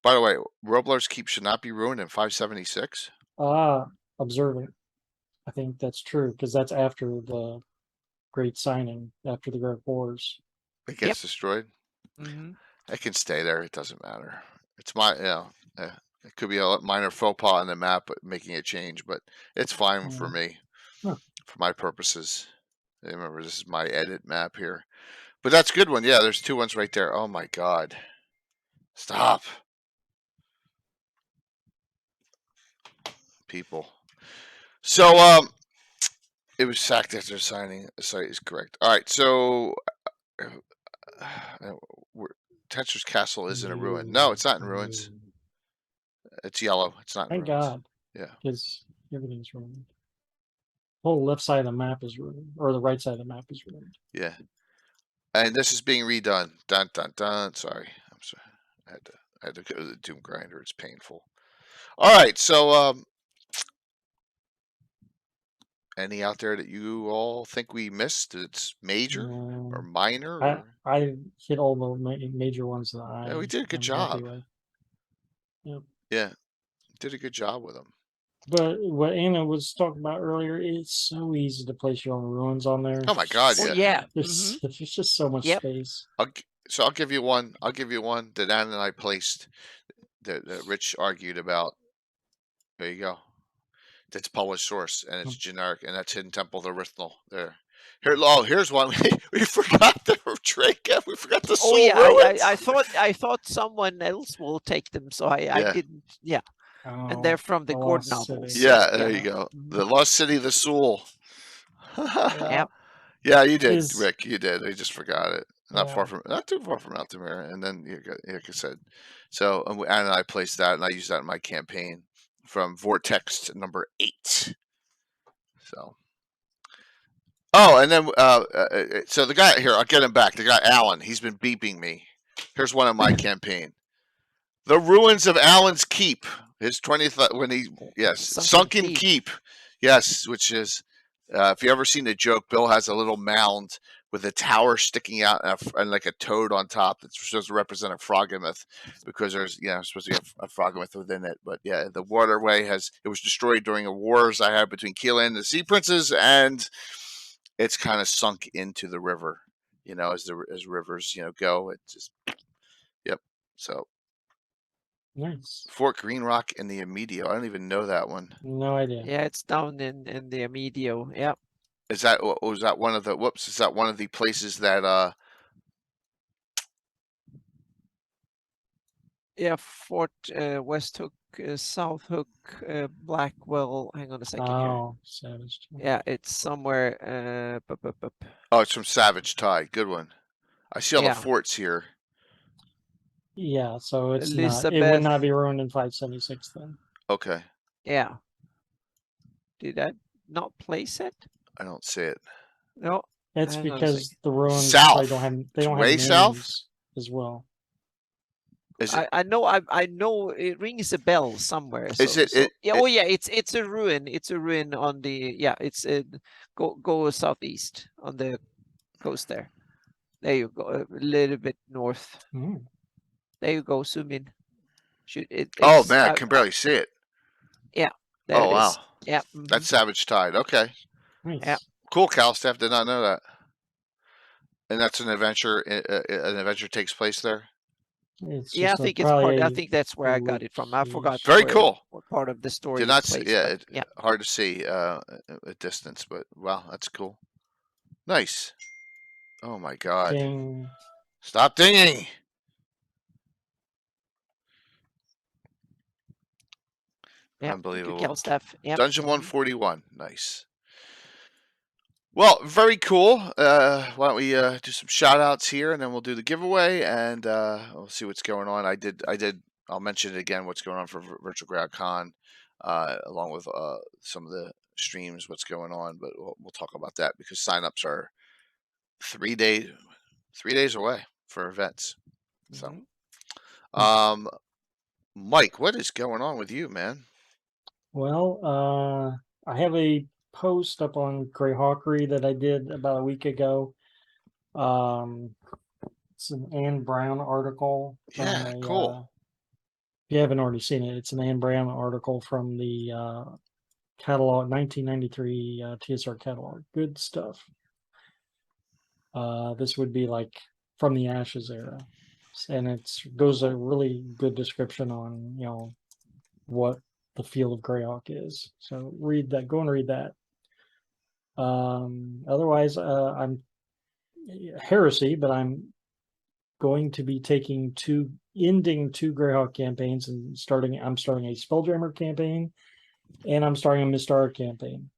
By the way, Roblar's Keep should not be ruined in 576. Observant. I think that's true because that's after the Great Signing, after the Great Wars. It gets destroyed. Mm-hmm. It can stay there. It doesn't matter. It's it could be a minor faux pas on the map, but making a change, but it's fine for me, for my purposes. Remember, this is my edit map here, but that's a good one. Yeah, there's 2 ones right there. Oh my God! Stop, people. So it was sacked after signing. The site is correct. All right, so Tensor's Castle is in a ruin. No, it's not in ruins. It's yellow. It's not in Thank ruins. God. Yeah. Because everything's ruined. The whole left side of the map is ruined, or the right side of the map is ruined. Yeah. And this is being redone. Dun dun dun. Sorry. I'm sorry. I had to go to the Doom Grinder. It's painful. All right. So any out there that you all think we missed? It's major or minor? Or... I hit all the major ones that yeah, we did a good job. Yep. Yeah. Did a good job with them. But what Anna was talking about earlier, it's so easy to place your own ruins on there. Oh my God! Oh, Yeah. yeah. There's just so much space. So I'll give you one. I'll give you one that Anna and I placed that Rich argued about. There you go. That's published source and it's generic, and that's Hidden Temple of the Rithmal. There. Here, here's one. We forgot the Drake. We forgot the Soul Ruins. I thought someone else will take them, so I didn't. Yeah. And they're from the Gord novels. Yeah, there you go. The Lost City, the Soul. Yeah, you did, Rick. You did. I just forgot it. Not too far from Altamira. And then, like I said, so Anna and I placed that, and I used that in my campaign from Vortex number 8. So, and then so the guy here, I'll get him back. The guy Alan, he's been beeping me. Here's one of my campaign: The Ruins of Alan's Keep. His 20th when he Sunken Keep. Yes, which is if you ever seen the joke, Bill has a little mound with a tower sticking out and like a toad on top that's supposed to represent a frogomyth, because there's supposed to be a frogomyth within it. But yeah, the waterway it was destroyed during the wars I had between Keelan and the Sea Princes, and it's kind of sunk into the river. As rivers go, it just so. Nice. Fort Green Rock in the Amedio. I don't even know that one. No idea. Yeah, it's down in the Amedio. Yeah. Is that one of the Is that one of the places that Yeah, Fort West Hook, South Hook, Blackwell. Hang on a second here. Savage. Yeah, it's somewhere. Oh, it's from Savage Tide. Good one. I see all the forts here. Yeah, so it's not. It would not be ruined in 576 then. Okay. Yeah. Did I not place it? I don't see it. No. It's because the ruins south. Don't have way names south as well. Is it? I know it rings a bell somewhere. Is it? Yeah. It's a ruin. It's a ruin on the. Yeah. It's go southeast on the coast there. There you go. A little bit north. Mm. There you go. Zoom in. Oh It's man, I can barely see it. there Oh it wow, is. Yeah. mhm. that's Savage Tide. Okay, Nice. Yeah. cool. Cal staff did not know that. And that's an adventure. An adventure takes place there. It's Yeah, I just think it's probably I think that's where I got it from. I forgot Very where cool. what part of the story Did it not see. plays, Yeah, but yeah. hard to see at distance, but wow, that's cool. Nice. Oh my god. Ding. Stop dinging. Yeah. Thank you, Unbelievable. Kelstaff. Yep. Dungeon mhm. 141. Nice. Well, very cool. Why don't we do some shout outs here and then we'll do the giveaway and we'll see what's going on. I'll mention it again what's going on for Virtual Greyhawk Con, along with some of the streams, what's going on, but we'll talk about that because signups are 3 days away for events. So, Mhm. Mike, what is going on with you, man? Well, I have a post up on Greyhawkery that I did about a week ago. It's an Anne Brown article from Yeah, a. cool. If you haven't already seen it, it's an Anne Brown article from the catalog 1993 TSR catalog. Good stuff. This would be like from the Ashes era, and it's goes a really good description on what the field of Greyhawk is. So read that. Go and read that. Otherwise, I'm heresy, but I'm going to be ending two Greyhawk campaigns and I'm starting a Spelljammer campaign, and I'm starting a Mistara campaign.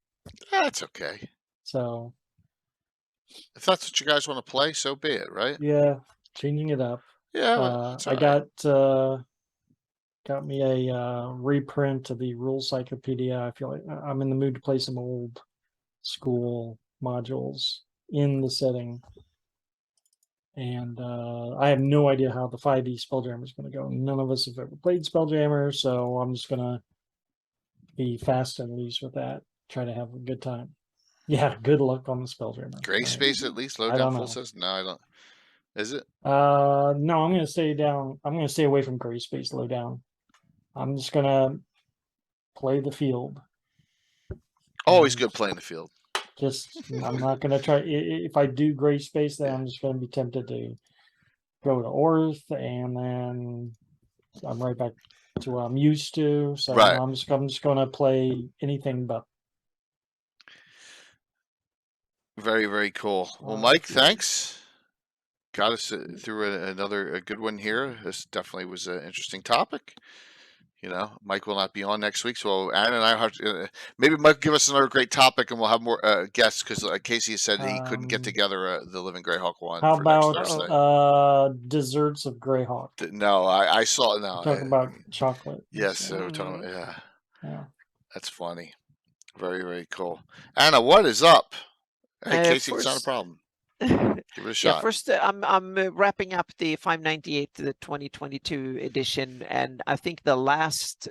That's okay. So if that's what you guys want to play, so be it, right? yeah, changing it up. Yeah, I got me a reprint of the Rule Cyclopedia. I feel like I'm in the mood to play some old school modules in the setting. And I have no idea how the 5e Spelljammer is going to go. None of us have ever played Spelljammer, so I'm just going to be fast and loose with that. Try to have a good time. Yeah, good luck on the Spelljammer. Gray space at least. Low I down don't full know. says no. I don't. Is it? No, I'm going to stay down. I'm going to stay away from gray space low down. I'm just going to play the field. Always good playing the field. I'm not going to try. If I do gray space, then I'm just going to be tempted to go to Orth, and then I'm right back to what I'm used to. So Right. I'm just going to play anything but. Very, very cool. Well, Mike, thanks. Got us through another good one here. This definitely was an interesting topic. Mike will not be on next week, so Aaron and I have to, maybe Mike give us another great topic, and we'll have more guests because Casey said he couldn't get together the Living Greyhawk one. How for about next Thursday. desserts of Greyhawk? No, I saw no. Talk about chocolate. Yes, so we're talking about, yeah. That's funny. Very, very cool. Anna, what is up? Hey, Casey, it's not a problem. Give it a shot. Yeah, first I'm wrapping up the 598, the 2022 edition, and I think the last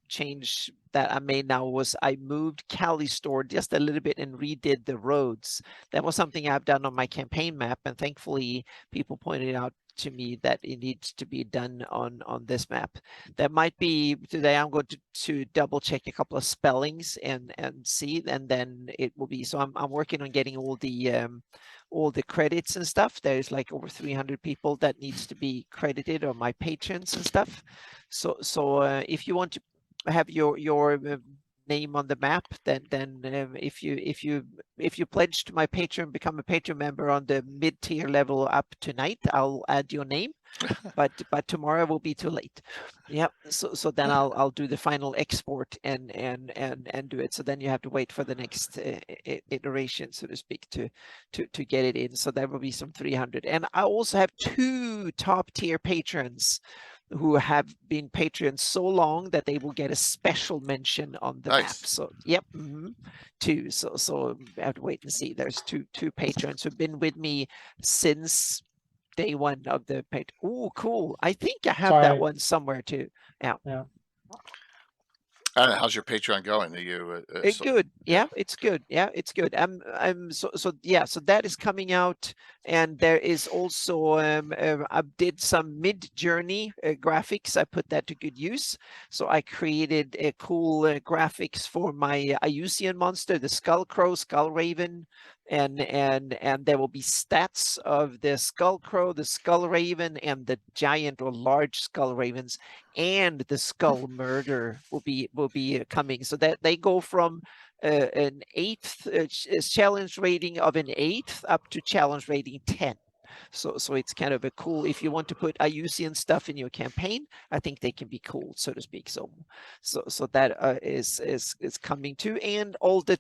change that I made now was I moved Cali Store just a little bit and redid the roads. That was something I've done on my campaign map, and thankfully people pointed out to me that it needs to be done on this map. That might be today. I'm going to double check a couple of spellings and see, and then it will be. So I'm working on getting all the credits and stuff. There's like over 300 people that needs to be credited, or my patrons and stuff. So if you want to have your name on the map, then if you pledge to my Patreon, become a Patreon member on the mid-tier level up tonight, I'll add your name. but tomorrow will be too late. Yep. So then I'll do the final export and do it. So then you have to wait for the next iteration, so to speak, to get it in. So there will be some 300. And I also have 2 top tier patrons who have been patrons so long that they will get a special mention on the map. So yep, 2. So I have to wait and see. There's two patrons who've been with me since day 1 of the page. Oh, cool. I think I have that one somewhere too. Yeah. I don't know, how's your Patreon going? Are you Good. yeah. Yeah, it's good. Yeah, it's good. So that is coming out, and there is also I did some mid-journey graphics. I put that to good use. So I created a cool graphics for my Ayusian monster, the Skull Crow, Skull Raven, and there will be stats of the Skull Crow, the Skull Raven, and the giant or large Skull Ravens, and the Skull Murder will be coming. So that they go from an 8th challenge rating of an 8th up to challenge rating 10. So it's kind of a cool, if you want to put Ayusian stuff in your campaign, I think they can be cool, so to speak. So that is coming too, and all the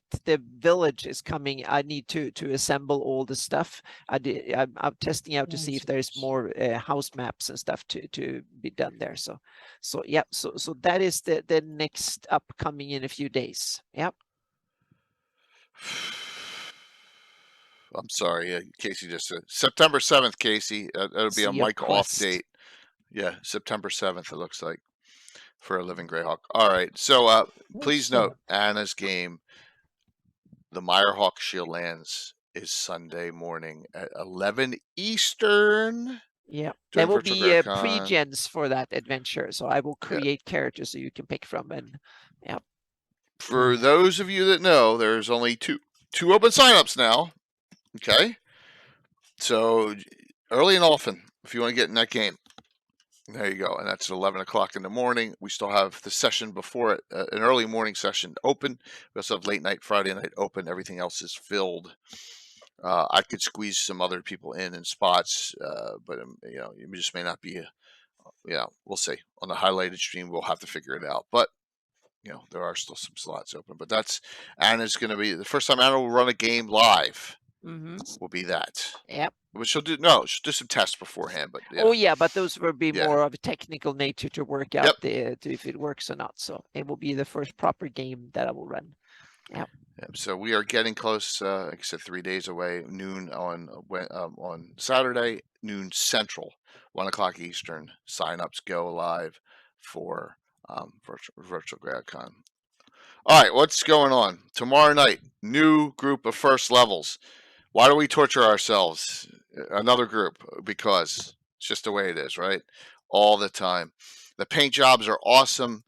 village is coming. I need to assemble all the stuff. I'm testing out to see if there's more house maps and stuff to be done there. So yeah, so that is the next upcoming in a few days. Yep. I'm sorry, Casey just said September 7th, Casey. It'll be a Sea of mic off Quest. date. Yeah, September 7th, it looks like, for a Living Greyhawk. All right, so please note, Anna's game, the Mirehawk Shield Lands, is Sunday morning at 11 Eastern. Yeah, During there will Virtual be GreyhawkCon. pre-gens for that adventure, so I will create characters so you can pick from, and yeah. For those of you that know, there's only two open signups now. Okay, so early and often, if you want to get in that game, there you go. And that's at 11 o'clock in the morning. We still have the session before it, an early morning session open. We also have late night, Friday night open. Everything else is filled. I could squeeze some other people in spots, but you just may not be. We'll see. On the highlighted stream, we'll have to figure it out. But there are still some slots open. But that's Anna's going to be the first time Anna will run a game live. Will be that. Yep. But she'll do some tests beforehand. But oh yeah, but those will be more of a technical nature to work out if it works or not. So it will be the first proper game that I will run. Yeah. So we are getting close. Like I said, 3 days away. Noon on Saturday, noon Central, 1 o'clock Eastern. Sign-ups go live for Virtual GreyhawkCon. All right, what's going on tomorrow night? New group of first levels. Why do we torture ourselves? Another group, because it's just the way it is, right? All the time. The paint jobs are awesome.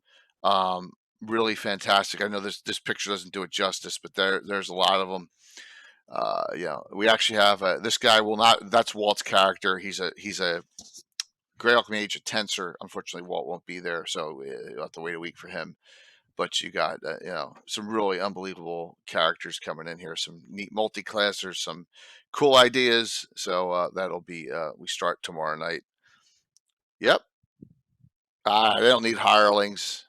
Really fantastic. I know this picture doesn't do it justice, but there's a lot of them. We actually have this guy will not. That's Walt's character. He's a Greyhawk Mage, a Tensor. Unfortunately, Walt won't be there, so you'll have to wait a week for him. But you got some really unbelievable characters coming in here. Some neat multi-classers, some cool ideas. So that'll be we start tomorrow night. Yep. They don't need hirelings.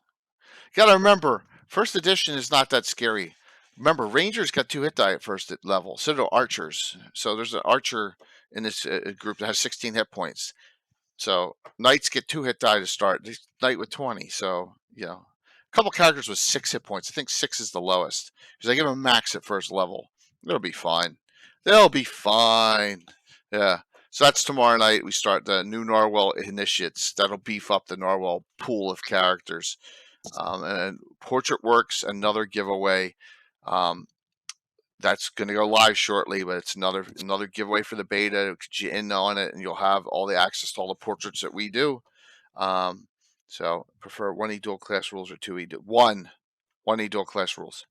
Got to remember, first edition is not that scary. Remember, Rangers got 2 hit die at first level. So do Archers. So there's an Archer in this group that has 16 hit points. So Knights get 2 hit die to start. Knight with 20. So a couple characters with 6 hit points. I think 6 is the lowest because I give them max at first level. They'll be fine. They'll be fine. Yeah. So that's tomorrow night. We start the new Narwhal Initiates. That'll beef up the Narwhal pool of characters. And Portrait Works, another giveaway. That's going to go live shortly, but it's another giveaway for the beta. Get you in on it, and you'll have all the access to all the portraits that we do. So prefer 1E dual class rules or 2E one 1E dual class rules.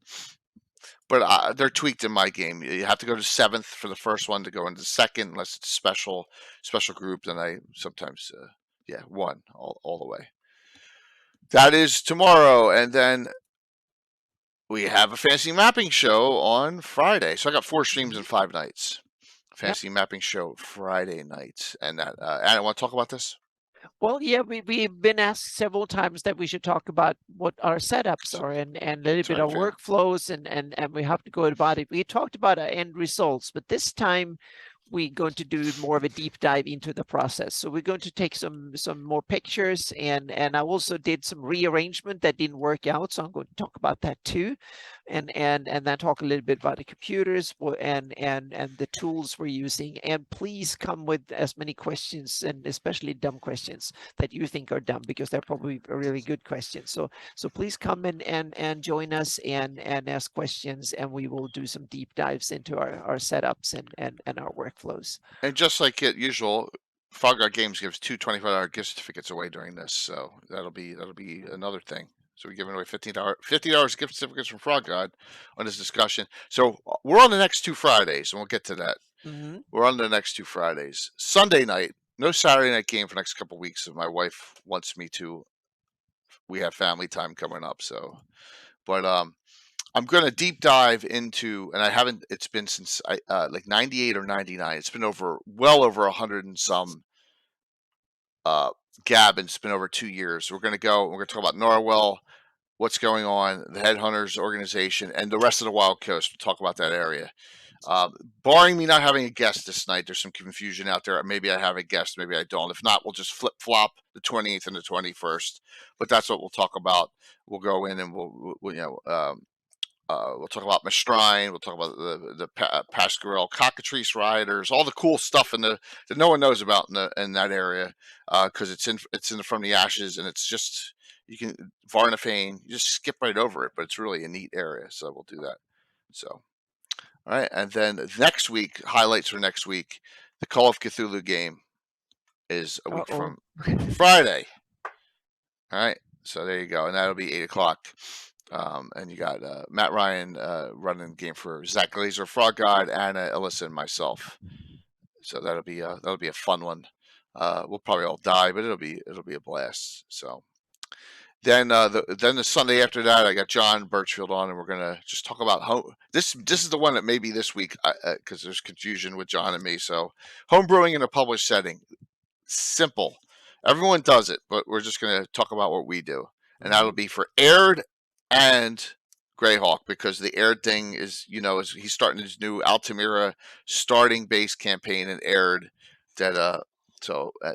But they're tweaked in my game. You have to go to 7th for the first one to go into the second, unless it's special group. Then I sometimes 1 all the way. That is tomorrow, and then we have a fantasy mapping show on Friday. So I got 4 streams in 5 nights. Fantasy mapping show Friday night, and that. Anna, want to talk about this? Well, yeah, we've been asked several times that we should talk about what our setups are and a little bit of workflows, and we have to go about it. We talked about our end results, but this time we're going to do more of a deep dive into the process. So we're going to take some more pictures, and I also did some rearrangement that didn't work out. So I'm going to talk about that too, and then talk a little bit about the computers and the tools we're using. And please come with as many questions, and especially dumb questions that you think are dumb, because they're probably really good questions. So please come and join us and ask questions, and we will do some deep dives into our setups and our workflows. And just like usual, Frog God Games gives two $25 gift certificates away during this, so that'll be another thing. So we're giving away $50 gift certificates from Frog God on this discussion. So we're on the next 2 Fridays, and we'll get to that. Mm-hmm. We're on the next 2 Fridays. Sunday night, no Saturday night game for the next couple of weeks. If my wife wants me to, we have family time coming up. So, but I'm going to deep dive into, and I haven't, it's been since like 98 or 99. It's been well over 100 and some gab, and it's been over 2 years. We're going to talk about Norwell, what's going on, the Headhunters organization, and the rest of the Wild Coast. We'll talk about that area. Barring me not having a guest this night, there's some confusion out there. Maybe I have a guest, maybe I don't. If not, we'll just flip-flop the 20th and the 21st. But that's what we'll talk about. We'll go in and we'll talk about Mastrine. We'll talk about the Pasquarel Cockatrice Riders, all the cool stuff that no one knows about in that area, because it's in From the Ashes, and it's just, you can Varnafane, you just skip right over it, but it's really a neat area. So we'll do that. So, all right, and then next week, highlights for next week, the Call of Cthulhu game is a week from Friday. All right, so there you go, and that'll be 8:00. And you got Matt Ryan running the game for Zach Glazer, Frog God, Anna, Alyssa, and myself. So that'll be a fun one. We'll probably all die, but it'll be a blast. So then the Sunday after that, I got John Birchfield on, and we're gonna just talk about home. This is the one that maybe this week, because there's confusion with John and me. So home brewing in a published setting, simple. Everyone does it, but we're just gonna talk about what we do, and that'll be for Aired and Greyhawk, because the Aired thing is, he's starting his new Altamira starting base campaign in Aired, that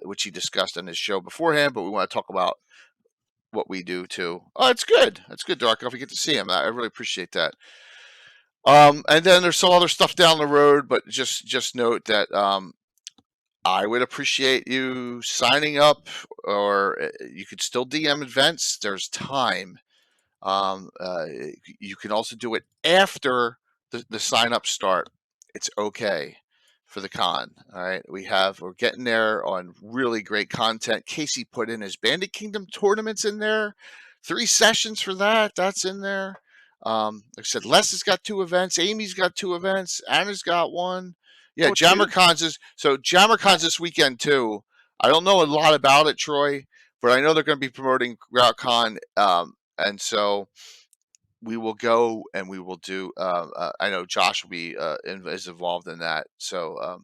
which he discussed on his show beforehand, but we want to talk about what we do too. Oh, it's good. It's good, Darkoff. We get to see him. I really appreciate that. And then there's some other stuff down the road, but just note that I would appreciate you signing up, or you could still DM events. There's time. You can also do it after the sign up start. It's okay for the con. All right, we're getting there on really great content. Casey put in his Bandit Kingdom tournaments in there, 3 sessions for that. That's in there. Like I said, Les has got 2 events. Amy's got 2 events. Anna's got 1. Yeah, JammerCon's JammerCon's this weekend too. I don't know a lot about it, Troy, but I know they're going to be promoting GroutCon. And so we will go and we will do. I know Josh will be is involved in that. So,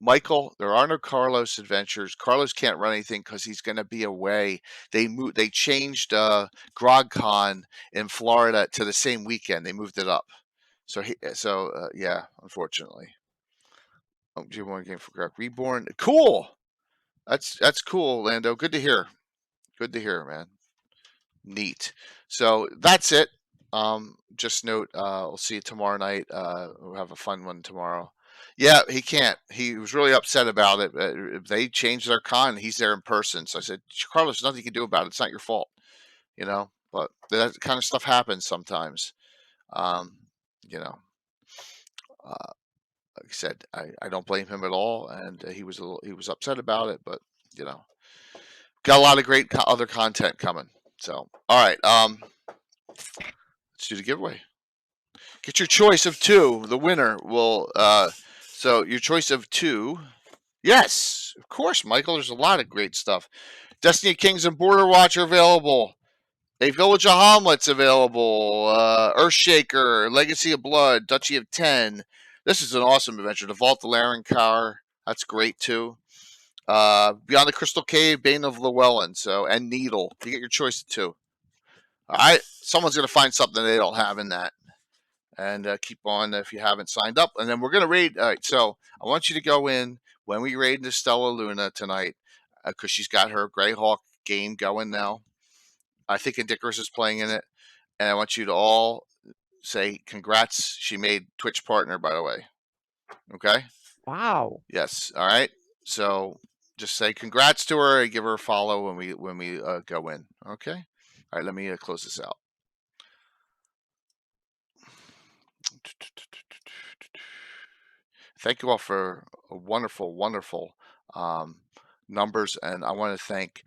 Michael, there are no Carlos adventures. Carlos can't run anything because he's going to be away. They changed GrogCon in Florida to the same weekend. They moved it up. So yeah, unfortunately. G1 game for Greg Reborn. Cool. That's cool, Lando. Good to hear. Good to hear, man. Neat. So that's it. Just note, we'll see you tomorrow night. We'll have a fun one tomorrow. Yeah, he can't. He was really upset about it. They changed their con. He's there in person. So I said, Carlos, there's nothing you can do about it. It's not your fault, but that kind of stuff happens sometimes. Like I said, I don't blame him at all. And he was upset about it, but got a lot of great other content coming. So, all right, let's do the giveaway. Get your choice of 2. The winner will. So your choice of 2. Yes, of course, Michael. There's a lot of great stuff. Destiny of Kings and Border Watch are available. A Village of Hamlet's available. Earthshaker, Legacy of Blood, Duchy of 10. This is an awesome adventure. The Vault of Larencar. That's great too. Beyond the Crystal Cave, Bane of Llewellyn, and Needle. You get your choice of 2. All right, someone's gonna find something they don't have in that, and keep on if you haven't signed up. And then we're going to raid. All right, so I want you to go in when we raid into Stella Luna tonight, because she's got her Greyhawk game going now. I think Indicarus is playing in it. And I want you to all say congrats. She made Twitch partner, by the way. Okay? Wow. Yes. All right. So just say congrats to her and give her a follow when we go in. Okay? All right, let me close this out. Thank you all for a wonderful, wonderful numbers, and I want to thank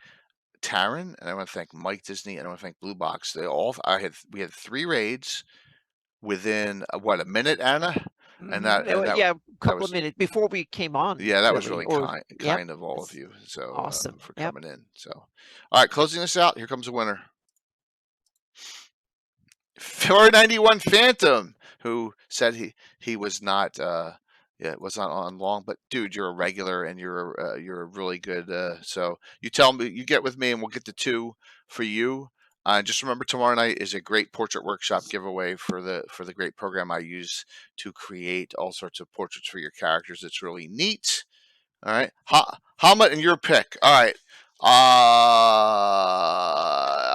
Taryn, and I want to thank Mike Disney, and I want to thank Blue Box. We had 3 raids within what, a minute, Anna, and that yeah, a couple was, of minutes before we came on. yeah, that was really or, kind of all of you. So awesome for coming in. So all right, closing this out. Here comes a winner. 491 Phantom, who said he was not was not on long, but dude, you're a regular and you're really good. So you tell me, you get with me, and we'll get the 2 for you. Just remember, tomorrow night is a great portrait workshop giveaway for the great program I use to create all sorts of portraits for your characters. It's really neat. All right, Hamlet, and your pick. All right.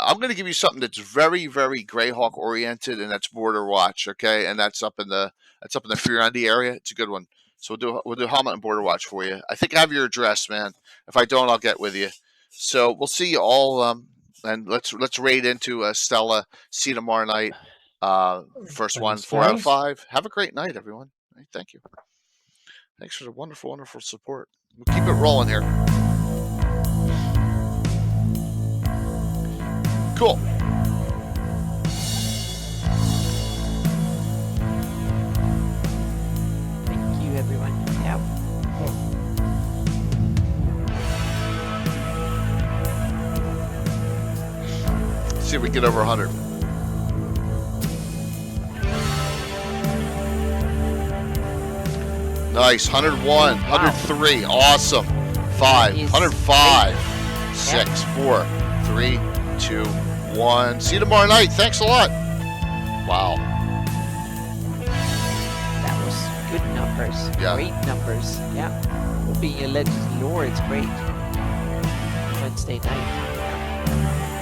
I'm going to give you something that's very, very Greyhawk oriented, and that's Border Watch. Okay, and that's up in the Furandi area. It's a good one. So we'll do Hamlet and Border Watch for you. I think I have your address, man. If I don't, I'll get with you. So we'll see you all. And let's raid into Stella. See you tomorrow night. First one, 4 out of 5. Have a great night, everyone. Thank you. Thanks for the wonderful, wonderful support. We'll keep it rolling here. Cool. Thank you, everyone. Yeah. See if we get over 100. Nice. 101, 103. Awesome. 5, 105, 6, 4, 3, 2, 1. See you tomorrow night. Thanks a lot. Wow. That was good numbers. Yeah. Great numbers. Yeah. For being a Legends lore, it's great. Wednesday night. Yeah.